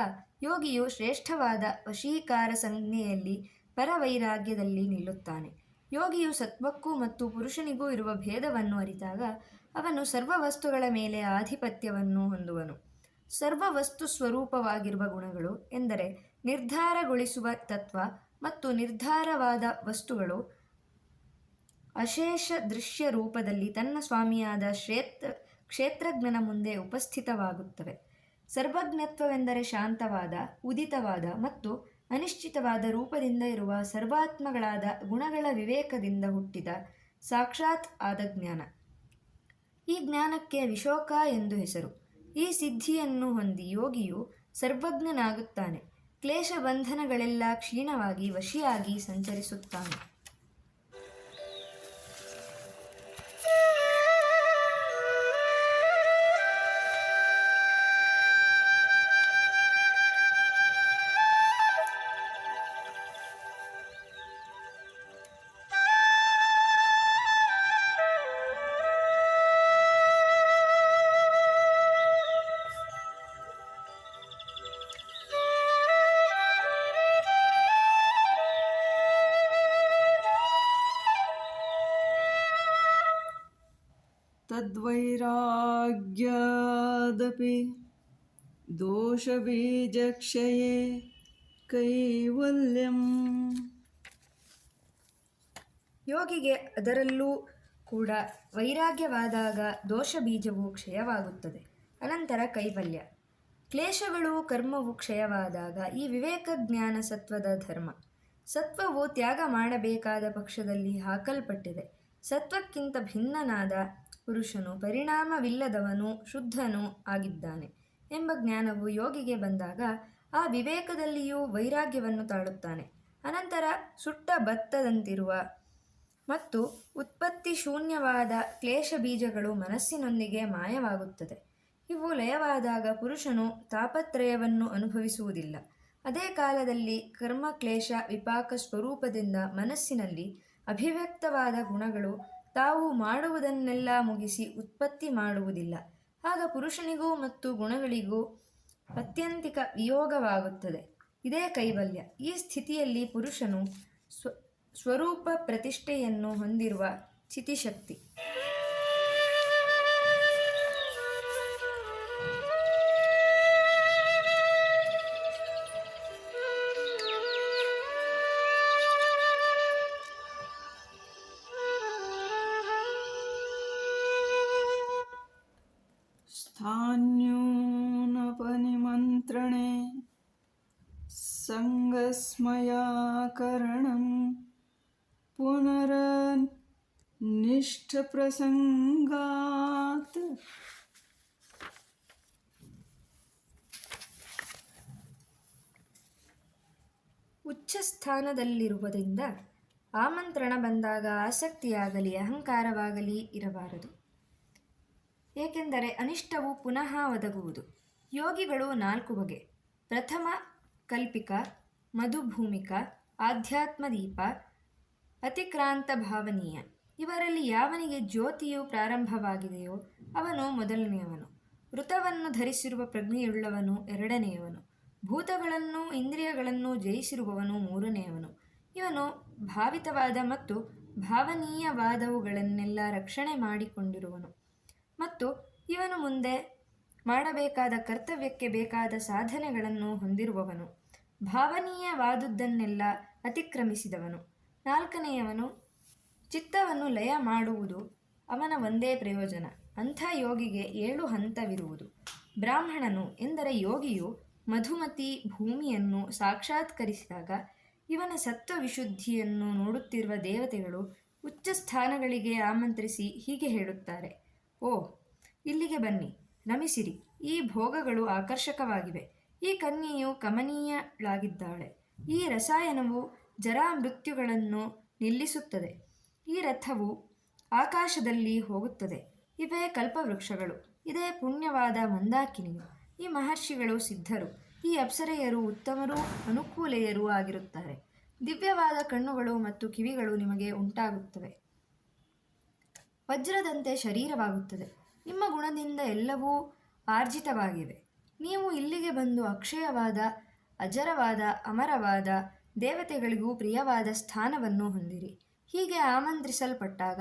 ಯೋಗಿಯು ಶ್ರೇಷ್ಠವಾದ ವಶೀಕಾರ ಸಂಜ್ಞೆಯಲ್ಲಿ ಪರವೈರಾಗ್ಯದಲ್ಲಿ ನಿಲ್ಲುತ್ತಾನೆ. ಯೋಗಿಯು ಸತ್ವಕ್ಕೂ ಮತ್ತು ಪುರುಷನಿಗೂ ಇರುವ ಭೇದವನ್ನು ಅರಿತಾಗ ಅವನು ಸರ್ವ ವಸ್ತುಗಳ ಮೇಲೆ ಆಧಿಪತ್ಯವನ್ನು ಹೊಂದುವನು. ಸರ್ವ ವಸ್ತು ಸ್ವರೂಪವಾಗಿರುವ ಗುಣಗಳು ಎಂದರೆ ನಿರ್ಧಾರಗೊಳಿಸುವ ತತ್ವ ಮತ್ತು ನಿರ್ಧಾರವಾದ ವಸ್ತುಗಳು ಅಶೇಷ ದೃಶ್ಯ ರೂಪದಲ್ಲಿ ತನ್ನ ಸ್ವಾಮಿಯಾದ ಕ್ಷೇತ್ರಜ್ಞನ ಮುಂದೆ ಉಪಸ್ಥಿತವಾಗುತ್ತವೆ. ಸರ್ವಜ್ಞತ್ವವೆಂದರೆ ಶಾಂತವಾದ, ಉದಿತವಾದ ಮತ್ತು ಅನಿಶ್ಚಿತವಾದ ರೂಪದಿಂದ ಇರುವ ಸರ್ವಾತ್ಮಗಳಾದ ಗುಣಗಳ ವಿವೇಕದಿಂದ ಹುಟ್ಟಿದ ಸಾಕ್ಷಾತ್ ಆದ ಜ್ಞಾನ. ಈ ಜ್ಞಾನಕ್ಕೆ ವಿಶೋಕ ಎಂದು ಹೆಸರು. ಈ ಸಿದ್ಧಿಯನ್ನು ಹೊಂದಿ ಯೋಗಿಯು ಸರ್ವಜ್ಞನಾಗುತ್ತಾನೆ. ಕ್ಲೇಶ ಬಂಧನಗಳೆಲ್ಲ ಕ್ಷೀಣವಾಗಿ ವಶಿಯಾಗಿ ಸಂಚರಿಸುತ್ತಾನೆ. ತದ್ವೈರಾಗ್ಯಾದಪಿ ದೋಷಬೀಜಕ್ಷಯೇ ಕೈವಲ್ಯಂ. ಯೋಗಿಗೆ ಅದರಲ್ಲೂ ಕೂಡ ವೈರಾಗ್ಯವಾದಾಗ ದೋಷ ಬೀಜವು ಕ್ಷಯವಾಗುತ್ತದೆ. ಅನಂತರ ಕೈವಲ್ಯ. ಕ್ಲೇಶಗಳು ಕರ್ಮವು ಕ್ಷಯವಾದಾಗ ಈ ವಿವೇಕ ಜ್ಞಾನ ಸತ್ವದ ಧರ್ಮ. ಸತ್ವವು ತ್ಯಾಗ ಮಾಡಬೇಕಾದ ಪಕ್ಷದಲ್ಲಿ ಹಾಕಲ್ಪಟ್ಟಿದೆ. ಸತ್ವಕ್ಕಿಂತ ಭಿನ್ನನಾದ ಪುರುಷನು ಪರಿಣಾಮವಿಲ್ಲದವನೂ ಶುದ್ಧನೂ ಆಗಿದ್ದಾನೆ ಎಂಬ ಜ್ಞಾನವು ಯೋಗಿಗೆ ಬಂದಾಗ ಆ ವಿವೇಕದಲ್ಲಿಯೂ ವೈರಾಗ್ಯವನ್ನು ತಾಳುತ್ತಾನೆ. ಅನಂತರ ಸುಟ್ಟ ಭತ್ತದಂತಿರುವ ಮತ್ತು ಉತ್ಪತ್ತಿ ಶೂನ್ಯವಾದ ಕ್ಲೇಶ ಬೀಜಗಳು ಮನಸ್ಸಿನೊಂದಿಗೆ ಮಾಯವಾಗುತ್ತದೆ. ಇವು ಲಯವಾದಾಗ ಪುರುಷನು ತಾಪತ್ರಯವನ್ನು ಅನುಭವಿಸುವುದಿಲ್ಲ. ಅದೇ ಕಾಲದಲ್ಲಿ ಕರ್ಮ ಕ್ಲೇಶ ವಿಪಾಕ ಸ್ವರೂಪದಿಂದ ಮನಸ್ಸಿನಲ್ಲಿ ಅಭಿವ್ಯಕ್ತವಾದ ಗುಣಗಳು ತಾವು ಮಾಡುವುದನ್ನೆಲ್ಲ ಮುಗಿಸಿ ಉತ್ಪತ್ತಿ ಮಾಡುವುದಿಲ್ಲ. ಆಗ ಪುರುಷನಿಗೂ ಮತ್ತು ಗುಣಗಳಿಗೂ ಅತ್ಯಂತಿಕ ವಿಯೋಗವಾಗುತ್ತದೆ. ಇದೇ ಕೈವಲ್ಯ. ಈ ಸ್ಥಿತಿಯಲ್ಲಿ ಪುರುಷನು ಸ್ವರೂಪ ಪ್ರತಿಷ್ಠೆಯನ್ನು ಹೊಂದಿರುವ ಚಿತಿಶಕ್ತಿ. ಸ್ಥಾನ್ಯೂನಪನಿಮಂತ್ರಣೆ ಸಂಗಸ್ಮಯಾಕರಣಂ ಪುನರನಿಷ್ಠಪ್ರಸಂಗಾತ್. ಉಚ್ಚ ಸ್ಥಾನದಲ್ಲಿರುವುದರಿಂದ ಆಮಂತ್ರಣ ಬಂದಾಗ ಆಸಕ್ತಿಯಾಗಲಿ ಅಹಂಕಾರವಾಗಲಿ ಇರಬಾರದು. ಏಕೆಂದರೆ ಅನಿಷ್ಟವು ಪುನಃ ಒದಗುವುದು. ಯೋಗಿಗಳು 4 ಬಗೆ. ಪ್ರಥಮ ಕಲ್ಪಿಕ, ಮಧುಭೂಮಿಕ, ಆಧ್ಯಾತ್ಮದೀಪ, ಅತಿಕ್ರಾಂತ ಭಾವನೀಯ. ಇವರಲ್ಲಿ ಯಾವನಿಗೆ ಜ್ಯೋತಿಯು ಪ್ರಾರಂಭವಾಗಿದೆಯೋ ಅವನು ಮೊದಲನೆಯವನು. ವೃತವನ್ನು ಧರಿಸಿರುವ ಪ್ರಜ್ಞೆಯುಳ್ಳವನು ಎರಡನೆಯವನು. ಭೂತಗಳನ್ನು ಇಂದ್ರಿಯಗಳನ್ನು ಜಯಿಸಿರುವವನು ಮೂರನೆಯವನು. ಇವನು ಭಾವಿತವಾದ ಮತ್ತು ಭಾವನೀಯವಾದವುಗಳನ್ನೆಲ್ಲ ರಕ್ಷಣೆ ಮಾಡಿಕೊಂಡಿರುವನು ಮತ್ತು ಇವನು ಮುಂದೆ ಮಾಡಬೇಕಾದ ಕರ್ತವ್ಯಕ್ಕೆ ಬೇಕಾದ ಸಾಧನೆಗಳನ್ನು ಹೊಂದಿರುವವನು. ಭಾವನೀಯವಾದುದನ್ನೆಲ್ಲ ಅತಿಕ್ರಮಿಸಿದವನು. 4ನೆಯವನು ಚಿತ್ತವನ್ನು ಲಯ ಮಾಡುವುದು ಅವನ ಒಂದೇ ಪ್ರಯೋಜನ. ಅಂಥ ಯೋಗಿಗೆ 7 ಹಂತವಿರುವುದು. ಬ್ರಾಹ್ಮಣನು ಎಂದರೆ ಯೋಗಿಯು ಮಧುಮತಿ ಭೂಮಿಯನ್ನು ಸಾಕ್ಷಾತ್ಕರಿಸಿದಾಗ ಇವನ ಸತ್ವ ವಿಶುದ್ಧಿಯನ್ನು ನೋಡುತ್ತಿರುವ ದೇವತೆಗಳು ಉಚ್ಚ ಸ್ಥಾನಗಳಿಗೆ ಆಮಂತ್ರಿಸಿ ಹೀಗೆ ಹೇಳುತ್ತಾರೆ: ಓ, ಇಲ್ಲಿಗೆ ಬನ್ನಿ, ರಮಿಸಿರಿ. ಈ ಭೋಗಗಳು ಆಕರ್ಷಕವಾಗಿವೆ. ಈ ಕನ್ಯೆಯು ಕಮನೀಯಳಾಗಿದ್ದಾಳೆ. ಈ ರಸಾಯನವು ಜರಾ ಮೃತ್ಯುಗಳನ್ನು ನಿಲ್ಲಿಸುತ್ತದೆ. ಈ ರಥವು ಆಕಾಶದಲ್ಲಿ ಹೋಗುತ್ತದೆ. ಇವೇ ಕಲ್ಪವೃಕ್ಷಗಳು. ಇದೇ ಪುಣ್ಯವಾದ ಮಂದಾಕಿನಿಯು. ಈ ಮಹರ್ಷಿಗಳು ಸಿದ್ಧರು. ಈ ಅಪ್ಸರೆಯರು ಉತ್ತಮರೂ ಅನುಕೂಲೆಯರೂ ಆಗಿರುತ್ತಾರೆ. ದಿವ್ಯವಾದ ಕಣ್ಣುಗಳು ಮತ್ತು ಕಿವಿಗಳು ನಿಮಗೆ ಉಂಟಾಗುತ್ತವೆ. ವಜ್ರದಂತೆ ಶರೀರವಾಗುತ್ತದೆ. ನಿಮ್ಮ ಗುಣದಿಂದ ಎಲ್ಲವೂ ಆರ್ಜಿತವಾಗಿವೆ. ನೀವು ಇಲ್ಲಿಗೆ ಬಂದು ಅಕ್ಷಯವಾದ, ಅಜರವಾದ, ಅಮರವಾದ, ದೇವತೆಗಳಿಗೂ ಪ್ರಿಯವಾದ ಸ್ಥಾನವನ್ನು ಹೊಂದಿರಿ. ಹೀಗೆ ಆಮಂತ್ರಿಸಲ್ಪಟ್ಟಾಗ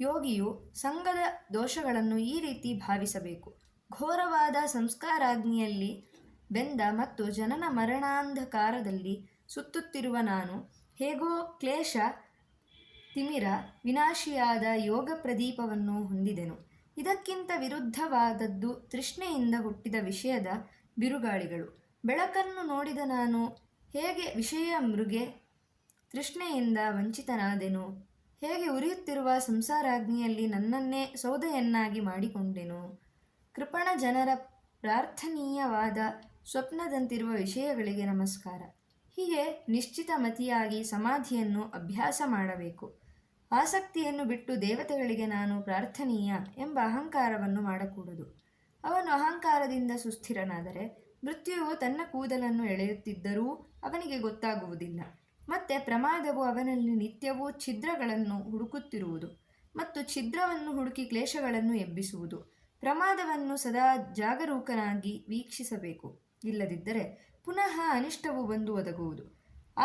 ಯೋಗಿಯು ಸಂಘದ ದೋಷಗಳನ್ನು ಈ ರೀತಿ ಭಾವಿಸಬೇಕು: ಘೋರವಾದ ಸಂಸ್ಕಾರಾಗ್ನಿಯಲ್ಲಿ ಬೆಂದ ಮತ್ತು ಜನನ ಮರಣಾಂಧಕಾರದಲ್ಲಿ ಸುತ್ತುತ್ತಿರುವ ನಾನು ಹೇಗೋ ಕ್ಲೇಶ ತಿಮಿರ ವಿನಾಶಿಯಾದ ಯೋಗ ಪ್ರದೀಪವನ್ನು ಹೊಂದಿದೆನು. ಇದಕ್ಕಿಂತ ವಿರುದ್ಧವಾದದ್ದು ತೃಷ್ಣೆಯಿಂದ ಹುಟ್ಟಿದ ವಿಷಯದ ಬಿರುಗಾಳಿಗಳು. ಬೆಳಕನ್ನು ನೋಡಿದ ನಾನು ಹೇಗೆ ವಿಷಯ ಮೃಗೆ ತೃಷ್ಣೆಯಿಂದ ವಂಚಿತನಾದೆನು, ಹೇಗೆ ಉರಿಯುತ್ತಿರುವ ಸಂಸಾರಾಗ್ನಿಯಲ್ಲಿ ನನ್ನನ್ನೇ ಸೌದೆಯನ್ನಾಗಿ ಮಾಡಿಕೊಂಡೆನು. ಕೃಪಣ ಜನರ ಪ್ರಾರ್ಥನೀಯವಾದ ಸ್ವಪ್ನದಂತಿರುವ ವಿಷಯಗಳಿಗೆ ನಮಸ್ಕಾರ. ಹೀಗೆ ನಿಶ್ಚಿತ ಮತಿಯಾಗಿ ಸಮಾಧಿಯನ್ನು ಅಭ್ಯಾಸ ಮಾಡಬೇಕು. ಆಸಕ್ತಿಯನ್ನು ಬಿಟ್ಟು ದೇವತೆಗಳಿಗೆ ನಾನು ಪ್ರಾರ್ಥನೀಯ ಎಂಬ ಅಹಂಕಾರವನ್ನು ಮಾಡಕೂಡದು. ಅವನು ಅಹಂಕಾರದಿಂದ ಸುಸ್ಥಿರನಾದರೆ ಮೃತ್ಯುವು ತನ್ನ ಕೂದಲನ್ನು ಎಳೆಯುತ್ತಿದ್ದರೂ ಅವನಿಗೆ ಗೊತ್ತಾಗುವುದಿಲ್ಲ. ಮತ್ತೆ ಪ್ರಮಾದವು ಅವನಲ್ಲಿ ನಿತ್ಯವೂ ಛಿದ್ರಗಳನ್ನು ಹುಡುಕುತ್ತಿರುವುದು ಮತ್ತು ಛಿದ್ರವನ್ನು ಹುಡುಕಿ ಕ್ಲೇಶಗಳನ್ನು ಎಬ್ಬಿಸುವುದು. ಪ್ರಮಾದವನ್ನು ಸದಾ ಜಾಗರೂಕನಾಗಿ ವೀಕ್ಷಿಸಬೇಕು. ಇಲ್ಲದಿದ್ದರೆ ಪುನಃ ಅನಿಷ್ಟವು ಬಂದು ಒದಗುವುದು.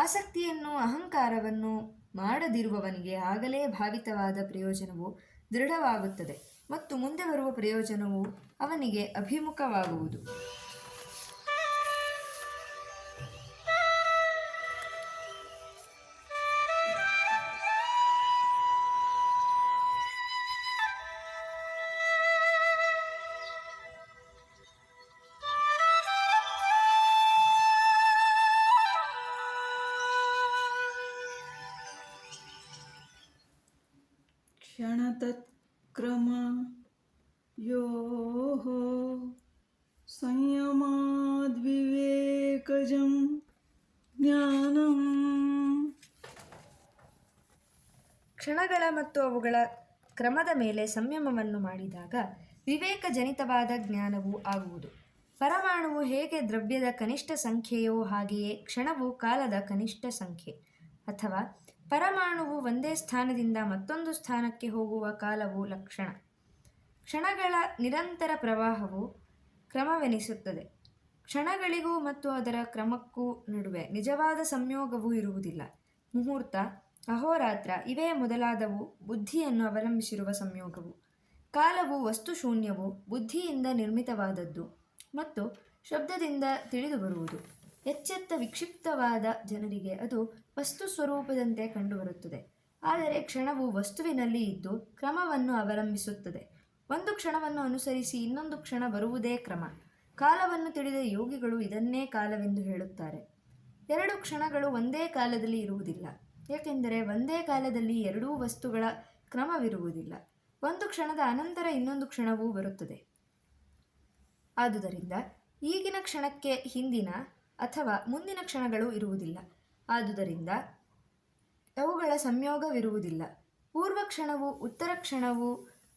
ಆಸಕ್ತಿಯನ್ನು ಅಹಂಕಾರವನ್ನು ಮಾಡದಿರುವವನಿಗೆ ಆಗಲೇ ಭಾವಿತವಾದ ಪ್ರಯೋಜನವು ದೃಢವಾಗುತ್ತದೆ ಮತ್ತು ಮುಂದೆ ಬರುವ ಪ್ರಯೋಜನವು ಅವನಿಗೆ ಅಭಿಮುಖವಾಗುವುದು. ಕ್ಷಣತತ್ಕ್ರಮ ಯೋಃ ಸಂಯಮಾದ್ವಿವೇಕಜಂ ಜ್ಞಾನಂ. ಕ್ಷಣಗಳ ಮತ್ತು ಅವುಗಳ ಕ್ರಮದ ಮೇಲೆ ಸಂಯಮವನ್ನು ಮಾಡಿದಾಗ ವಿವೇಕಜನಿತವಾದ ಜ್ಞಾನವು ಆಗುವುದು. ಪರಮಾಣುವು ಹೇಗೆ ದ್ರವ್ಯದ ಕನಿಷ್ಠ ಸಂಖ್ಯೆಯೋ ಹಾಗೆಯೇ ಕ್ಷಣವು ಕಾಲದ ಕನಿಷ್ಠ ಸಂಖ್ಯೆ. ಅಥವಾ ಪರಮಾಣುವು ಒಂದೇ ಸ್ಥಾನದಿಂದ ಮತ್ತೊಂದು ಸ್ಥಾನಕ್ಕೆ ಹೋಗುವ ಕಾಲವು ಲಕ್ಷಣ. ಕ್ಷಣಗಳ ನಿರಂತರ ಪ್ರವಾಹವು ಕ್ರಮವೆನಿಸುತ್ತದೆ. ಕ್ಷಣಗಳಿಗೂ ಮತ್ತು ಅದರ ಕ್ರಮಕ್ಕೂ ನಡುವೆ ನಿಜವಾದ ಸಂಯೋಗವೂ ಇರುವುದಿಲ್ಲ. ಮುಹೂರ್ತ, ಅಹೋರಾತ್ರ ಇವೇ ಮೊದಲಾದವು ಬುದ್ಧಿಯನ್ನು ಅವಲಂಬಿಸಿರುವ ಸಂಯೋಗವು. ಕಾಲವು ವಸ್ತುಶೂನ್ಯವು, ಬುದ್ಧಿಯಿಂದ ನಿರ್ಮಿತವಾದದ್ದು ಮತ್ತು ಶಬ್ದದಿಂದ ತಿಳಿದು ಬರುವುದು. ಎಚ್ಚೆತ್ತ ವಿಕ್ಷಿಪ್ತವಾದ ಜನರಿಗೆ ಅದು ವಸ್ತು ಸ್ವರೂಪದಂತೆ ಕಂಡುಬರುತ್ತದೆ. ಆದರೆ ಕ್ಷಣವು ವಸ್ತುವಿನಲ್ಲಿ ಇದ್ದು ಕ್ರಮವನ್ನು ಅವಲಂಬಿಸುತ್ತದೆ. ಒಂದು ಕ್ಷಣವನ್ನು ಅನುಸರಿಸಿ ಇನ್ನೊಂದು ಕ್ಷಣ ಬರುವುದೇ ಕ್ರಮ. ಕಾಲವನ್ನು ತಿಳಿದ ಯೋಗಿಗಳು ಇದನ್ನೇ ಕಾಲವೆಂದು ಹೇಳುತ್ತಾರೆ. ಎರಡು ಕ್ಷಣಗಳು ಒಂದೇ ಕಾಲದಲ್ಲಿ ಇರುವುದಿಲ್ಲ, ಏಕೆಂದರೆ ಒಂದೇ ಕಾಲದಲ್ಲಿ ಎರಡೂ ವಸ್ತುಗಳ ಕ್ರಮವಿರುವುದಿಲ್ಲ. ಒಂದು ಕ್ಷಣದ ಅನಂತರ ಇನ್ನೊಂದು ಕ್ಷಣವೂ ಬರುತ್ತದೆ. ಆದುದರಿಂದ ಈಗಿನ ಕ್ಷಣಕ್ಕೆ ಹಿಂದಿನ ಅಥವಾ ಮುಂದಿನ ಕ್ಷಣಗಳು ಇರುವುದಿಲ್ಲ. ಆದುದರಿಂದ ಅವುಗಳ ಸಂಯೋಗವಿರುವುದಿಲ್ಲ. ಪೂರ್ವ ಕ್ಷಣವು ಉತ್ತರ ಕ್ಷಣವು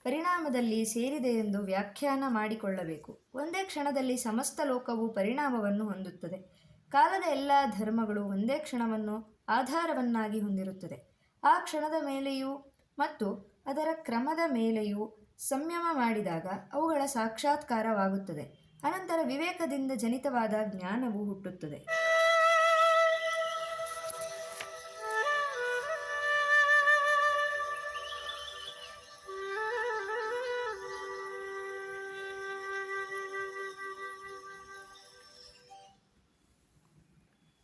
ಪರಿಣಾಮದಲ್ಲಿ ಸೇರಿದೆ ಎಂದು ವ್ಯಾಖ್ಯಾನ ಮಾಡಿಕೊಳ್ಳಬೇಕು. ಒಂದೇ ಕ್ಷಣದಲ್ಲಿ ಸಮಸ್ತ ಲೋಕವು ಪರಿಣಾಮವನ್ನು ಹೊಂದುತ್ತದೆ. ಕಾಲದ ಎಲ್ಲ ಧರ್ಮಗಳು ಒಂದೇ ಕ್ಷಣವನ್ನು ಆಧಾರವನ್ನಾಗಿ ಹೊಂದಿರುತ್ತದೆ. ಆ ಕ್ಷಣದ ಮೇಲೆಯೂ ಮತ್ತು ಅದರ ಕ್ರಮದ ಮೇಲೆಯೂ ಸಂಯಮ ಮಾಡಿದಾಗ ಅವುಗಳ ಸಾಕ್ಷಾತ್ಕಾರವಾಗುತ್ತದೆ. ಅನಂತರ ವಿವೇಕದಿಂದ ಜನಿತವಾದ ಜ್ಞಾನವು ಹುಟ್ಟುತ್ತದೆ.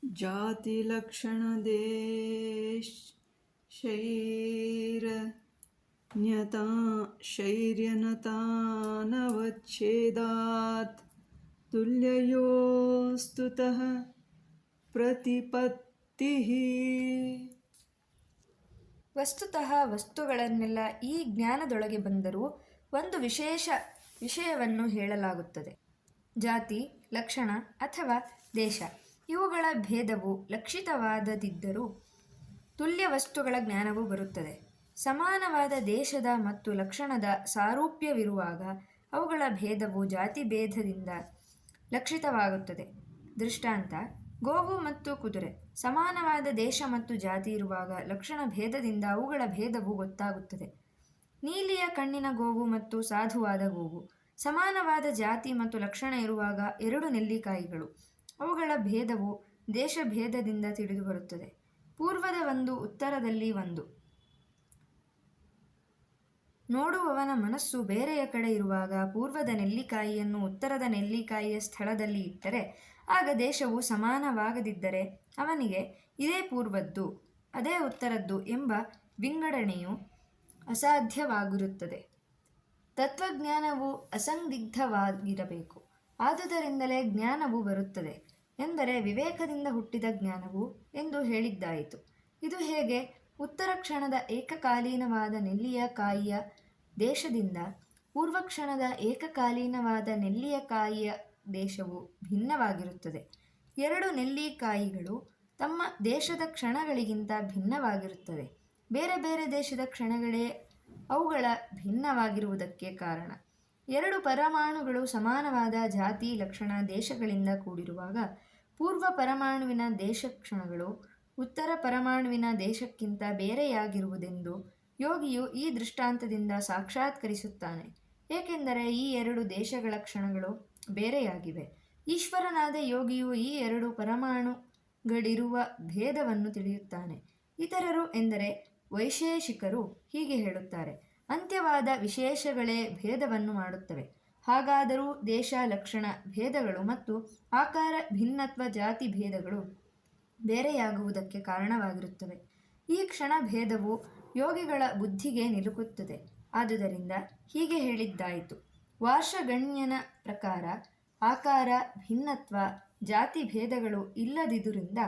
ಜಾತಿ ಲಕ್ಷಣ ಶೈರ್ಯನತಾನವಚ್ಛೇದಾತ್ ತುಲ್ಯಯೋಸ್ತುತಃ ಪ್ರತಿಪತ್ತಿಃ. ವಸ್ತುತಃ ವಸ್ತುಗಳನ್ನೆಲ್ಲ ಈ ಜ್ಞಾನದೊಳಗೆ ಬಂದರೂ ಒಂದು ವಿಷಯವನ್ನು ಹೇಳಲಾಗುತ್ತದೆ. ಜಾತಿ, ಲಕ್ಷಣ ಅಥವಾ ದೇಶ ಇವುಗಳ ಭೇದವು ಲಕ್ಷಿತವಾದದಿದ್ದರೂ ತುಲ್ಯ ವಸ್ತುಗಳ ಜ್ಞಾನವು ಬರುತ್ತದೆ. ಸಮಾನವಾದ ದೇಶದ ಮತ್ತು ಲಕ್ಷಣದ ಸಾರೂಪ್ಯವಿರುವಾಗ ಅವುಗಳ ಭೇದವು ಜಾತಿ ಭೇದದಿಂದ ಲಕ್ಷಿತವಾಗುತ್ತದೆ. ದೃಷ್ಟಾಂತ: ಗೋವು ಮತ್ತು ಕುದುರೆ. ಸಮಾನವಾದ ದೇಶ ಮತ್ತು ಜಾತಿ ಇರುವಾಗ ಲಕ್ಷಣ ಭೇದದಿಂದ ಅವುಗಳ ಭೇದವು ಗೊತ್ತಾಗುತ್ತದೆ. ನೀಲಿಯ ಕಣ್ಣಿನ ಗೋವು ಮತ್ತು ಸಾಧುವಾದ ಗೋವು. ಸಮಾನವಾದ ಜಾತಿ ಮತ್ತು ಲಕ್ಷಣ ಇರುವಾಗ ಎರಡು ನೆಲ್ಲಿಕಾಯಿಗಳು. ಅವುಗಳ ಭೇದವು ದೇಶ ಭೇದದಿಂದ ತಿಳಿದು ಬರುತ್ತದೆ. ಪೂರ್ವದ ಒಂದು, ಉತ್ತರದಲ್ಲಿ ಒಂದು. ನೋಡುವವನ ಮನಸ್ಸು ಬೇರೆಯ ಕಡೆ ಇರುವಾಗ ಪೂರ್ವದ ನೆಲ್ಲಿಕಾಯಿಯನ್ನು ಉತ್ತರದ ನೆಲ್ಲಿಕಾಯಿಯ ಸ್ಥಳದಲ್ಲಿ ಇಟ್ಟರೆ ಆಗ ದೇಶವು ಸಮಾನವಾಗದಿದ್ದರೆ ಅವನಿಗೆ ಇದೇ ಪೂರ್ವದ್ದು ಅದೇ ಉತ್ತರದ್ದು ಎಂಬ ವಿಂಗಡಣೆಯು ಅಸಾಧ್ಯವಾಗಿರುತ್ತದೆ. ತತ್ವಜ್ಞಾನವು ಅಸಂದಿಗ್ಧವಾಗಿರಬೇಕು. ಆದುದರಿಂದಲೇ ಜ್ಞಾನವು ಬರುತ್ತದೆ ಎಂದರೆ ವಿವೇಕದಿಂದ ಹುಟ್ಟಿದ ಜ್ಞಾನವು ಎಂದು ಹೇಳಿದ್ದಾಯಿತು. ಇದು ಹೇಗೆ? ಉತ್ತರ ಕ್ಷಣದ ಏಕಕಾಲೀನವಾದ ನೆಲ್ಲಿಯ ಕಾಯಿಯ ದೇಶದಿಂದ ಪೂರ್ವ ಕ್ಷಣದ ಏಕಕಾಲೀನವಾದ ನೆಲ್ಲಿಯ ಕಾಯಿಯ ದೇಶವು ಭಿನ್ನವಾಗಿರುತ್ತದೆ. ಎರಡು ನೆಲ್ಲಿಕಾಯಿಗಳು ತಮ್ಮ ದೇಶದ ಕ್ಷಣಗಳಿಗಿಂತ ಭಿನ್ನವಾಗಿರುತ್ತವೆ. ಬೇರೆ ಬೇರೆ ದೇಶದ ಕ್ಷಣಗಳೇ ಅವುಗಳ ಭಿನ್ನವಾಗಿರುವುದಕ್ಕೆ ಕಾರಣ. ಎರಡು ಪರಮಾಣುಗಳು ಸಮಾನವಾದ ಜಾತಿ, ಲಕ್ಷಣ, ದೇಶಗಳಿಂದ ಕೂಡಿರುವಾಗ ಪೂರ್ವ ಪರಮಾಣುವಿನ ದೇಶ ಕ್ಷಣಗಳು ಉತ್ತರ ಪರಮಾಣುವಿನ ದೇಶಕ್ಕಿಂತ ಬೇರೆಯಾಗಿರುವುದೆಂದು ಯೋಗಿಯು ಈ ದೃಷ್ಟಾಂತದಿಂದ ಸಾಕ್ಷಾತ್ಕರಿಸುತ್ತಾನೆ. ಏಕೆಂದರೆ ಈ ಎರಡು ದೇಶಗಳ ಕ್ಷಣಗಳು ಬೇರೆಯಾಗಿವೆ. ಈಶ್ವರನಾದ ಯೋಗಿಯು ಈ ಎರಡು ಪರಮಾಣುಗಳಿರುವ ಭೇದವನ್ನು ತಿಳಿಯುತ್ತಾನೆ. ಇತರರು ಎಂದರೆ ವೈಶೇಷಿಕರು ಹೀಗೆ ಹೇಳುತ್ತಾರೆ: ಅಂತ್ಯವಾದ ವಿಶೇಷಗಳೇ ಭೇದವನ್ನು ಮಾಡುತ್ತವೆ. ಹಾಗಾದರೂ ದೇಶ, ಲಕ್ಷಣ ಭೇದಗಳು ಮತ್ತು ಆಕಾರ ಭಿನ್ನತ್ವ, ಜಾತಿ ಭೇದಗಳು ಬೇರೆಯಾಗುವುದಕ್ಕೆ ಕಾರಣವಾಗಿರುತ್ತವೆ. ಈ ಕ್ಷಣ ಭೇದವು ಯೋಗಿಗಳ ಬುದ್ಧಿಗೆ ನಿಲುಕುತ್ತದೆ. ಆದುದರಿಂದ ಹೀಗೆ ಹೇಳಿದ್ದಾಯಿತು: ವಾರ್ಷಗಣ್ಯನ ಪ್ರಕಾರ ಆಕಾರ ಭಿನ್ನತ್ವ, ಜಾತಿ ಭೇದಗಳು ಇಲ್ಲದಿರುವುದರಿಂದ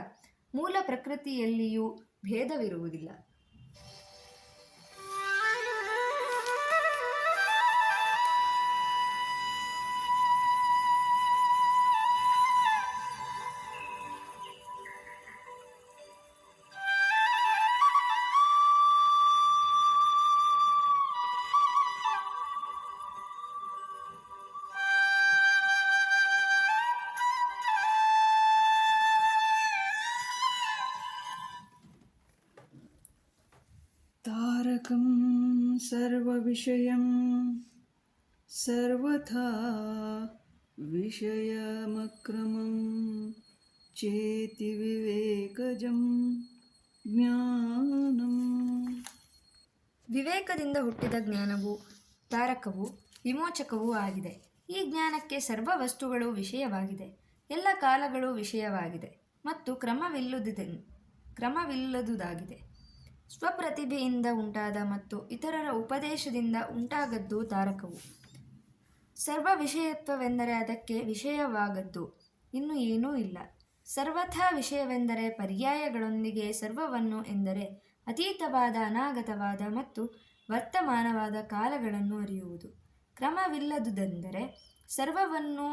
ಮೂಲ ಪ್ರಕೃತಿಯಲ್ಲಿಯೂ ಭೇದವಿರುವುದಿಲ್ಲ. ಏಕಂ ಸರ್ವವಿಷಯಂ ಸರ್ವಥಾ ವಿಷಯಮಕ್ರಮಂ ಚೇತಿ ವಿವೇಕಜಂ ಜ್ಞಾನಂ. ವಿವೇಕದಿಂದ ಹುಟ್ಟಿದ ಜ್ಞಾನವು ತಾರಕವೂ ವಿಮೋಚಕವೂ ಆಗಿದೆ. ಈ ಜ್ಞಾನಕ್ಕೆ ಸರ್ವ ವಸ್ತುಗಳು ವಿಷಯವಾಗಿದೆ, ಎಲ್ಲ ಕಾಲಗಳು ವಿಷಯವಾಗಿದೆ ಮತ್ತು ಕ್ರಮವಿಲ್ಲದುದಾಗಿದೆ. ಸ್ವಪ್ರತಿಭೆಯಿಂದ ಉಂಟಾದ ಮತ್ತು ಇತರರ ಉಪದೇಶದಿಂದ ಉಂಟಾಗದ್ದು ತಾರಕವು. ಸರ್ವ ವಿಷಯತ್ವವೆಂದರೆ ಅದಕ್ಕೆ ವಿಷಯವಾಗದ್ದು ಇನ್ನು ಏನೂ ಇಲ್ಲ. ಸರ್ವಥಾ ವಿಷಯವೆಂದರೆ ಪರ್ಯಾಯಗಳೊಂದಿಗೆ ಸರ್ವವನ್ನು ಎಂದರೆ ಅತೀತವಾದ, ಅನಾಗತವಾದ ಮತ್ತು ವರ್ತಮಾನವಾದ ಕಾಲಗಳನ್ನು ಅರಿಯುವುದು. ಕ್ರಮವಿಲ್ಲದುದೆಂದರೆ ಸರ್ವವನ್ನು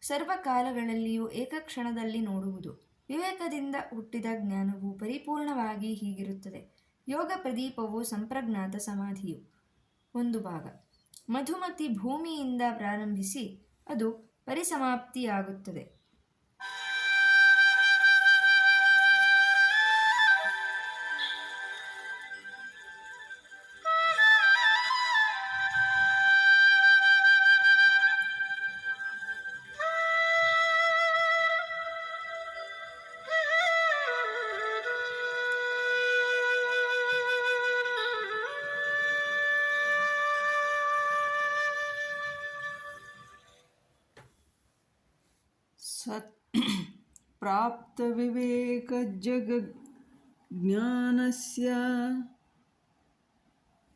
ಸರ್ವಕಾಲಗಳಲ್ಲಿಯೂ ಏಕಕ್ಷಣದಲ್ಲಿ ನೋಡುವುದು. ವಿವೇಕದಿಂದ ಹುಟ್ಟಿದ ಜ್ಞಾನವು ಪರಿಪೂರ್ಣವಾಗಿ ಹೀಗಿರುತ್ತದೆ. ಯೋಗ ಪ್ರದೀಪವು ಸಂಪ್ರಜ್ಞಾತ ಸಮಾಧಿಯು. ಒಂದು ಭಾಗ. ಮಧುಮತಿ ಭೂಮಿಯಿಂದ ಪ್ರಾರಂಭಿಸಿ ಅದು ಪರಿಸಮಾಪ್ತಿಯಾಗುತ್ತದೆ.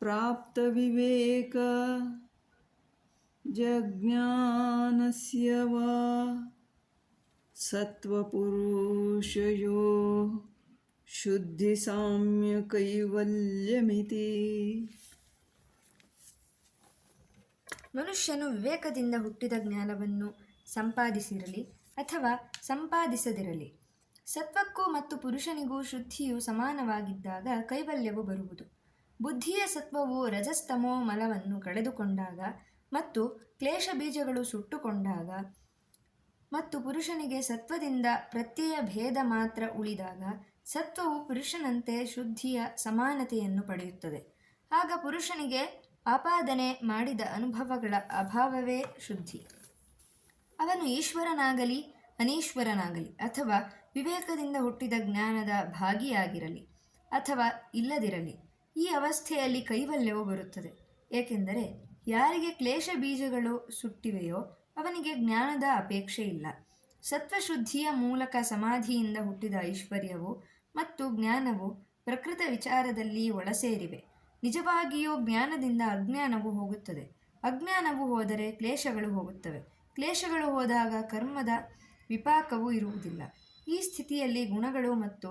ಪ್ರಾಪ್ತವಿವೇಕಜಜ್ಞಾನಸ್ಯ ವಾ ಸತ್ವಪುರುಷಯೋ ಶುದ್ಧಿಸಾಮ್ಯ ಕೈವಲ್ಯಮಿತಿ. ಮನುಷ್ಯನು ವಿವೇಕದಿಂದ ಹುಟ್ಟಿದ ಜ್ಞಾನವನ್ನು ಸಂಪಾದಿಸಿರಲಿ ಅಥವಾ ಸಂಪಾದಿಸದಿರಲಿ, ಸತ್ವಕ್ಕೂ ಮತ್ತು ಪುರುಷನಿಗೂ ಶುದ್ಧಿಯು ಸಮಾನವಾಗಿದ್ದಾಗ ಕೈವಲ್ಯವು ಬರುವುದು. ಬುದ್ಧಿಯ ಸತ್ವವು ರಜಸ್ತಮೋ ಮಲವನ್ನು ಕಳೆದುಕೊಂಡಾಗ ಮತ್ತು ಕ್ಲೇಶ ಬೀಜಗಳು ಸುಟ್ಟುಕೊಂಡಾಗ ಮತ್ತು ಪುರುಷನಿಗೆ ಸತ್ವದಿಂದ ಪ್ರತ್ಯಯ ಭೇದ ಮಾತ್ರ ಉಳಿದಾಗ ಸತ್ವವು ಪುರುಷನಂತೆ ಶುದ್ಧಿಯ ಸಮಾನತೆಯನ್ನು ಪಡೆಯುತ್ತದೆ. ಆಗ ಪುರುಷನಿಗೆ ಆಪಾದನೆ ಮಾಡಿದ ಅನುಭವಗಳ ಅಭಾವವೇ ಶುದ್ಧಿ. ಅವನು ಈಶ್ವರನಾಗಲಿ ಅನೀಶ್ವರನಾಗಲಿ ಅಥವಾ ವಿವೇಕದಿಂದ ಹುಟ್ಟಿದ ಜ್ಞಾನದ ಭಾಗಿಯಾಗಿರಲಿ ಅಥವಾ ಇಲ್ಲದಿರಲಿ, ಈ ಅವಸ್ಥೆಯಲ್ಲಿ ಕೈವಲ್ಯವು ಬರುತ್ತದೆ. ಏಕೆಂದರೆ ಯಾರಿಗೆ ಕ್ಲೇಶ ಬೀಜಗಳು ಸುಟ್ಟಿವೆಯೋ ಅವನಿಗೆ ಜ್ಞಾನದ ಅಪೇಕ್ಷೆ ಇಲ್ಲ. ಸತ್ವಶುದ್ಧಿಯ ಮೂಲಕ ಸಮಾಧಿಯಿಂದ ಹುಟ್ಟಿದ ಐಶ್ವರ್ಯವು ಮತ್ತು ಜ್ಞಾನವು ಪ್ರಕೃತ ವಿಚಾರದಲ್ಲಿ ಒಳಸೇರಿವೆ. ನಿಜವಾಗಿಯೂ ಜ್ಞಾನದಿಂದ ಅಜ್ಞಾನವು ಹೋಗುತ್ತದೆ. ಅಜ್ಞಾನವು ಹೋದರೆ ಕ್ಲೇಶಗಳು ಹೋಗುತ್ತವೆ. ಕ್ಲೇಶಗಳು ಹೋದಾಗ ಕರ್ಮದ ವಿಪಾಕವೂ ಇರುವುದಿಲ್ಲ. ಈ ಸ್ಥಿತಿಯಲ್ಲಿ ಗುಣಗಳು ಮತ್ತು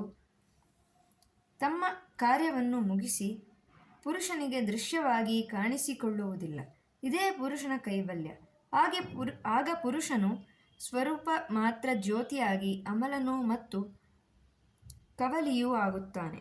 ತಮ್ಮ ಕಾರ್ಯವನ್ನು ಮುಗಿಸಿ ಪುರುಷನಿಗೆ ದೃಶ್ಯವಾಗಿ ಕಾಣಿಸಿಕೊಳ್ಳುವುದಿಲ್ಲ. ಇದೇ ಪುರುಷನ ಕೈವಲ್ಯ. ಆಗ ಪುರುಷನು ಸ್ವರೂಪ ಮಾತ್ರ ಜ್ಯೋತಿಯಾಗಿ ಅಮಲನೂ ಮತ್ತು ಕವಲಿಯೂ ಆಗುತ್ತಾನೆ.